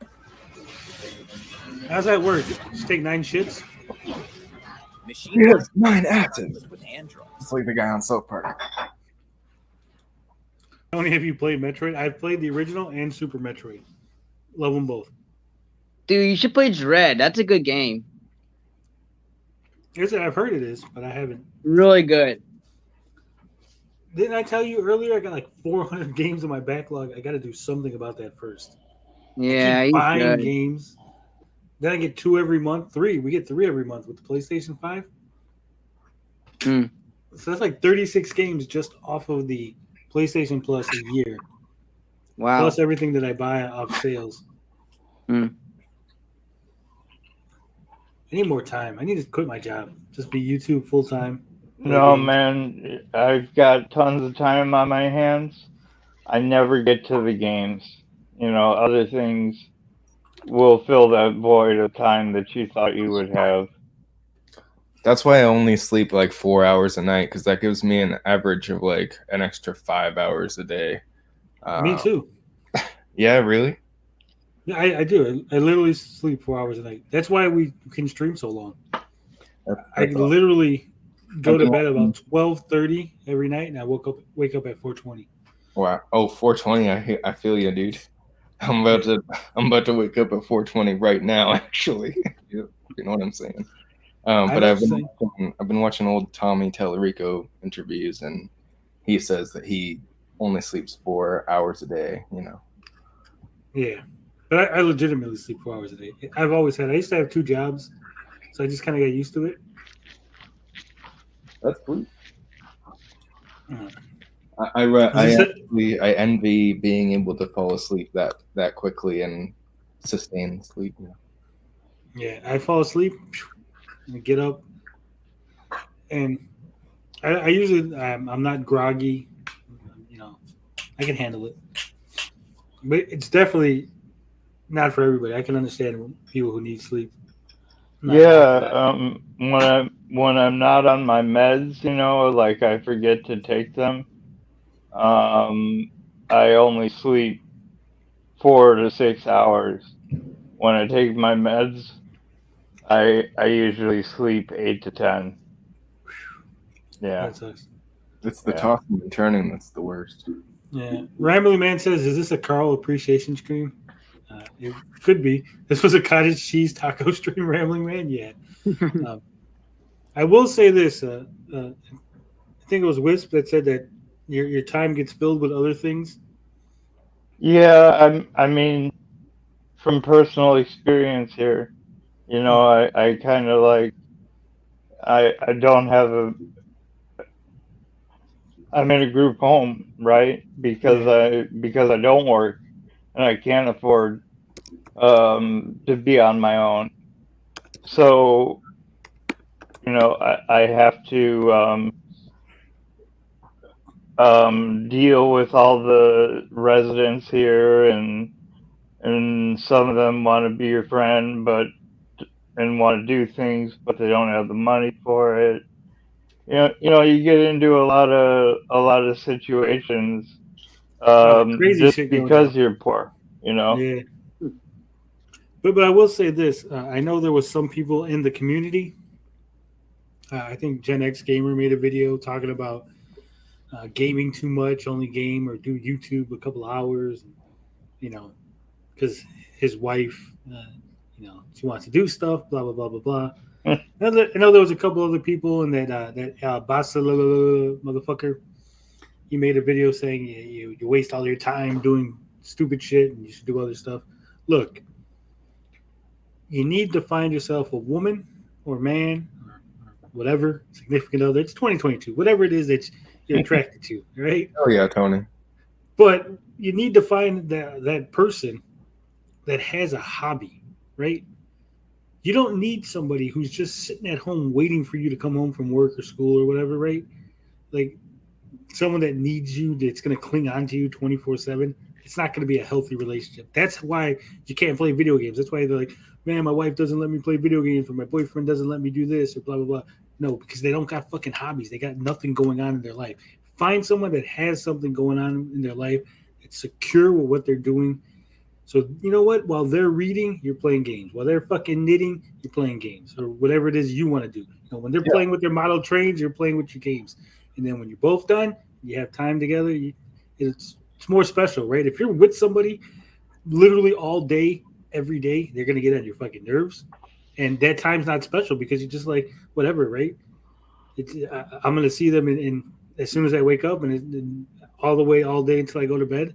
How's that work? Just take 9 shits? Machine Yes, life 9 active. with androids. It's like the guy on South Park. How many have you played Metroid? I've played the original and Super Metroid. Love them both. Dude, you should play Dread. That's a good game. I've heard it is, but I haven't. Really good. Didn't I tell you earlier I got like 400 games in my backlog? I got to do something about that first. Yeah, I keep you buying should. games. Then I get 2 every month. 3. We get 3 every month with the PlayStation 5. Hmm. So that's like 36 games just off of the PlayStation Plus a year. Wow. Plus everything that I buy off sales. Hmm. I need more time. I need to quit my job. Just be YouTube full time. No, man, I've got tons of time on my hands. I never get to the games. You know, other things will fill that void of time that you thought you would have. That's why I only sleep like 4 hours a night, because that gives me an average of like an extra 5 hours a day. Me too. Yeah, really? Yeah, I do. I literally sleep 4 hours a night. That's why we can stream so long. I literally go to bed about 12:30 every night, and I wake up at 4:20. Wow. Oh, 4:20. I feel you, dude. I'm about to wake up at 4:20 right now. Actually, you know what I'm saying. But I've been watching old Tommy Tallarico interviews, and he says that he only sleeps 4 hours a day. You know. Yeah, but I legitimately sleep 4 hours a day. I used to have 2 jobs, so I just kind of got used to it. That's cool. Uh, I envy being able to fall asleep that quickly and sustain sleep. Yeah, I fall asleep, and get up, and I usually I'm not groggy. You know, I can handle it, but it's definitely not for everybody. I can understand people who need sleep. Yeah, when I'm not on my meds, you know, like I forget to take them. I only sleep 4 to 6 hours. When I take my meds, I usually sleep 8 to 10. Yeah, That sucks. It's the tossing and turning that's the worst. Yeah, Rambling Man says, "Is this a Carl appreciation stream?" It could be. This was a cottage cheese taco stream, Rambling Man. Yeah. I will say this. I think it was Wisp that said that your time gets filled with other things. yeah. I mean, from personal experience here, you know, I kind of like I don't have I'm in a group home, right? Because I don't work and I can't afford to be on my own. So, I have to deal with all the residents here, and some of them want to be your friend, and want to do things, but they don't have the money for it. You get into a lot of situations A lot of crazy just shit going because down. you're poor. Yeah. But I will say this: I know there was some people in the community. I think Gen X Gamer made a video talking about gaming too much, only game or do YouTube a couple hours. You know, because his wife, she wants to do stuff. Blah blah blah blah blah. I know there was a couple other people, and that Basa motherfucker. He made a video saying you waste all your time doing stupid shit, and you should do other stuff. Look, you need to find yourself a woman or man or whatever significant other. It's 2022, whatever it is that you're attracted to, right? Oh yeah, Tony. But you need to find that person that has a hobby, right? You don't need somebody who's just sitting at home waiting for you to come home from work or school or whatever, right? Like someone that needs you, that's going to cling on to you 24/7. It's not going to be a healthy relationship. That's why you can't play video games. That's why they're like, man, my wife doesn't let me play video games, or my boyfriend doesn't let me do this, or blah blah blah. No, because they don't got fucking hobbies. They got nothing going on in their life. Find someone that has something going on in their life that's secure with what they're doing. So you know what? While they're reading, you're playing games. While they're fucking knitting, you're playing games, or whatever it is you want to do. When they're playing with their model trains, you're playing with your games. And then when you're both done, you have time together. It's more special, right? If you're with somebody literally all day, every day, they're gonna get on your fucking nerves, and that time's not special because you're just like whatever, right? I'm gonna see them in as soon as I wake up, and all the way all day until I go to bed.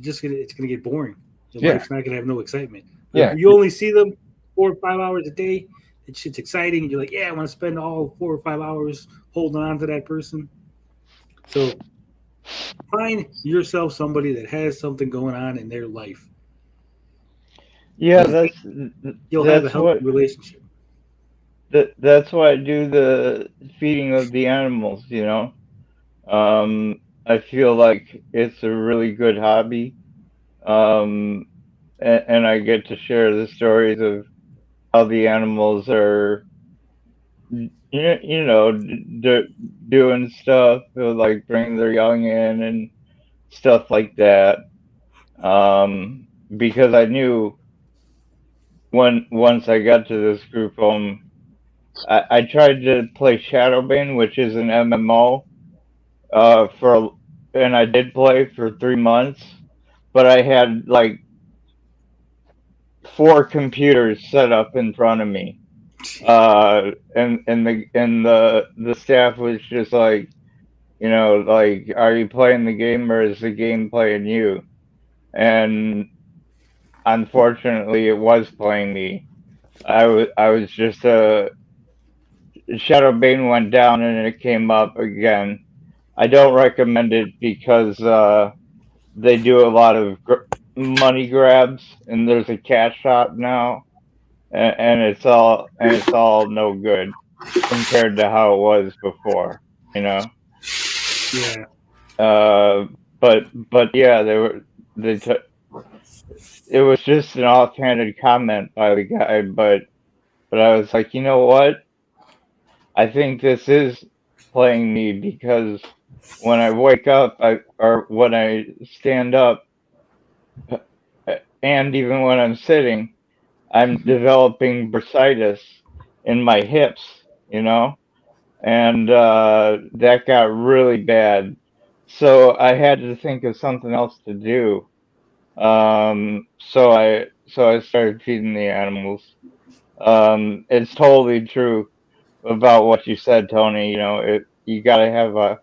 It's gonna get boring. Your life's not gonna have no excitement. But if you only see them 4 or 5 hours a day, it shit's exciting, and you're like, yeah, I want to spend all 4 or 5 hours holding on to that person. So find yourself somebody that has something going on in their life. Yeah, You'll have a that's healthy what relationship. that's why I do the feeding of the animals. I feel like it's a really good hobby, and I get to share the stories of how the animals are, doing stuff, like bringing their young in and stuff like that. Because I knew once I got to this group home, I tried to play Shadowbane, which is an MMO, and I did play for 3 months, but I had like 4 computers set up in front of me, and the staff was just like, like, are you playing the game or is the game playing you? And unfortunately, it was playing me. I was just Shadowbane went down and it came up again. I don't recommend it because they do a lot of money grabs, and there's a cash shop now, and it's all no good compared to how it was before. Yeah. But yeah, it was just an offhanded comment by the guy, but I was like, you know what? I think this is playing me because when I wake up, or when I stand up, and even when I'm sitting, I'm developing bursitis in my hips, and that got really bad. So I had to think of something else to do. So I started feeding the animals. It's totally true about what you said, Tony. You got to have a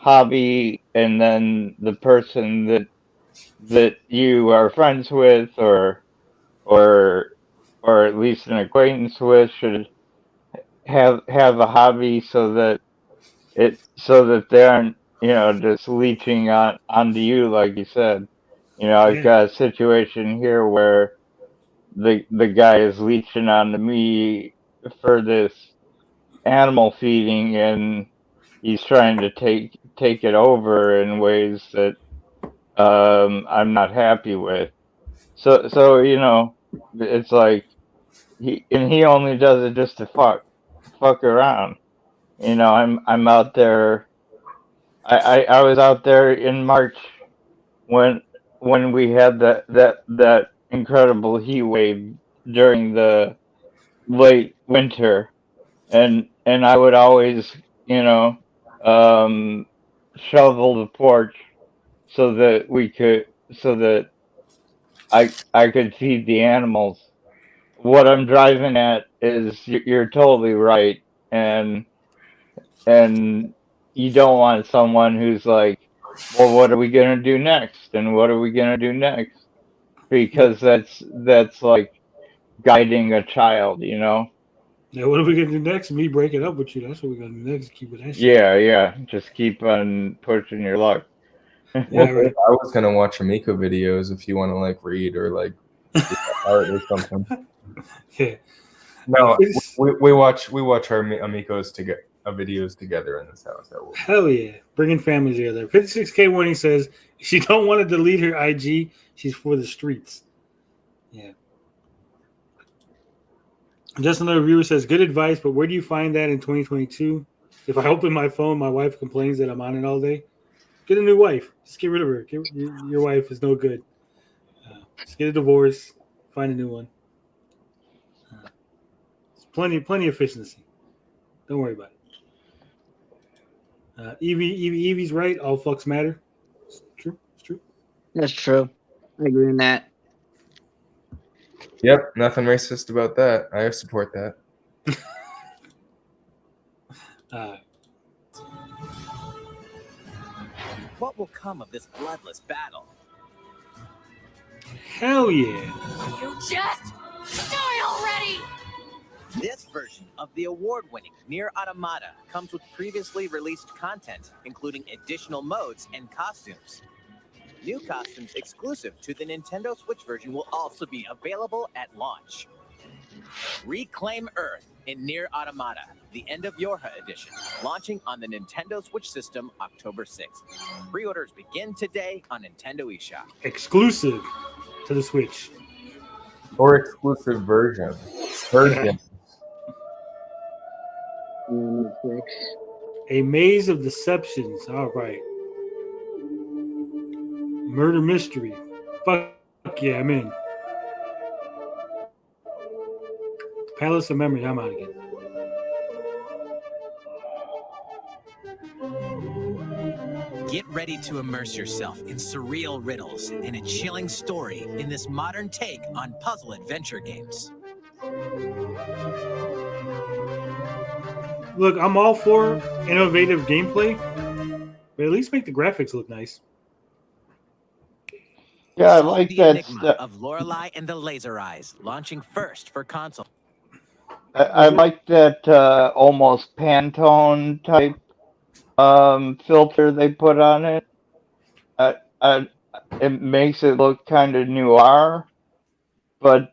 hobby, and then the person that you are friends with, or or at least an acquaintance with, should have a hobby so that they aren't, just leeching onto you, like you said. I've Yeah. got a situation here where the guy is leeching onto me for this animal feeding, and he's trying to take it over in ways that I'm not happy with. So it's like he only does it just to fuck around. I'm out there. I was out there in March when we had that incredible heat wave during the late winter, and I would always, um, shovel the porch so that I could feed the animals. What I'm driving at is you're totally right, and you don't want someone who's like, well, what are we gonna do next, and what are we gonna do next? Because that's like guiding a child, Yeah, what are we gonna do next? Me breaking up with you. That's what we're gonna do next. Keep with that shit. Yeah, just keep on pushing your luck. Yeah, Well, right. I was gonna watch Amico videos if you want to like read or like do art or something. Yeah. No, we watch our Amigos videos together in this house. That will. Hell yeah. Bringing families together. 56K Warning says she don't want to delete her IG. She's for the streets. Yeah. Just another viewer says, good advice, but where do you find that in 2022? If I open my phone, my wife complains that I'm on it all day. Get a new wife. Just get rid of her. Your wife is no good. Just get a divorce. Find a new one. It's plenty of efficiency. Don't worry about it. Evie's right. All fucks matter. It's true. It's true. That's true. I agree on that. Yep, nothing racist about that. I support that. What will come of this bloodless battle? Hell yeah. You just die already! This version of the award-winning Nier Automata comes with previously released content, including additional modes and costumes. New costumes exclusive to the Nintendo Switch version will also be available at launch. Reclaim Earth in Nier Automata, the End of Yorha edition, launching on the Nintendo Switch system October 6th. Pre-orders begin today on Nintendo eShop. Exclusive to the Switch. Or exclusive version. A Maze of Deceptions. All right. Murder Mystery. Fuck yeah, I'm in. Palace of Memory. I'm out again. Get ready to immerse yourself in surreal riddles and a chilling story in this modern take on puzzle adventure games. Look, I'm all for innovative gameplay, but at least make the graphics look nice. Yeah, I Solve like the that enigma stuff. of Lorelei and the Laser Eyes, launching first for console. I like that almost Pantone type filter they put on it. It makes it look kind of noir, but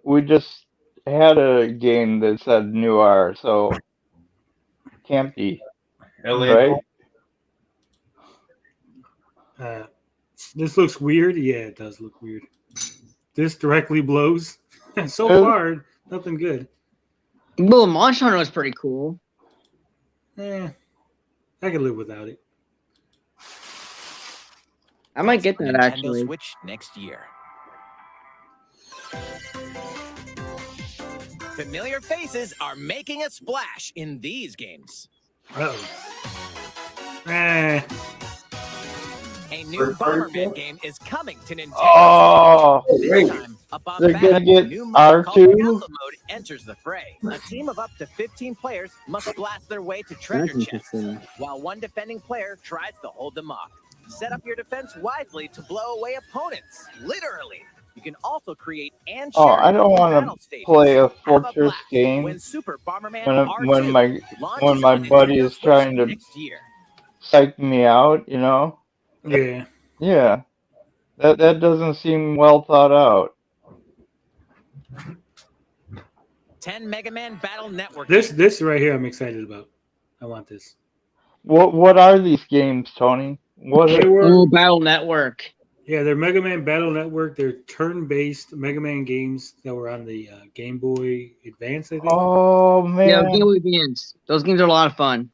we just had a game that said noir, so can't be right. This looks weird. Yeah, it does look weird. This directly blows. So far, nothing good. Well, Monster Hunter was pretty cool. I can live without it. I might get that Nintendo actually. Switch next year. Familiar faces are making a splash in these games. A new Bomberman game is coming to Nintendo. Oh, this time, a they're gonna bombastic get new mode called R2. Alpha Mode enters the fray. A team of up to 15 players must blast their way to treasure That's chests, interesting. while one defending player tries to hold them off. Set up your defense wisely to blow away opponents, literally. You can also create and Oh, share I don't your own want battle to stages. play a Have a fortress blast game when Super Bomberman when R2 my launches my on buddy Nintendo is Switch trying to next year. psych me out. You know? Yeah. Yeah. That doesn't seem well thought out. 10 Mega Man Battle Network. This right here, I'm excited about. I want this. What are these games, Tony? What They are, were Oh, Battle Network. Yeah, they're Mega Man Battle Network. They're turn-based Mega Man games that were on the Game Boy Advance, I think. Oh Yeah, man. Game Boy Advance. Those games are a lot of fun.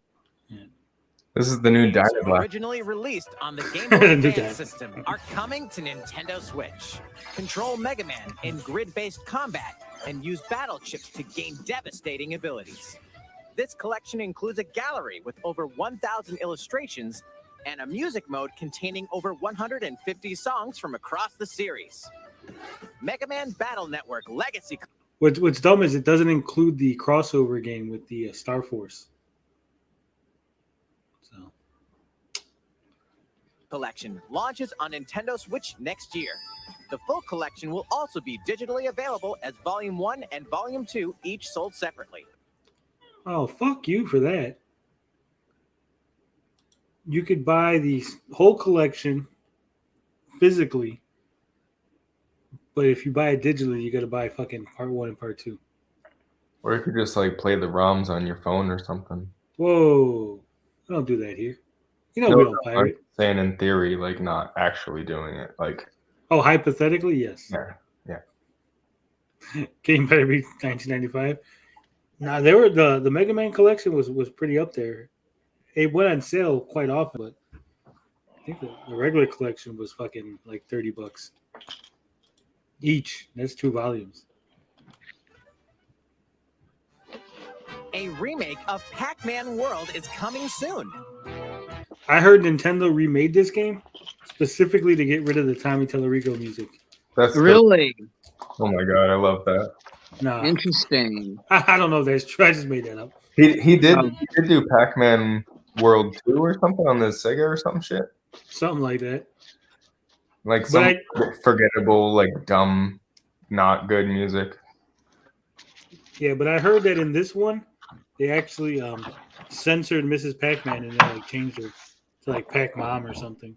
This is the new Games Dynablack. originally released on the Game Boy The new Advance guy. system are coming to Nintendo Switch. Control Mega Man in grid-based combat and use battle chips to gain devastating abilities. This collection includes a gallery with over 1,000 illustrations and a music mode containing over 150 songs from across the series. Mega Man Battle Network Legacy What's dumb is it doesn't include the crossover game with the Star Force. So Collection launches on Nintendo Switch next year. The full collection will also be digitally available as Volume 1 and Volume 2, each sold separately. Oh, fuck you for that. You could buy the whole collection physically, but if you buy it digitally, you got to buy fucking part 1 and part 2. Or you could just like play the ROMs on your phone or something. Whoa. I don't do that here. You know No, we don't I'm pirate. saying in theory, like not actually doing it. Like, Oh, hypothetically, yes. yeah. Game better be 1995. Nah, they were the Mega Man collection was pretty up there. It went on sale quite often, but I think the regular collection was fucking like $30 each. That's 2 volumes. A remake of Pac-Man World is coming soon. I heard Nintendo remade this game specifically to get rid of the Tommy Tallarico music. That's Really? Oh my god, I love that. Nah, Interesting. I don't know if that's true. I just made that up. He did do Pac-Man World 2 or something on the Sega or some shit. Something like that. Like But some forgettable, like dumb, not good music. Yeah, but I heard that in this one, they actually censored Mrs. Pac-Man and they like changed her to like Pac-Mom or something.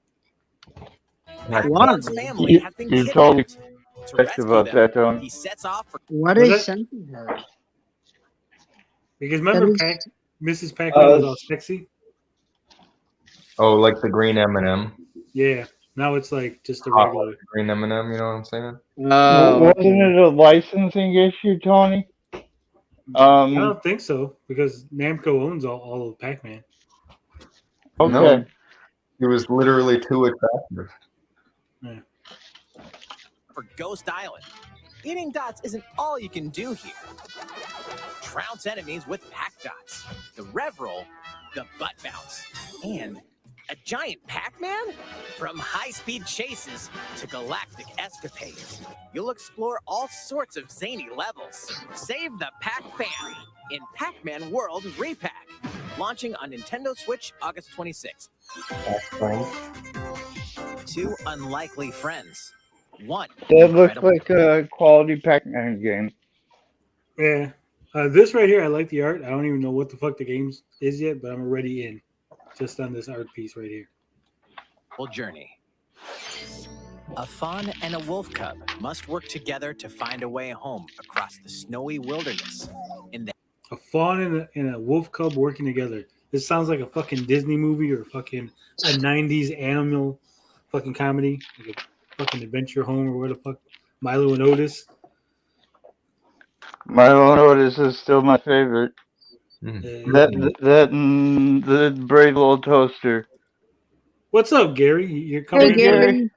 Pac-Man's family has been You told me kidnapped. To rescue about them, that, Tony. he sets off for Why Was did they that- censor her? Because remember, That Mrs. Pac-Man was all sexy. Oh, like the green M&M. Yeah, now it's like just a Hot regular. like the green M&M, you know what I'm saying? Wasn't it a licensing issue, Tony? I don't think so because Namco owns all of Pac-Man. Okay. No, he was literally too attractive. Yeah. for Ghost Island. Eating dots isn't all you can do here. Trounce enemies with pack dots, the rev roll, the butt bounce, and a giant Pac-Man? From high-speed chases to galactic escapades, you'll explore all sorts of zany levels. Save the Pac-Fan in Pac-Man World Repack, launching on Nintendo Switch August 26th. Two unlikely friends. One. That looks incredible- like a quality Pac-Man game. Yeah. This right here, I like the art. I don't even know what the fuck the game is yet, but I'm already in just on this art piece right here. Journey. A fawn and a wolf cub must work together to find a way home across the snowy wilderness. In the A fawn and a wolf cub working together. This sounds like a fucking Disney movie or fucking a 90s animal fucking comedy. Like a fucking Adventure Home or what the fuck. Milo and Otis. Milo and Otis is still my favorite. That and the brave little toaster. What's up, Gary? You're coming Hey, Gary.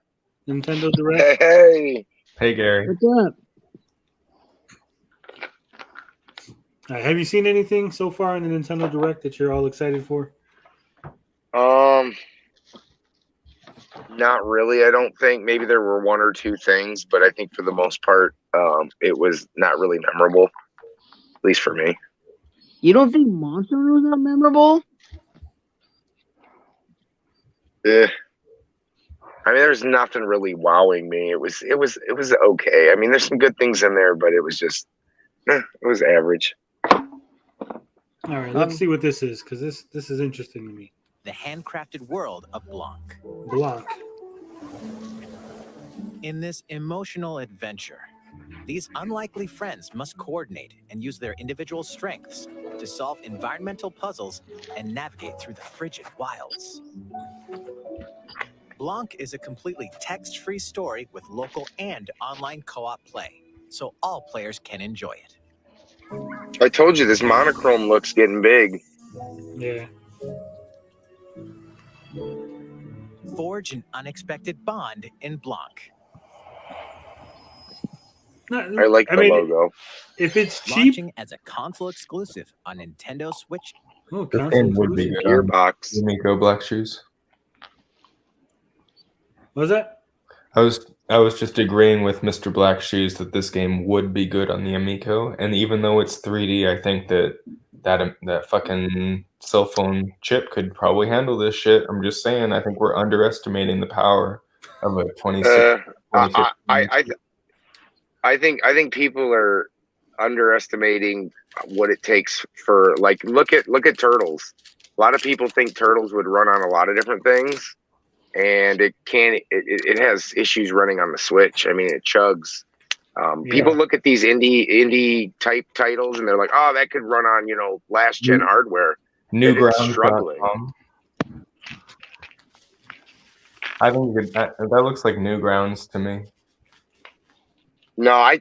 Nintendo Direct? Hey. Hey, Gary. What's up? Have you seen anything so far in the Nintendo Direct that you're all excited for? Not really. I don't think. Maybe there were one or two things, but I think for the most part, it was not really memorable. At least for me. You don't think Monster was not memorable? I I mean, there's nothing really wowing me. It was okay. I mean, there's some good things in there, but it was just it was average. All right, let's see what this is, because this is interesting to me. The handcrafted world of Blanc. Blanc. In this emotional adventure, these unlikely friends must coordinate and use their individual strengths to solve environmental puzzles and navigate through the frigid wilds. Blanc is a completely text-free story with local and online co-op play, so all players can enjoy it. I told you this monochrome looks getting big. Yeah. Forge an unexpected bond in Blanc. I like the logo. If it's cheap, Launching as a console exclusive on Nintendo Switch. Oh, This console game would be exclusive. good on Gearbox. Yumiko Black Shoes. What was that? I was just agreeing with Mr. Black Shoes that this game would be good on the Amico, and even though it's 3D, I think that fucking cell phone chip could probably handle this shit. I'm just saying, I think we're underestimating the power of a 2015. I think people are underestimating what it takes for, like, look at Turtles. A lot of people think Turtles would run on a lot of different things, and it has issues running on the Switch. I mean, it chugs. People look at these indie type titles and they're like, oh, that could run on, last gen hardware. Newgrounds.com. I think that looks like Newgrounds to me. No, I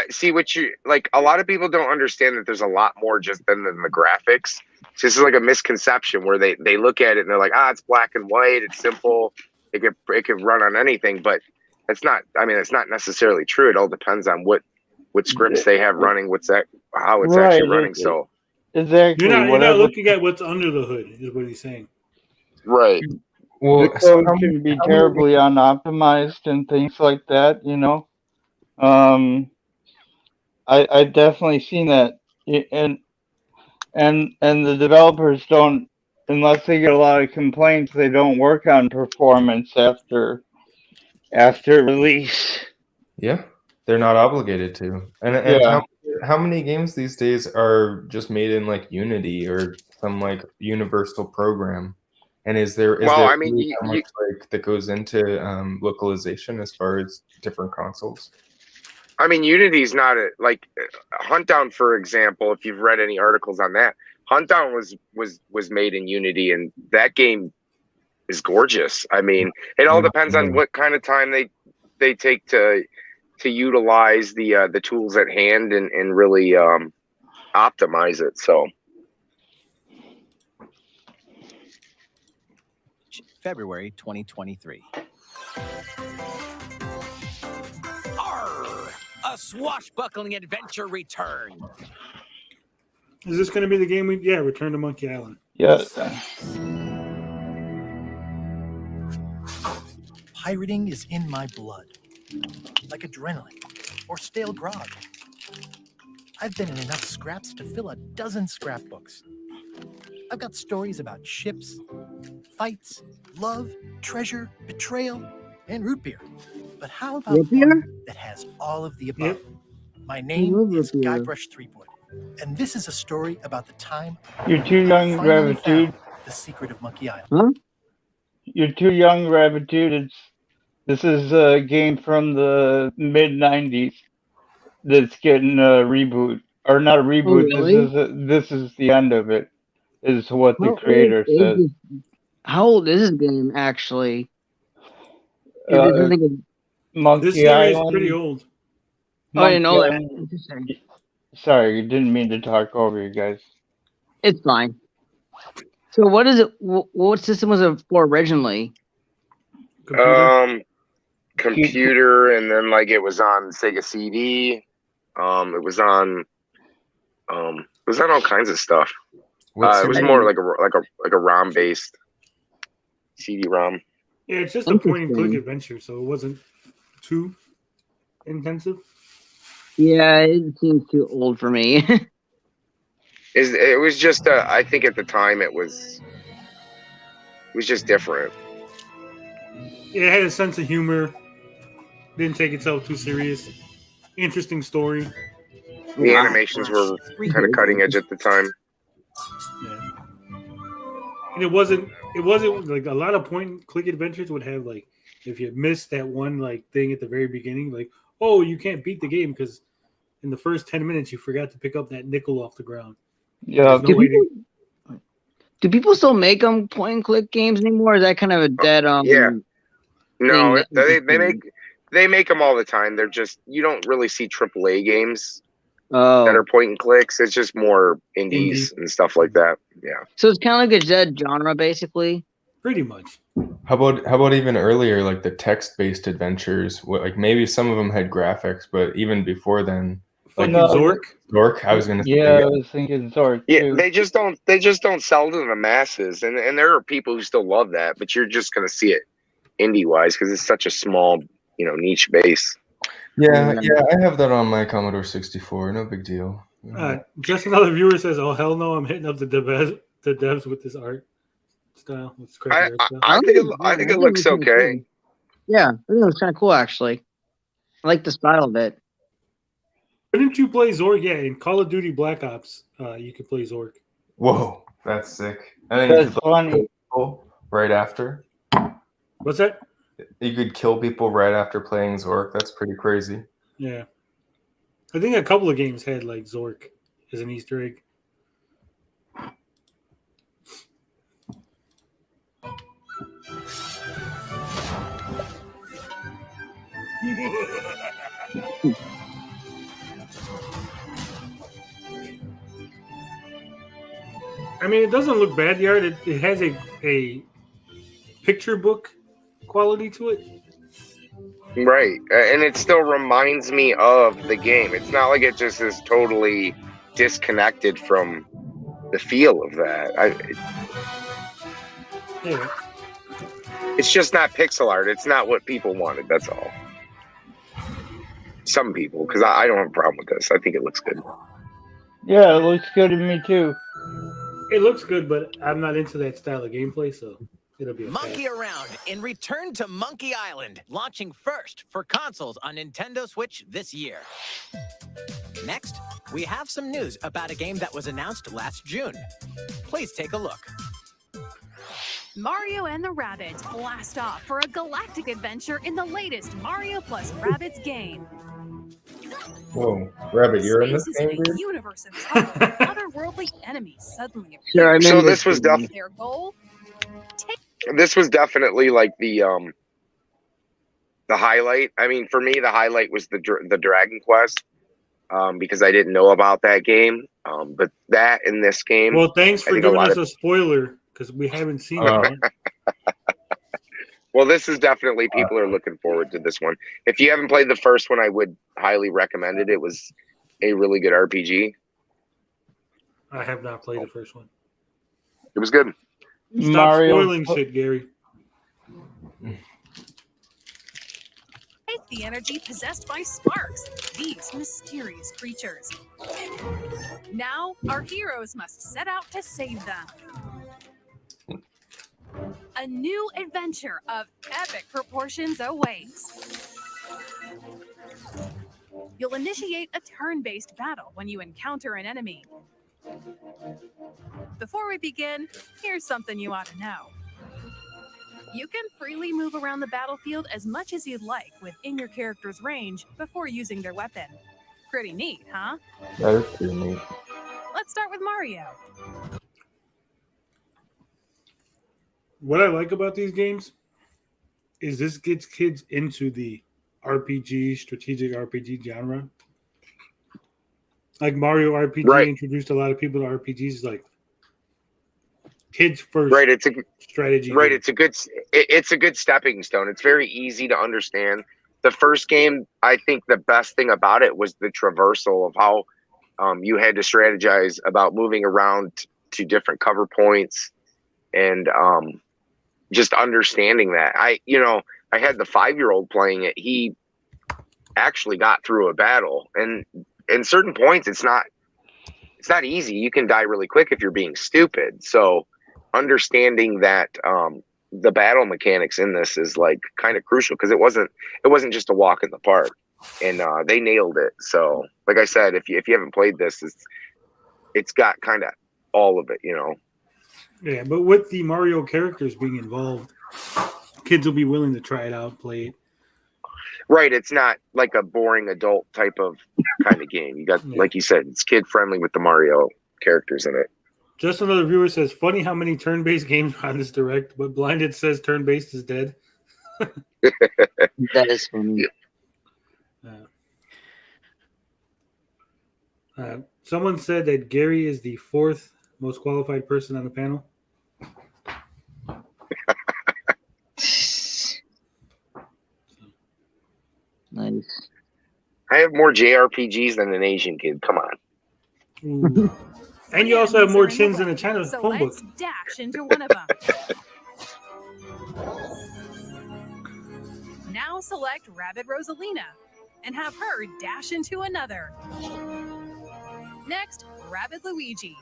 see what you like. A lot of people don't understand that there's a lot more just than the graphics. So this is like a misconception where they look at it and they're like, it's black and white, it's simple, it could run on anything, but it's not. I mean, it's not necessarily true. It all depends on what scripts they have running, how it's actually running. So exactly, you're not looking at what's under the hood, is what he's saying. Right. Well, the code can be terribly unoptimized and things like that. I definitely seen that, and the developers don't, unless they get a lot of complaints, they don't work on performance after release. Yeah, they're not obligated to. And how many games these days are just made in like Unity or some like universal program? And is there I mean, really how much like that goes into localization as far as different consoles? I mean, Unity's not like Huntdown, for example. If you've read any articles on that, Huntdown was made in Unity, and that game is gorgeous. I mean, it all depends on what kind of time they take to utilize the tools at hand and really optimize it. So. February 2023. A swashbuckling adventure return. Is this going to be the game Return to Monkey Island? Yes. Pirating is in my blood, like adrenaline or stale grog. I've been in enough scraps to fill a dozen scrapbooks. I've got stories about ships, fights, love, treasure, betrayal, and root beer. But how about one that has all of the above? My name is Guybrush Threepwood, and this is a story about the time You're too young, finally Rabbitude. found the secret of Monkey Island. Huh? You're too young, Rabbitude. This is a game from the mid-90s that's getting a reboot. Or not a reboot, Oh, really? This is the end of it, is what the creator says. How old is this game, actually? Monkey This series Island. is pretty old. I didn't know that. Monkey Island. Interesting. Sorry, didn't mean to talk over you guys. It's fine. So what is it? What system was it for originally? Computer, and then like it was on Sega CD. It was on all kinds of stuff. It was more like a ROM based CD-ROM. Yeah, it's just a point and click adventure, so it wasn't too intensive. Yeah, it seems too old for me. It was just I think at the time it was just different. It had a sense of humor. Didn't take itself too serious. Interesting story. The animations were kind of cutting edge at the time. Yeah. And it wasn't like a lot of point and click adventures would have like if you missed that one like thing at the very beginning, like, oh, you can't beat the game because in the first 10 minutes you forgot to pick up that nickel off the ground. Yeah. There's no way to Do people still make them point and click games anymore? Or is that kind of a dead Yeah. No, thing they make them all the time. They're just you don't really see AAA games Oh. that are point and clicks. It's just more indies and stuff like that. Yeah. So it's kind of like a dead genre, basically. Pretty much. How about even earlier, like the text-based adventures? Like maybe some of them had graphics, but even before then, like Zork. Zork. I was gonna say. Yeah, I was thinking Zork. Yeah, too. they just don't sell to the masses, and there are people who still love that, but you're just gonna see it indie wise because it's such a small, niche base. Yeah, I have that on my Commodore 64. No big deal. Just another viewer says, "Oh hell no, I'm hitting up the devs with this art style." It's crazy. I think it looks okay. Yeah, I think it looks kind of cool actually. I like the style of it. Why didn't you play Zork? Yeah, in Call of Duty Black Ops, you could play Zork. Whoa, that's sick. I think you could kill people right after. What's that? You could kill people right after playing Zork. That's pretty crazy. Yeah, I think a couple of games had like Zork as an Easter egg. I mean, it doesn't look bad, the art. It has a picture book quality to it. Right, and it still reminds me of the game. It's not like it just is totally disconnected from the feel of that. Yeah. It's just not pixel art. It's not what people wanted. That's all. Some people, because I don't have a problem with this. I think it looks good. Yeah, it looks good to me too. It looks good, but I'm not into that style of gameplay, so it'll be okay. Monkey Around in Return to Monkey Island, launching first for consoles on Nintendo Switch this year. Next, we have some news about a game that was announced last June. Please take a look. Mario and the Rabbids blast off for a galactic adventure in the latest Mario plus Rabbids game. Whoa, Rabbit, you're in Space this is in game, a dude? universe of trouble. Otherworldly enemies suddenly appear. Sure, I So remember this was definitely Their goal? like the highlight. I mean, for me, the highlight was the Dragon Quest because I didn't know about that game. But that in this game. Well, thanks I for think giving us a spoiler because we haven't seen it. Well, this is definitely people are looking forward to this one. If you haven't played the first one, I would highly recommend it. It was a really good RPG. I have not played the first one. It was good. Stop spoiling shit, Gary. Take the energy possessed by sparks, these mysterious creatures. Now, our heroes must set out to save them. A new adventure of epic proportions awaits. You'll initiate a turn-based battle when you encounter an enemy. Before we begin, here's something you ought to know. You can freely move around the battlefield as much as you'd like within your character's range before using their weapon. Pretty neat, huh? That is pretty neat. Let's start with Mario. What I like about these games is this gets kids into the RPG, strategic RPG genre. Like Mario RPG introduced a lot of people to RPGs, like kids first. Right, it's a strategy. Right, it's a good stepping stone. It's very easy to understand. The first game, I think the best thing about it was the traversal of how you had to strategize about moving around to different cover points and just understanding that. I had the 5-year-old playing it. He actually got through a battle, and in certain points, it's not easy. You can die really quick if you're being stupid. So understanding that the battle mechanics in this is like kind of crucial because it wasn't just a walk in the park, and they nailed it. So, like I said, if you haven't played this, it's got kind of all of it, you know. Yeah, but with the Mario characters being involved, kids will be willing to try it out, play it. Right, it's not like a boring adult type of kind of game. You got, like you said, it's kid friendly with the Mario characters in it. Just another viewer says, funny how many turn-based games are on this direct, but Blinded says turn-based is dead. That is funny. Someone said that Gary is the fourth most qualified person on the panel. Nice. I have more JRPGs than an Asian kid. Come on. Ooh. And you also have more chins than a China So phone book. let's dash into one of them. Now select Rabbit Rosalina and have her dash into another. Next, Rabbit Luigi.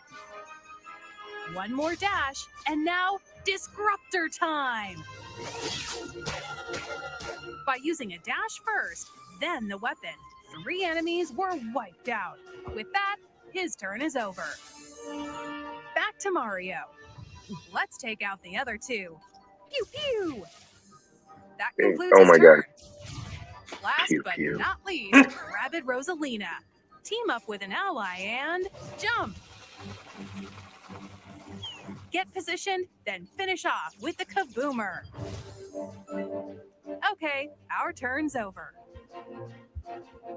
One more dash, and now Disruptor time! By using a dash first, then the weapon, 3 enemies were wiped out. With that, his turn is over. Back to Mario. Let's take out the other 2. Pew pew! That concludes Oh his my turn. God. Last Pew, but pew. not least, Rabbit Rosalina. Team up with an ally and jump! Get positioned, then finish off with the kaboomer. Okay, our turn's over.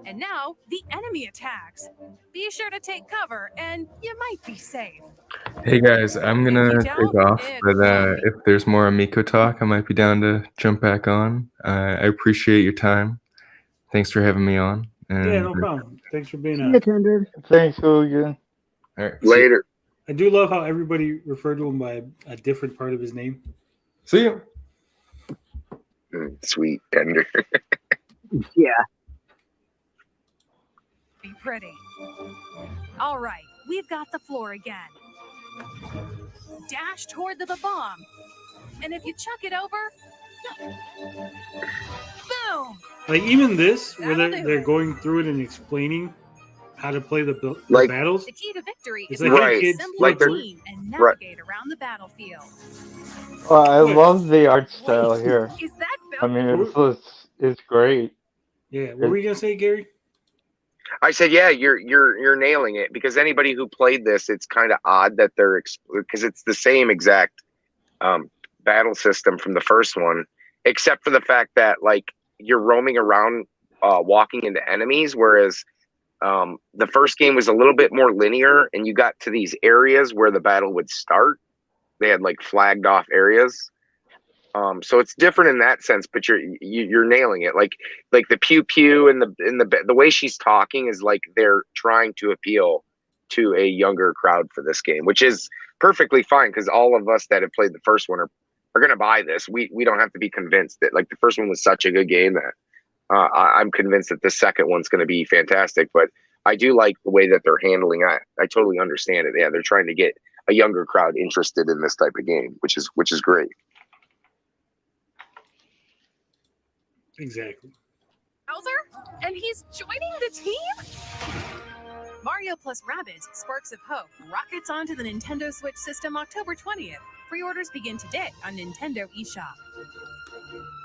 And now, the enemy attacks. Be sure to take cover, and you might be safe. Hey guys, I'm gonna take off, but if there's more Amico talk, I might be down to jump back on. I appreciate your time. Thanks for having me on. And Yeah, no problem. Thanks for being See on. you, Tender. Thanks, Hogan. All right, Later. I do love how everybody referred to him by a different part of his name. See you. Sweet Tender. Yeah. Be pretty. All right, we've got the floor again. Dash toward the bomb. And if you chuck it over, boom! Like even this, where That'll they're do. going through it and explaining how to play the Like- battles. The key to victory It's is like, to hey, kids, assemble like a they're- team and right. navigate around the battlefield. Well, I Wait. love the art style here. Is that I mean, it's great. Yeah, what were you gonna say, Gary? I said, yeah, you're nailing it because anybody who played this, it's kind of odd that they're because it's the same exact battle system from the first one, except for the fact that like you're roaming around, walking into enemies, whereas the first game was a little bit more linear, and you got to these areas where the battle would start. They had like flagged off areas. So it's different in that sense, but you're nailing it. Like the pew pew and the way she's talking is like they're trying to appeal to a younger crowd for this game, which is perfectly fine because all of us that have played the first one are going to buy this. We don't have to be convinced that like the first one was such a good game that I'm convinced that the second one's going to be fantastic. But I do like the way that they're handling it. I totally understand it. Yeah, they're trying to get a younger crowd interested in this type of game, which is great. Exactly. Bowser? And he's joining the team? Mario plus Rabbids Sparks of Hope rockets onto the Nintendo Switch system October 20th. Pre-orders begin today on Nintendo eShop.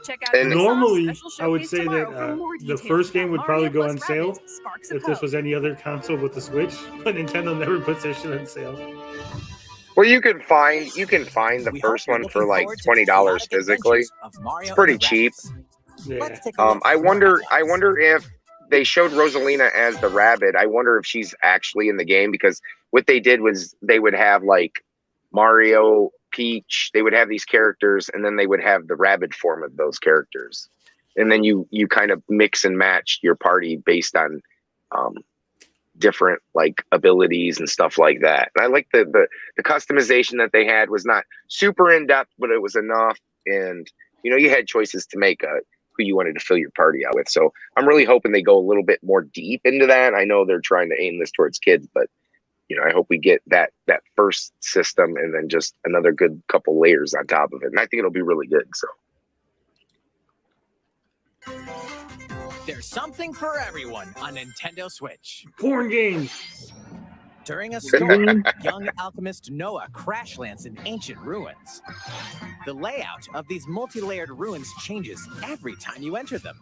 Check out And Ubisofts' normally, special I would showcase say tomorrow that for more the details first game about would probably Mario go on plus sale Rabbids Sparks of if this Hope. was any other console but the Switch. But Nintendo never puts their shit on sale. Well, you can find the We first hope you're one for looking like forward to the $20 chaotic physically. adventures of Mario It's pretty and the cheap. Rabbids. Yeah. Let's take a look I at more wonder highlights. if they showed Rosalina as the rabbit. I wonder if she's actually in the game because what they did was they would have like Mario, Peach, they would have these characters and then they would have the rabbit form of those characters. And then you kind of mix and match your party based on different like abilities and stuff like that. And I like the customization that they had was not super in depth, but it was enough. And you had choices to make who you wanted to fill your party out with. So I'm really hoping they go a little bit more deep into that. I know they're trying to aim this towards kids, but I hope we get that first system and then just another good couple layers on top of it. And I think it'll be really good. So There's something for everyone on Nintendo Switch. Porn games. During a storm, young alchemist Noah crash lands in ancient ruins. The layout of these multi-layered ruins changes every time you enter them.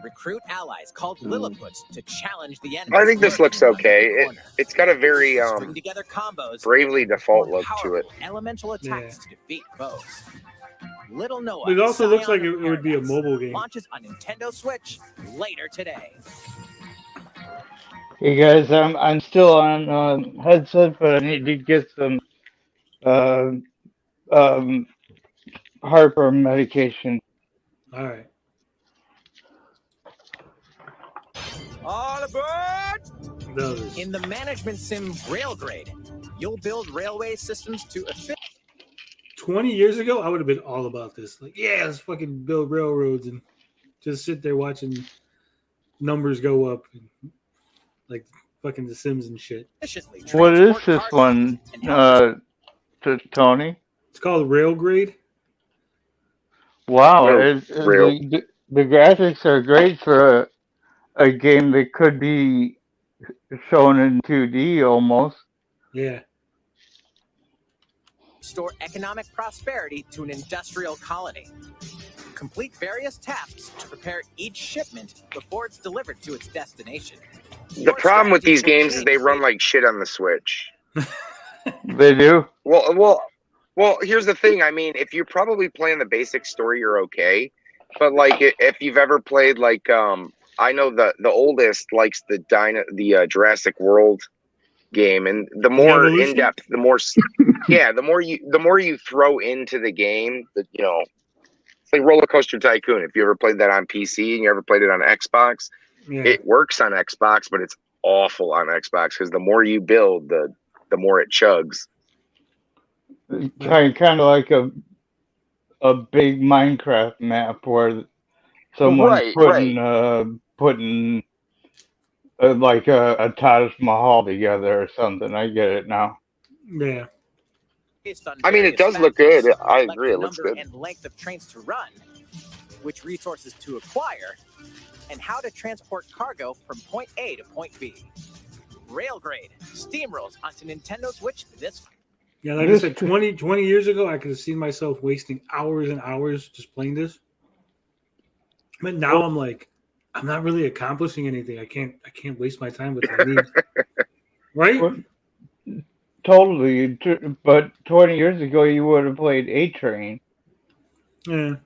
Recruit allies called Lilliputites to challenge the enemy. I think this looks okay. It's got a very String together combos, Bravely Default look to it. elemental attacks to defeat foes. Little Noah. It also looks like Scion it would be a mobile game. launches on Nintendo Switch later today. Hey guys, I'm still on headset, but I need to get some heartburn medication. All right. All aboard! Those. In the management sim Railgrade, you'll build railway systems to 20 years ago, I would have been all about this. Like, yeah, let's fucking build railroads and just sit there watching numbers go up, and, like fucking The Sims and shit. What is this one, Tony? It's called Railgrade. Wow, Rail. the graphics are great for a game that could be shown in 2D almost. Yeah. restore economic prosperity to an industrial colony. Complete various tasks to prepare each shipment before it's delivered to its destination. The problem with these games is they run like shit on the Switch. They do? Well, here's the thing. I mean, if you're probably playing the basic story, you're okay. But like, if you've ever played like, I know the oldest likes the Jurassic World game, and the more in depth, the more, yeah, the more you throw into the game, it's like Roller Coaster Tycoon. If you ever played that on PC and you ever played it on Xbox, it works on Xbox, but it's awful on Xbox because the more you build, the more it chugs. Kind of like a big Minecraft map where someone's putting like a Taj Mahal together or something. I get it now. Yeah. I mean, it does look good. I agree. It looks good. And length of trains to run, which resources to acquire, and how to transport cargo from point A to point B. Railgrade steamrolls onto Nintendo Switch this. Yeah, like I said, 20 years ago, I could have seen myself wasting hours and hours just playing this. But now I'm like, I'm not really accomplishing anything. I can't waste my time with it. Right? Totally. But 20 years ago, you would have played A-Train. Yeah.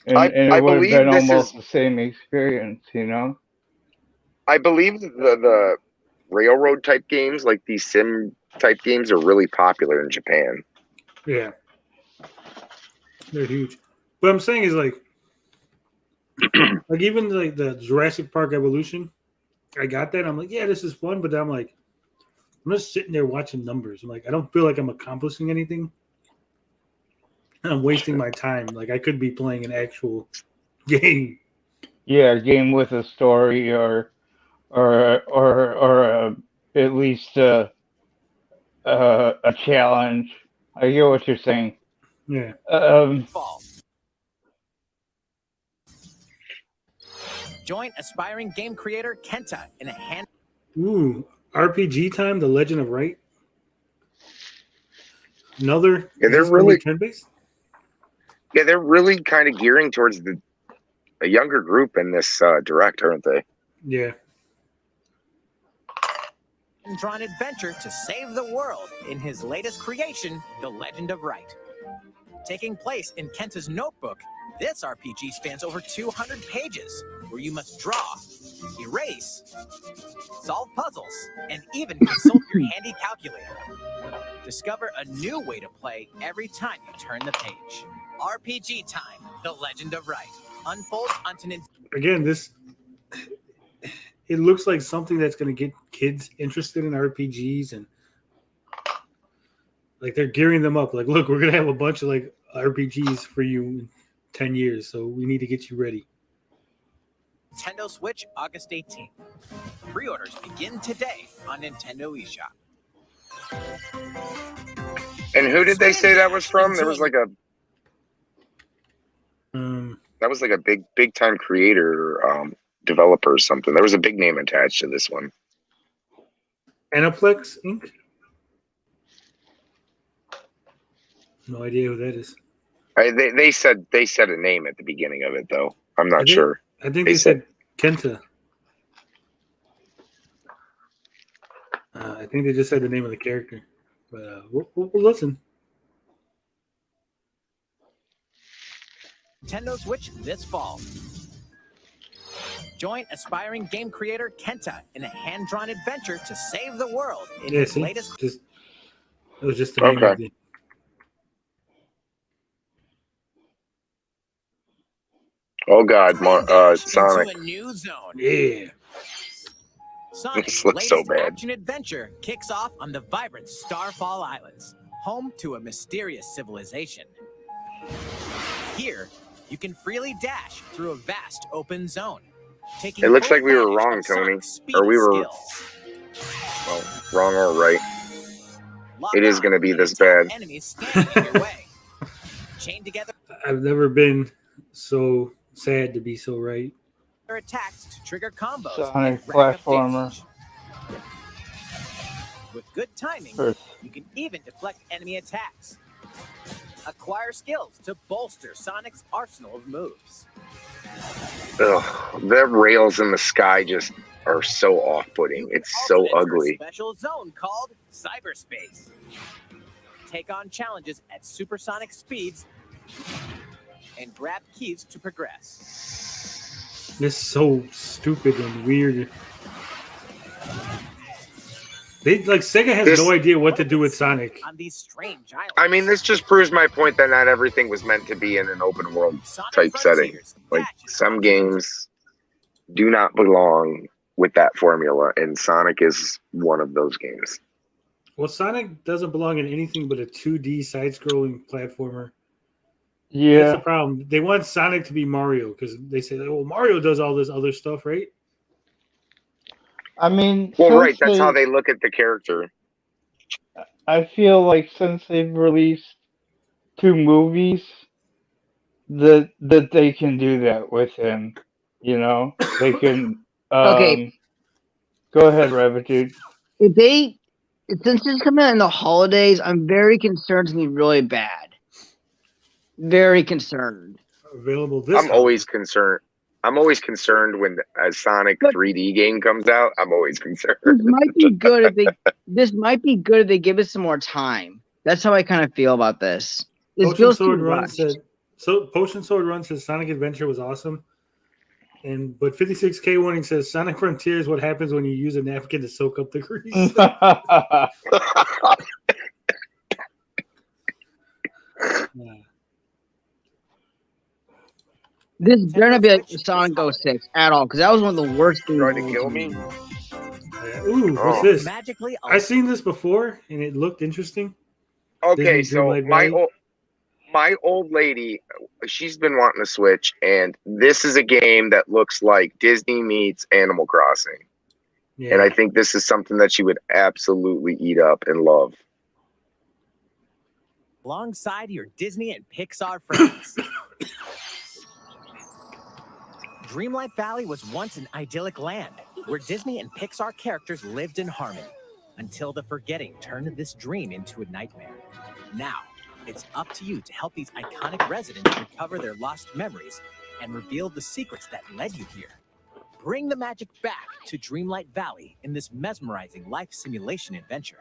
And I it would have believe been this almost is- the same experience, you know? I believe the railroad type games, like these sim type games, are really popular in Japan. Yeah. They're huge. What I'm saying is like even like the Jurassic Park Evolution, I got that. I'm like, yeah, this is fun, but then I'm like, I'm just sitting there watching numbers. I'm like, I don't feel like I'm accomplishing anything. And I'm wasting my time. Like I could be playing an actual game. Yeah, a game with a story or at least a challenge. I get what you're saying. Yeah. Join aspiring game creator Kenta in a hand. Ooh, RPG time, The Legend of Right. Another they're really turn-based? Yeah, they're really kind of gearing towards a younger group in this direct, aren't they? Yeah. Drawn adventure to save the world in his latest creation, The Legend of Right. Taking place in Kenta's notebook, this RPG spans over 200 pages, where you must draw, erase, solve puzzles, and even consult your handy calculator. Discover a new way to play every time you turn the page. RPG time, The Legend of Right. Unfolds onto Nintendo. Again, it looks like something that's going to get kids interested in RPGs, and like they're gearing them up. Like, look, we're going to have a bunch of like RPGs for you in 10 years, so we need to get you ready. Nintendo Switch, August 18th. Pre-orders begin today on Nintendo eShop. And who did they say that was from? There was like a Um, that was like a big time creator, developer or something. There was a big name attached to this one. Aniplex Inc. No idea who that is. They said a name at the beginning of it though. I'm not sure. I think they said Kenta. I think they just said the name of the character. But we'll listen. Nintendo Switch this fall. Join aspiring game creator Kenta in a hand-drawn adventure to save the world in Yeah, his see? latest. It was just the name Okay. of the. Oh God, Sonic. Into a new zone. Yeah. Sonic's This looks so latest bad. action adventure kicks off on the vibrant Starfall Islands, home to a mysterious civilization. Here, you can freely dash through a vast open zone. Taking It looks full like we were advantage wrong, of Tony. Sonic's speed Or we and were skills. wrong or right. Lock It is on going to be and this attack bad. enemies standing in your way. Chained together I've never been so sad to be so right. their attacks to trigger combos Sonic and rack up platformer. damage. With good timing, First. you can even deflect enemy attacks. Acquire skills to bolster Sonic's arsenal of moves. Ugh, the rails in the sky just are so off-putting. It's so Enter a ugly. special zone called cyberspace. Take on challenges at supersonic speeds and grab keys to progress. This is so stupid and weird. Sega has no idea what to do with Sonic. On these strange islands. I mean, this just proves my point that not everything was meant to be in an open world type setting. Like, some games do not belong with that formula, and Sonic is one of those games. Well, Sonic doesn't belong in anything but a 2D side-scrolling platformer. That's Yeah. the problem. They want Sonic to be Mario because they say, well, Mario does all this other stuff, right? I mean, Well, since right, that's how they look at the character. I feel like since they've released 2 movies, that they can do that with him. You know, they can. Okay. Go ahead, Rabbit Dude. Since it's coming out in the holidays, I'm very concerned it's gonna be really bad. Very concerned. Available this. I'm always concerned. I'm always concerned when a Sonic 3D game comes out. I'm always concerned. This might be good if they. This might be good if they give us some more time. That's how I kind of feel about this. This Potion feels too Sword Run rushed. Potion Sword Run says Sonic Adventure was awesome. But 56K Warning says Sonic Frontier is what happens when you use a napkin to soak up the grease. This better not be like Sonic 06 at all, because that was one of the worst things. Trying to kill me? Ooh, what's Oh. this? Magically, I've seen this before, and it looked interesting. Okay, Disney so Dreamlight Valley. my old lady, she's been wanting to switch, and this is a game that looks like Disney meets Animal Crossing. Yeah. And I think this is something that she would absolutely eat up and love. Alongside your Disney and Pixar friends. Dreamlight Valley was once an idyllic land where Disney and Pixar characters lived in harmony until the forgetting turned this dream into a nightmare. Now, it's up to you to help these iconic residents recover their lost memories and reveal the secrets that led you here. Bring the magic back to Dreamlight Valley in this mesmerizing life simulation adventure.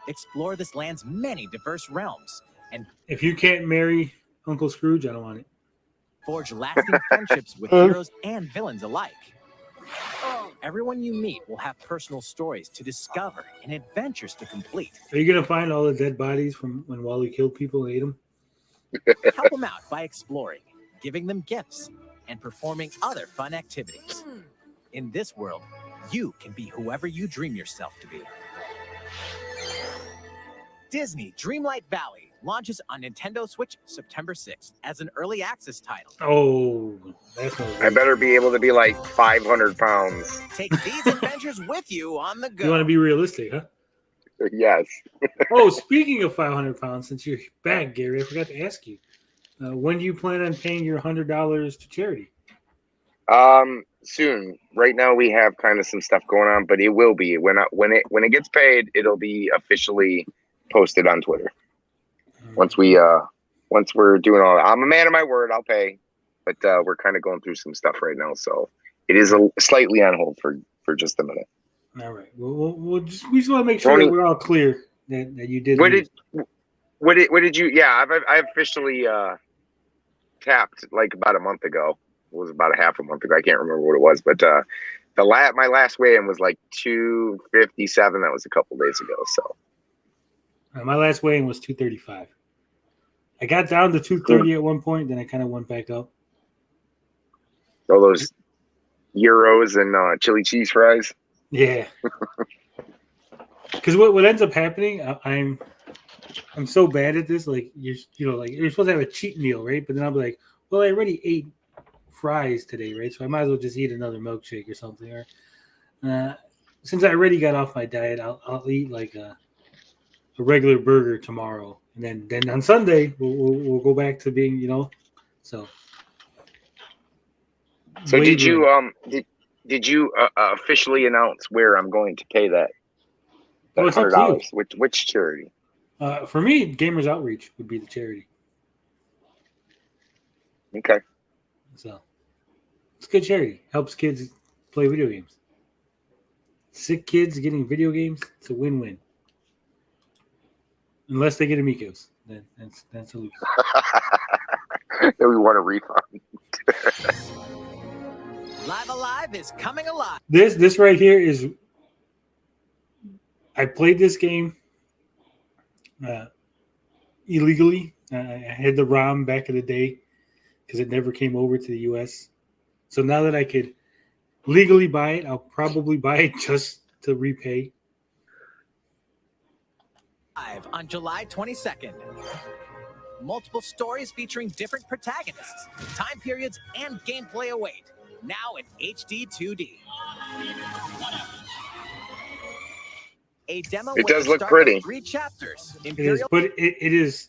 Explore this land's many diverse realms and If you can't marry Uncle Scrooge, I don't want it. forge lasting friendships with heroes and villains alike. Everyone you meet will have personal stories to discover and adventures to complete. Are you gonna find all the dead bodies from when Wally killed people and ate them? Help them out by exploring, giving them gifts, and performing other fun activities. In this world, you can be whoever you dream yourself to be. Disney Dreamlight Valley, launches on Nintendo Switch September 6th as an early access title. Oh, that's not I better be able to be like 500 pounds. Take these adventures with you on the go. You want to be realistic, huh? Yes. Oh, speaking of 500 pounds, since you're back, Gary, I forgot to ask you. When do you plan on paying your $100 to charity? Soon. Right now we have kind of some stuff going on, but it will be when it gets paid, it'll be officially posted on Twitter. Once we're doing all that. I'm a man of my word, I'll pay. But we're kind of going through some stuff right now, so it is slightly on hold for just a minute. All right. We just want to make sure Tony, that we're all clear that you did. What did you? Yeah, I officially tapped like about a month ago. It was about a half a month ago. I can't remember what it was, but my last weigh-in was like 257. That was a couple days ago. So my last weigh-in was 235. I got down to 230 at one point, then I kind of went back up. All those euros and chili cheese fries. Yeah. Because what ends up happening, I'm so bad at this. Like you're supposed to have a cheat meal, right? But then I'll be like, well, I already ate fries today, right? So I might as well just eat another milkshake or something. Or since I already got off my diet, I'll eat like a regular burger tomorrow, and then on Sunday we'll go back to being, so. So did you officially announce where I'm going to pay that $100? Which charity? For me, Gamers Outreach would be the charity. Okay. So it's a good charity. Helps kids play video games. Sick kids getting video games, it's a win-win. Unless they get amigos, then that's a lose. Then we want a refund. Live Alive is coming alive. This right here is. I played this game illegally. I had the ROM back in the day because it never came over to the U.S. So now that I could legally buy it, I'll probably buy it just to repay. Live on July 22nd. Multiple stories featuring different protagonists, time periods, and gameplay await. Now in HD 2D. A demo. It does look pretty. 3 chapters. It is, but it is.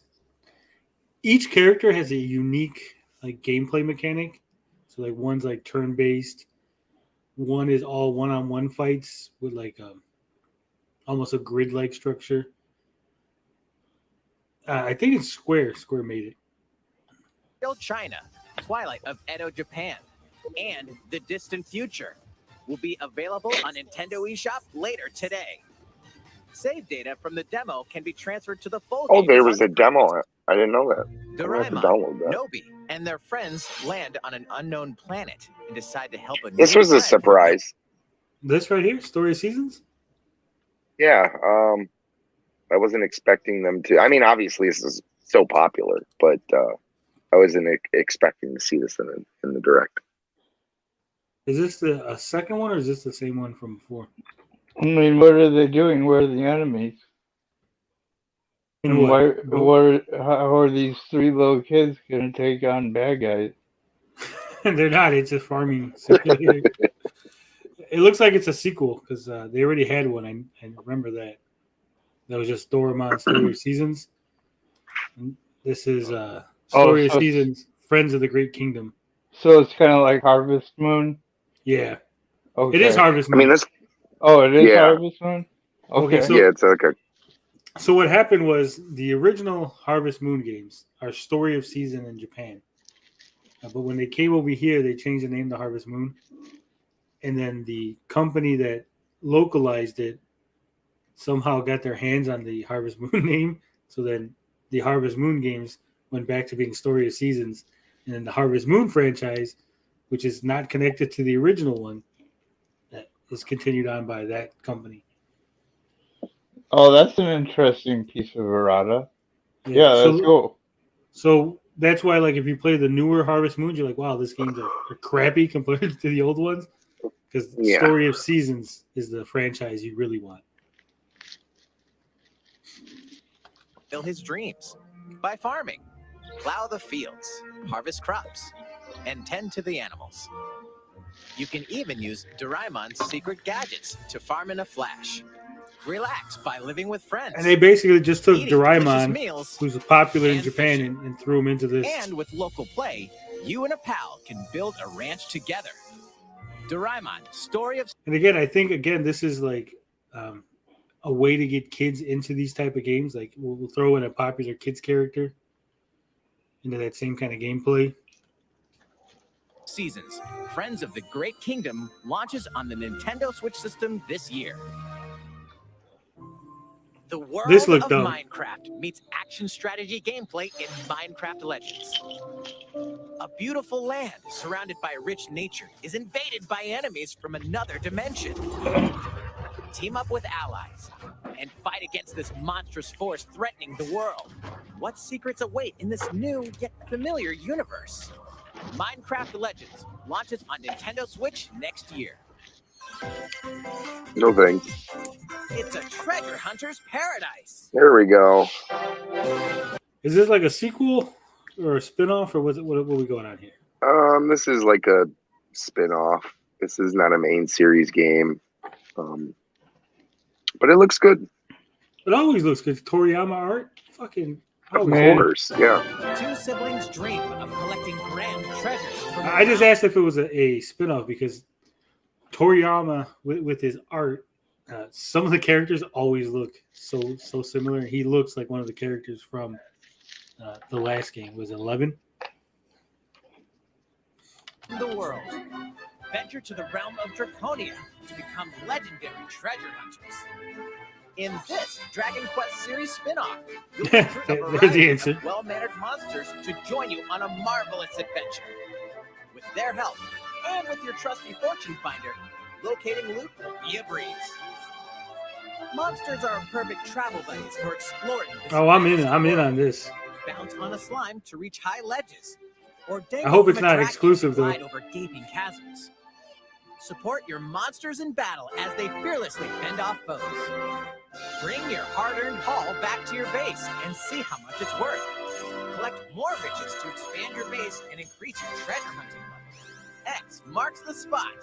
Each character has a unique like gameplay mechanic. So like one's like turn-based. One is all one-on-one fights with like almost a grid-like structure. I think it's Square. Square made it. Real China, Twilight of Edo, Japan, and The Distant Future will be available on Nintendo eShop later today. Save data from the demo can be transferred to the full game. Oh, there was a demo. I didn't know that. I have to download that. Nobi and their friends land on an unknown planet and decide to help a This was a surprise. This right here, Story of Seasons? Yeah. I wasn't expecting them to. I mean, obviously, this is so popular, but I wasn't expecting to see this in the direct. Is this a second one, or is this the same one from before? I mean, what are they doing? Where are the enemies? In And what? how are these 3 little kids going to take on bad guys? They're not. It's a farming simulator. It looks like it's a sequel because they already had one. I remember that. That was just Doraemon Story of Seasons. And this is Story of Seasons, Friends of the Great Kingdom. So it's kind of like Harvest Moon? Yeah. Okay. It is Harvest Moon. I mean, this. Oh, it is Yeah. Harvest Moon? Okay. So, yeah, it's okay. So what happened was the original Harvest Moon games are Story of Season in Japan. But when they came over here, they changed the name to Harvest Moon. And then the company that localized it somehow got their hands on the Harvest Moon name. So then the Harvest Moon games went back to being Story of Seasons. And then the Harvest Moon franchise, which is not connected to the original one, that is continued on by that company. Oh, that's an interesting piece of errata. Yeah, that's cool. So that's why, like, if you play the newer Harvest Moons, you're like, wow, this game's are crappy compared to the old ones. Because Story of Seasons is the franchise you really want. Fulfill his dreams. by farming. Plow the fields, harvest crops, and tend to the animals. You can even use Doraemon's secret gadgets to farm in a flash. Relax by living with friends. And they basically just took Eating delicious Doraemon, meals who's popular in and Japan, fishing. and threw him into this. And with local play, you and a pal can build a ranch together. Doraemon, story of... And again, I think this is like a way to get kids into these type of games. Like we'll throw in a popular kids character into that same kind of gameplay. Seasons, Friends of the Great Kingdom launches on the Nintendo Switch system this year. The world This looked of dumb. Minecraft meets action strategy gameplay in Minecraft Legends. A beautiful land surrounded by rich nature is invaded by enemies from another dimension. Team up with allies and fight against this monstrous force threatening the world. What secrets await in this new yet familiar universe? Minecraft Legends launches on Nintendo Switch next year. No thanks. It's a treasure hunter's paradise. There we go. Is this like a sequel or a spin-off, or what are we going on here? This is like a spin-off. This is not a main series game. But it looks good. It always looks good. Toriyama art, fucking. Of course, yeah. Two siblings dream of collecting grand treasures. From I just asked if it was a spin-off because Toriyama with his art, some of the characters always look so similar. He looks like one of the characters from the last game. Was it 11? The world. Venture to the realm of Draconia to become legendary treasure hunters. In this Dragon Quest series spin-off, you'll recruit a There's the variety answer. of well-mannered monsters to join you on a marvelous adventure. With their help, and with your trusty fortune finder, locating loot will be a breeze. Monsters are perfect travel buddies for exploring this Oh, I'm in on this. bounce on a slime to reach high ledges, or I hope it's not exclusive, though. glide over gaping chasms. Support your monsters in battle as they fearlessly fend off foes. Bring your hard-earned haul back to your base and see how much it's worth. Collect more riches to expand your base and increase your treasure hunting level. X marks the spot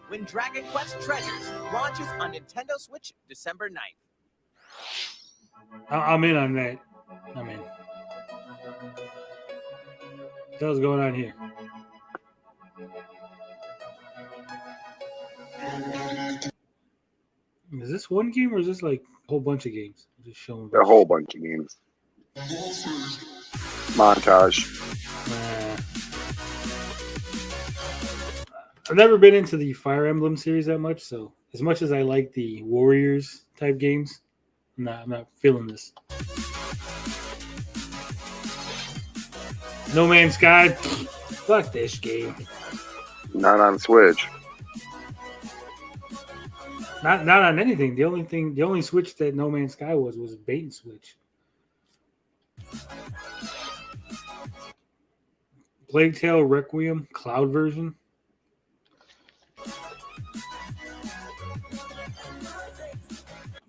when Dragon Quest Treasures launches on Nintendo Switch December 9th. I'm in on that. I'm in. What the hell's going on here? Is this one game or is this like a whole bunch of games? Just showing A whole bunch of games. Montage. I've never been into the Fire Emblem series that much, so as much as I like the Warriors type games, I'm not feeling this. No Man's Sky, fuck this game. Not on Switch. Not on anything. The only Switch that No Man's Sky was a bait and switch. Plague Tale Requiem cloud version.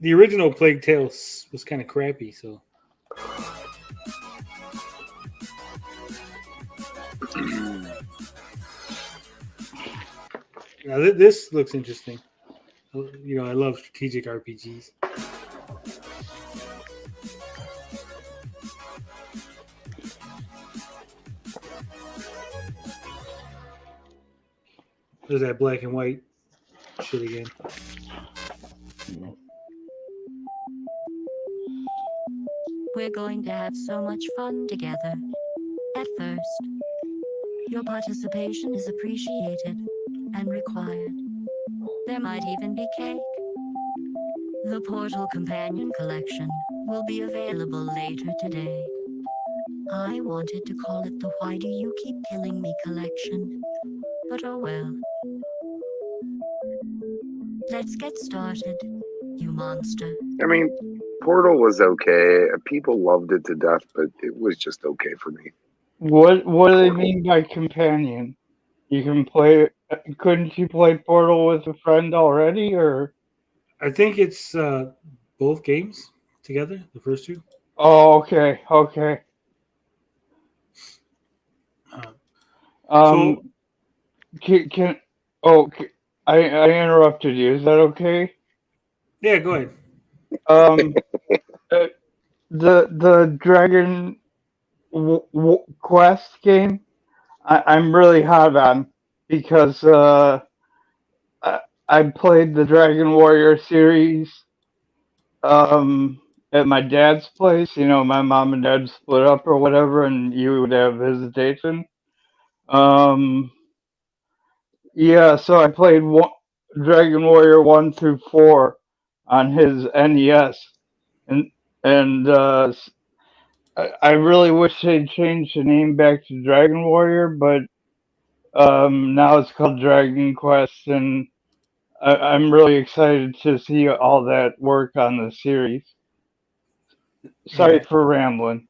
The original Plague Tale was kind of crappy, so. Now this looks interesting. You know, I love strategic RPGs. There's that black and white shit again. We're going to have so much fun together. At first, your participation is appreciated and required. There might even be cake. The Portal Companion Collection will be available later today. I wanted to call it the Why Do You Keep Killing Me collection, but oh well. Let's get started, you monster. I mean, Portal was okay. People loved it to death, but it was just okay for me. What do they mean by companion? You can play. Couldn't you play Portal with a friend already, or? I think it's both games together, the first two. Oh, okay. Um, can oh, I interrupted you. Is that okay? Yeah, go ahead. Uh, the Dragon Quest game, I'm really hot on because I, I played the Dragon Warrior series at my dad's place. You know, my mom and dad split up or whatever, and you would have visitation. Um, yeah, so I played Dragon Warrior 1 through 4 on his NES, and I really wish they'd changed the name back to Dragon Warrior, but now it's called Dragon Quest, and I'm really excited to see all that work on the series. Sorry Yeah. for rambling.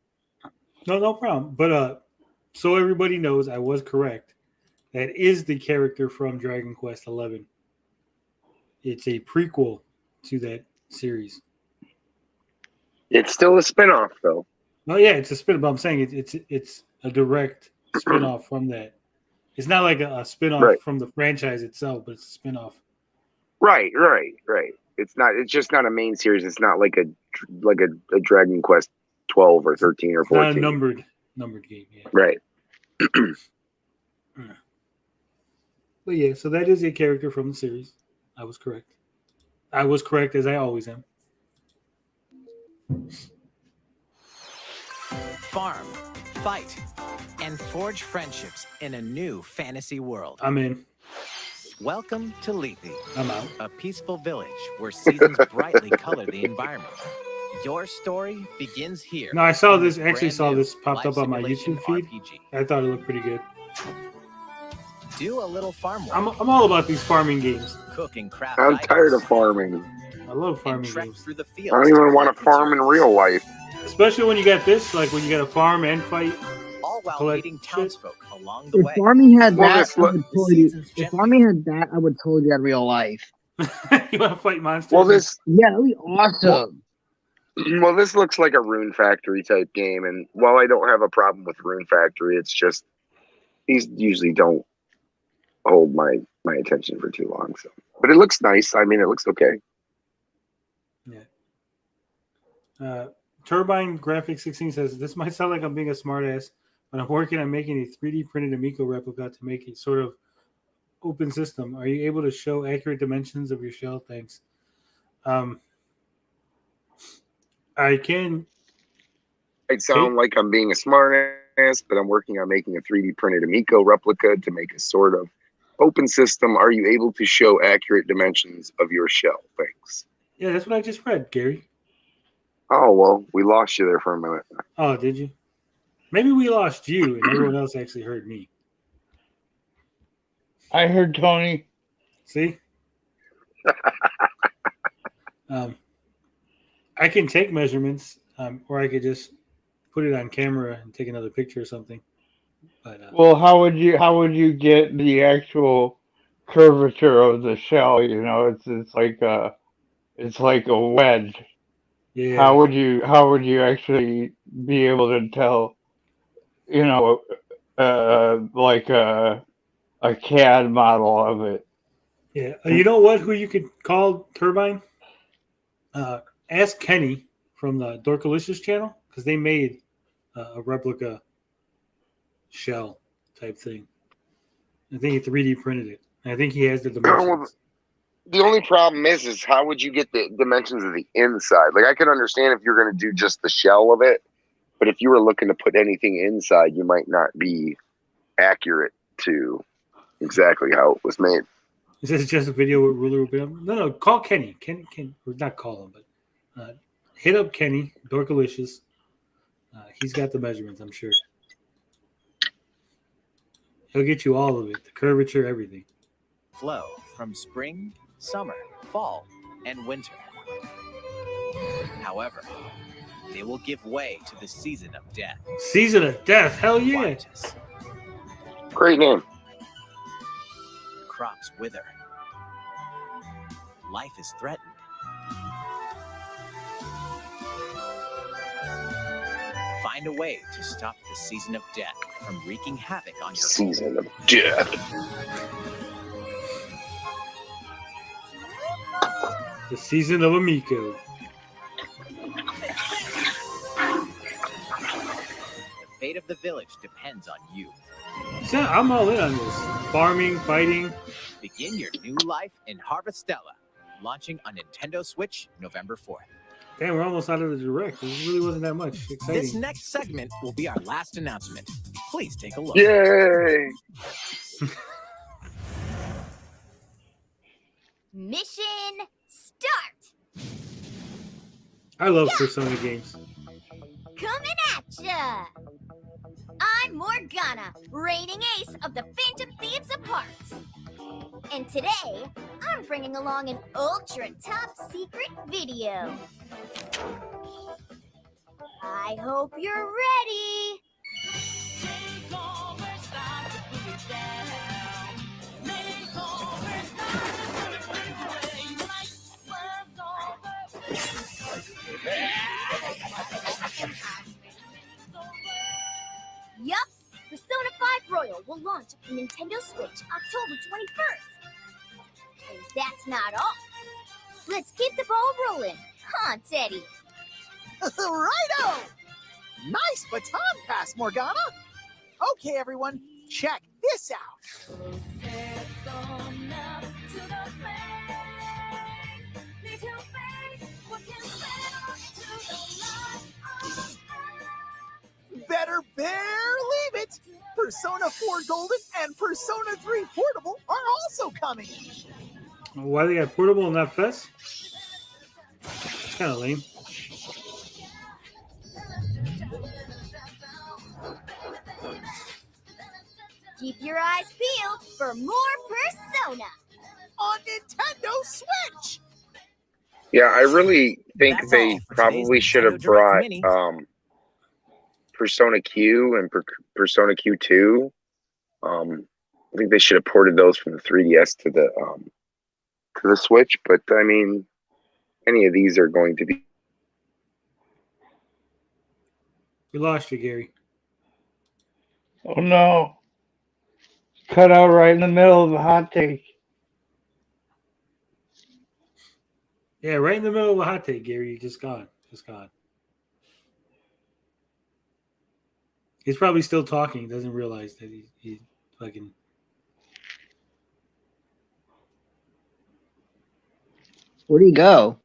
No problem. But so everybody knows, I was correct. That is the character from Dragon Quest XI. It's a prequel to that series. It's still a spinoff, though. Oh yeah, it's a spin. But I'm saying it's a direct spin-off from that. It's not like a spin-off Right. from the franchise itself, but it's a spin-off. Right. It's not. It's just not a main series. It's not like a Dragon Quest 12 or 13 or It's not 14. a numbered game. Yeah. Right. But yeah, so that is a character from the series. I was correct. I was correct as I always am. Farm, fight, and forge friendships in a new fantasy world. I'm in. Welcome to Lethe. I'm out. A peaceful village where seasons brightly color the environment. Your story begins here. No, I saw in this. Actually, brand saw new this popped life up on my simulation YouTube feed. RPG. I thought it looked pretty good. Do a little farm work. I'm all about these farming games. Cook and craft I'm items. tired of farming. I love farming Trek games. through the I fields don't to even want to collect farm in materials. real life. Especially when you got this, like when you got to farm and fight. All while collect meeting shit. townsfolk along the If way. farming had Well, that, this I look- would totally. If farming had that, I would totally get real life. You want to fight monsters? Well, this Yeah, that'd be awesome. well, this looks like a Rune Factory type game, and while I don't have a problem with Rune Factory, it's just these usually don't hold my attention for too long. So, but it looks nice. I mean, it looks okay. Turbine Graphics 16 says, this might sound like I'm being a smartass, but I'm working on making a 3D printed Amico replica to make a sort of open system. Are you able to show accurate dimensions of your shell? Thanks. I can. It sound like I'm being a smartass, but I'm working on making a 3D printed Amico replica to make a sort of open system. Are you able to show accurate dimensions of your shell? Thanks. Yeah, that's what I just read, Gary. Oh, well, we lost you there for a minute. Oh, did you? Maybe we lost you and everyone else actually heard me. I heard Tony. See? I can take measurements, or I could just put it on camera and take another picture or something. But Well, how would you get the actual curvature of the shell? You know, it's like a wedge. yeah, How would you actually be able to tell? You know, like a CAD model of it. yeah. You know what? Who you could call Turbine? Ask Kenny from the Dorkalicious channel because they made a replica shell type thing. I think he 3D printed it. And I think he has the dimensions. Well, the only problem is how would you get the dimensions of the inside? Like, I could understand if you're going to do just the shell of it, but if you were looking to put anything inside, you might not be accurate to exactly how it was made. Is this just a video with ruler? No, call Kenny. Kenny, or not call him, but hit up Kenny, Dorkalicious. He's got the measurements, I'm sure. He'll get you all of it, the curvature, everything. Flow from spring, summer, fall, and winter. However, they will give way to the season of death. Season of Death, hell yeah. Quietus. Great name. Crops wither. Life is threatened. find a way to stop the season of death from wreaking havoc on your Season of Death. The season of Amico. The fate of the village depends on you. So I'm all in on this. Farming, fighting. Begin your new life in Harvestella, launching on Nintendo Switch November 4th. Damn, we're almost out of the direct. It really wasn't that much. Exciting. This next segment will be our last announcement. Please take a look. Yay! Mission start. I love Persona games. Coming at ya. I'm Morgana, reigning ace of the Phantom Thieves of Hearts. And today, I'm bringing along an ultra top secret video. I hope you're ready. Yup, Persona 5 Royal will launch on Nintendo Switch October 21st. And that's not all. Let's keep the ball rolling, huh, Teddy? Righto! Nice baton pass, Morgana. Okay, everyone, check this out. Better believe it! Persona 4 Golden and Persona 3 Portable are also coming. Why they got portable and not Fest? It's kind of lame. Keep your eyes peeled for more Persona on Nintendo Switch. Yeah, I really think That's they all for probably today's should have Nintendo Direct brought Mini. Persona Q and Persona Q2. I think they should have ported those from the 3DS to the Switch. But I mean, any of these are going to be. We lost you, Gary. Oh no. Cut out right in the middle of the hot take. Yeah, right in the middle of the hot take, Gary. You just gone. Just gone. He's probably still talking. He doesn't realize that he fucking. Where'd he go?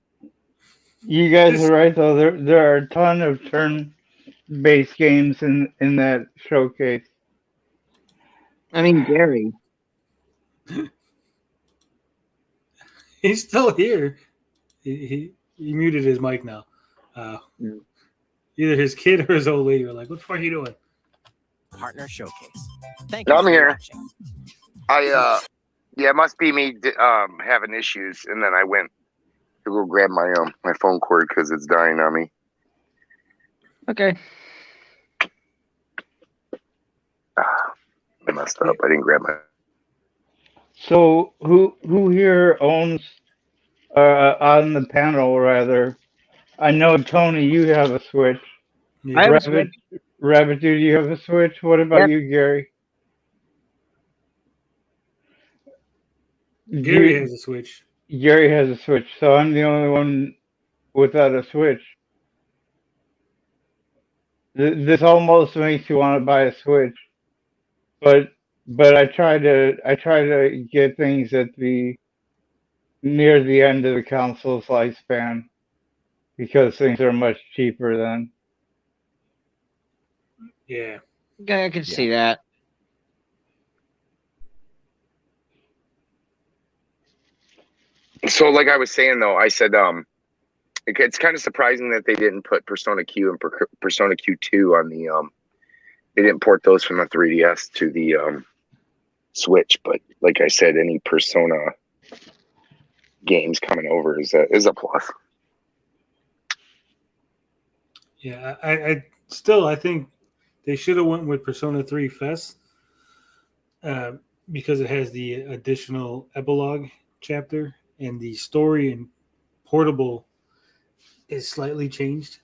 You guys are right though. There are a ton of turn-based games in that showcase. I mean, Gary. He's still here. He muted his mic now. Either his kid or his old lady are like, "What the fuck are you doing?" Partner Showcase. Thank you I'm for here. watching. Yeah, it must be me having issues, and then I went to go grab my phone cord because it's dying on me. Okay. I messed up. I didn't grab my. So who here owns on the panel rather? I know Tony, you have a Switch. I have a Switch. Rabbit, do you have a Switch? What about Yep. you, Gary? Gary has a Switch. Gary has a Switch, so I'm the only one without a Switch. This almost makes you want to buy a Switch, but I try to get things at the near the end of the console's lifespan because things are much cheaper then. Yeah. Okay, I can see that. So, like I was saying though, I said it's kind of surprising that they didn't put Persona Q and Persona Q2 on the they didn't port those from the 3DS to the Switch. But like I said, any Persona games coming over is a plus. Yeah, I still think they should have went with Persona 3 Fest because it has the additional epilogue chapter and the story in Portable is slightly changed.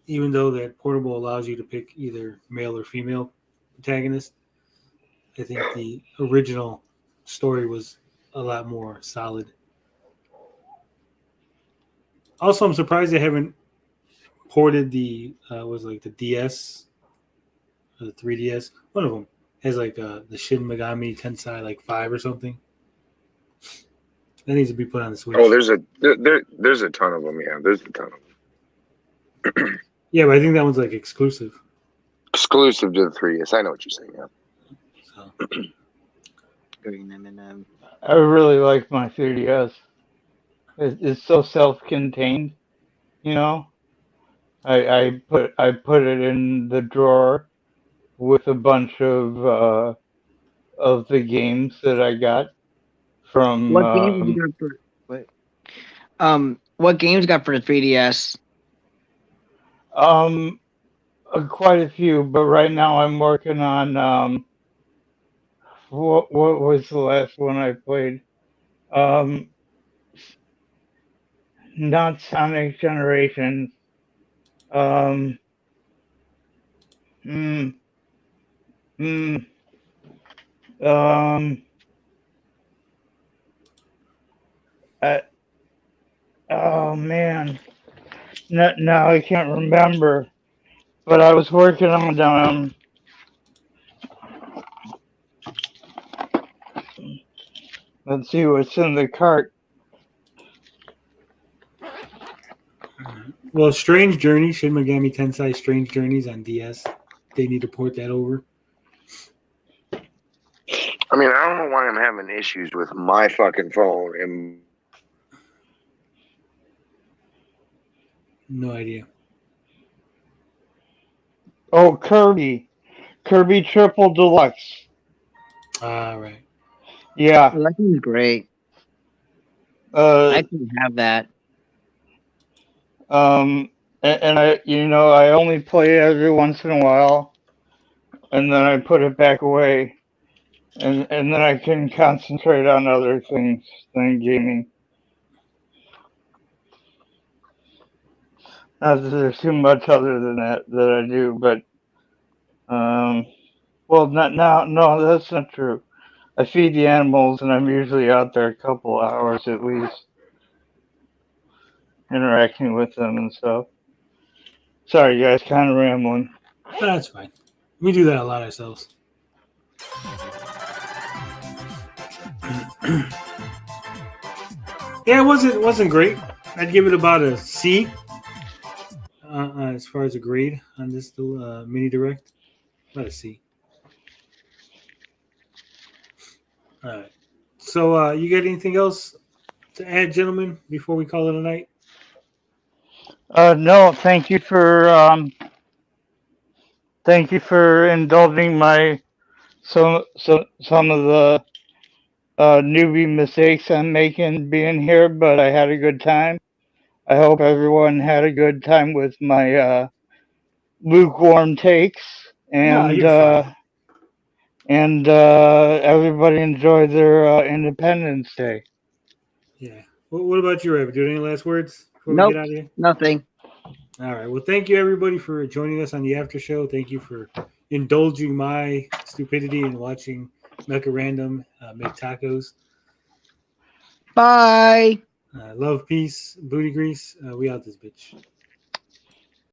even though that portable allows you to pick either male or female protagonist, I think the original story was a lot more solid. Also, I'm surprised they haven't ported the was like the DS, or the 3DS. One of them has like the Shin Megami Tensei like 5 or something. That needs to be put on the Switch. Oh, there's a ton of them. Yeah, there's a ton of them. Yeah, but I think that one's like exclusive. Exclusive to the 3DS. I know what you're saying. Yeah. I really like my 3DS. It's so self-contained, you know. I put it in the drawer with a bunch of the games that I got from. What games you got for? Wait. What games you got for the 3DS? Quite a few, but right now I'm working on what was the last one I played? Not Sonic Generations. Um, mm, mm, um, oh man, now I can't remember. But I was working on let's see what's in the cart. Well, Strange Journey, Shin Megami Tensei Strange Journeys on DS. They need to port that over. I mean, I don't know why I'm having issues with my fucking phone. And No idea. Oh, Kirby Triple Deluxe. Right. Yeah. Oh, that seems great. I can have that. And I only play it every once in a while, and then I put it back away, and then I can concentrate on other things than gaming. Not that there's too much other than that I do, but well, not now. No, that's not true. I feed the animals, and I'm usually out there a couple hours at least, interacting with them and stuff. Sorry, guys, kind of rambling. No, that's fine. We do that a lot ourselves. Yeah, it wasn't great. I'd give it about a C as far as a grade on this mini direct. About a C. All right. So, you got anything else to add, gentlemen, before we call it a night? No, thank you for indulging my some of the newbie mistakes I'm making being here, but I had a good time. I hope everyone had a good time with my lukewarm takes, No, and you're fine. everybody enjoyed their Independence Day. Yeah. What about you, Rabbit? Do you have any last words before we Nope, get out of here? nothing. All right. Well, thank you, everybody, for joining us on the after show. Thank you for indulging my stupidity and watching Mecha Random make tacos. Bye. Love, peace, booty grease. We out this bitch.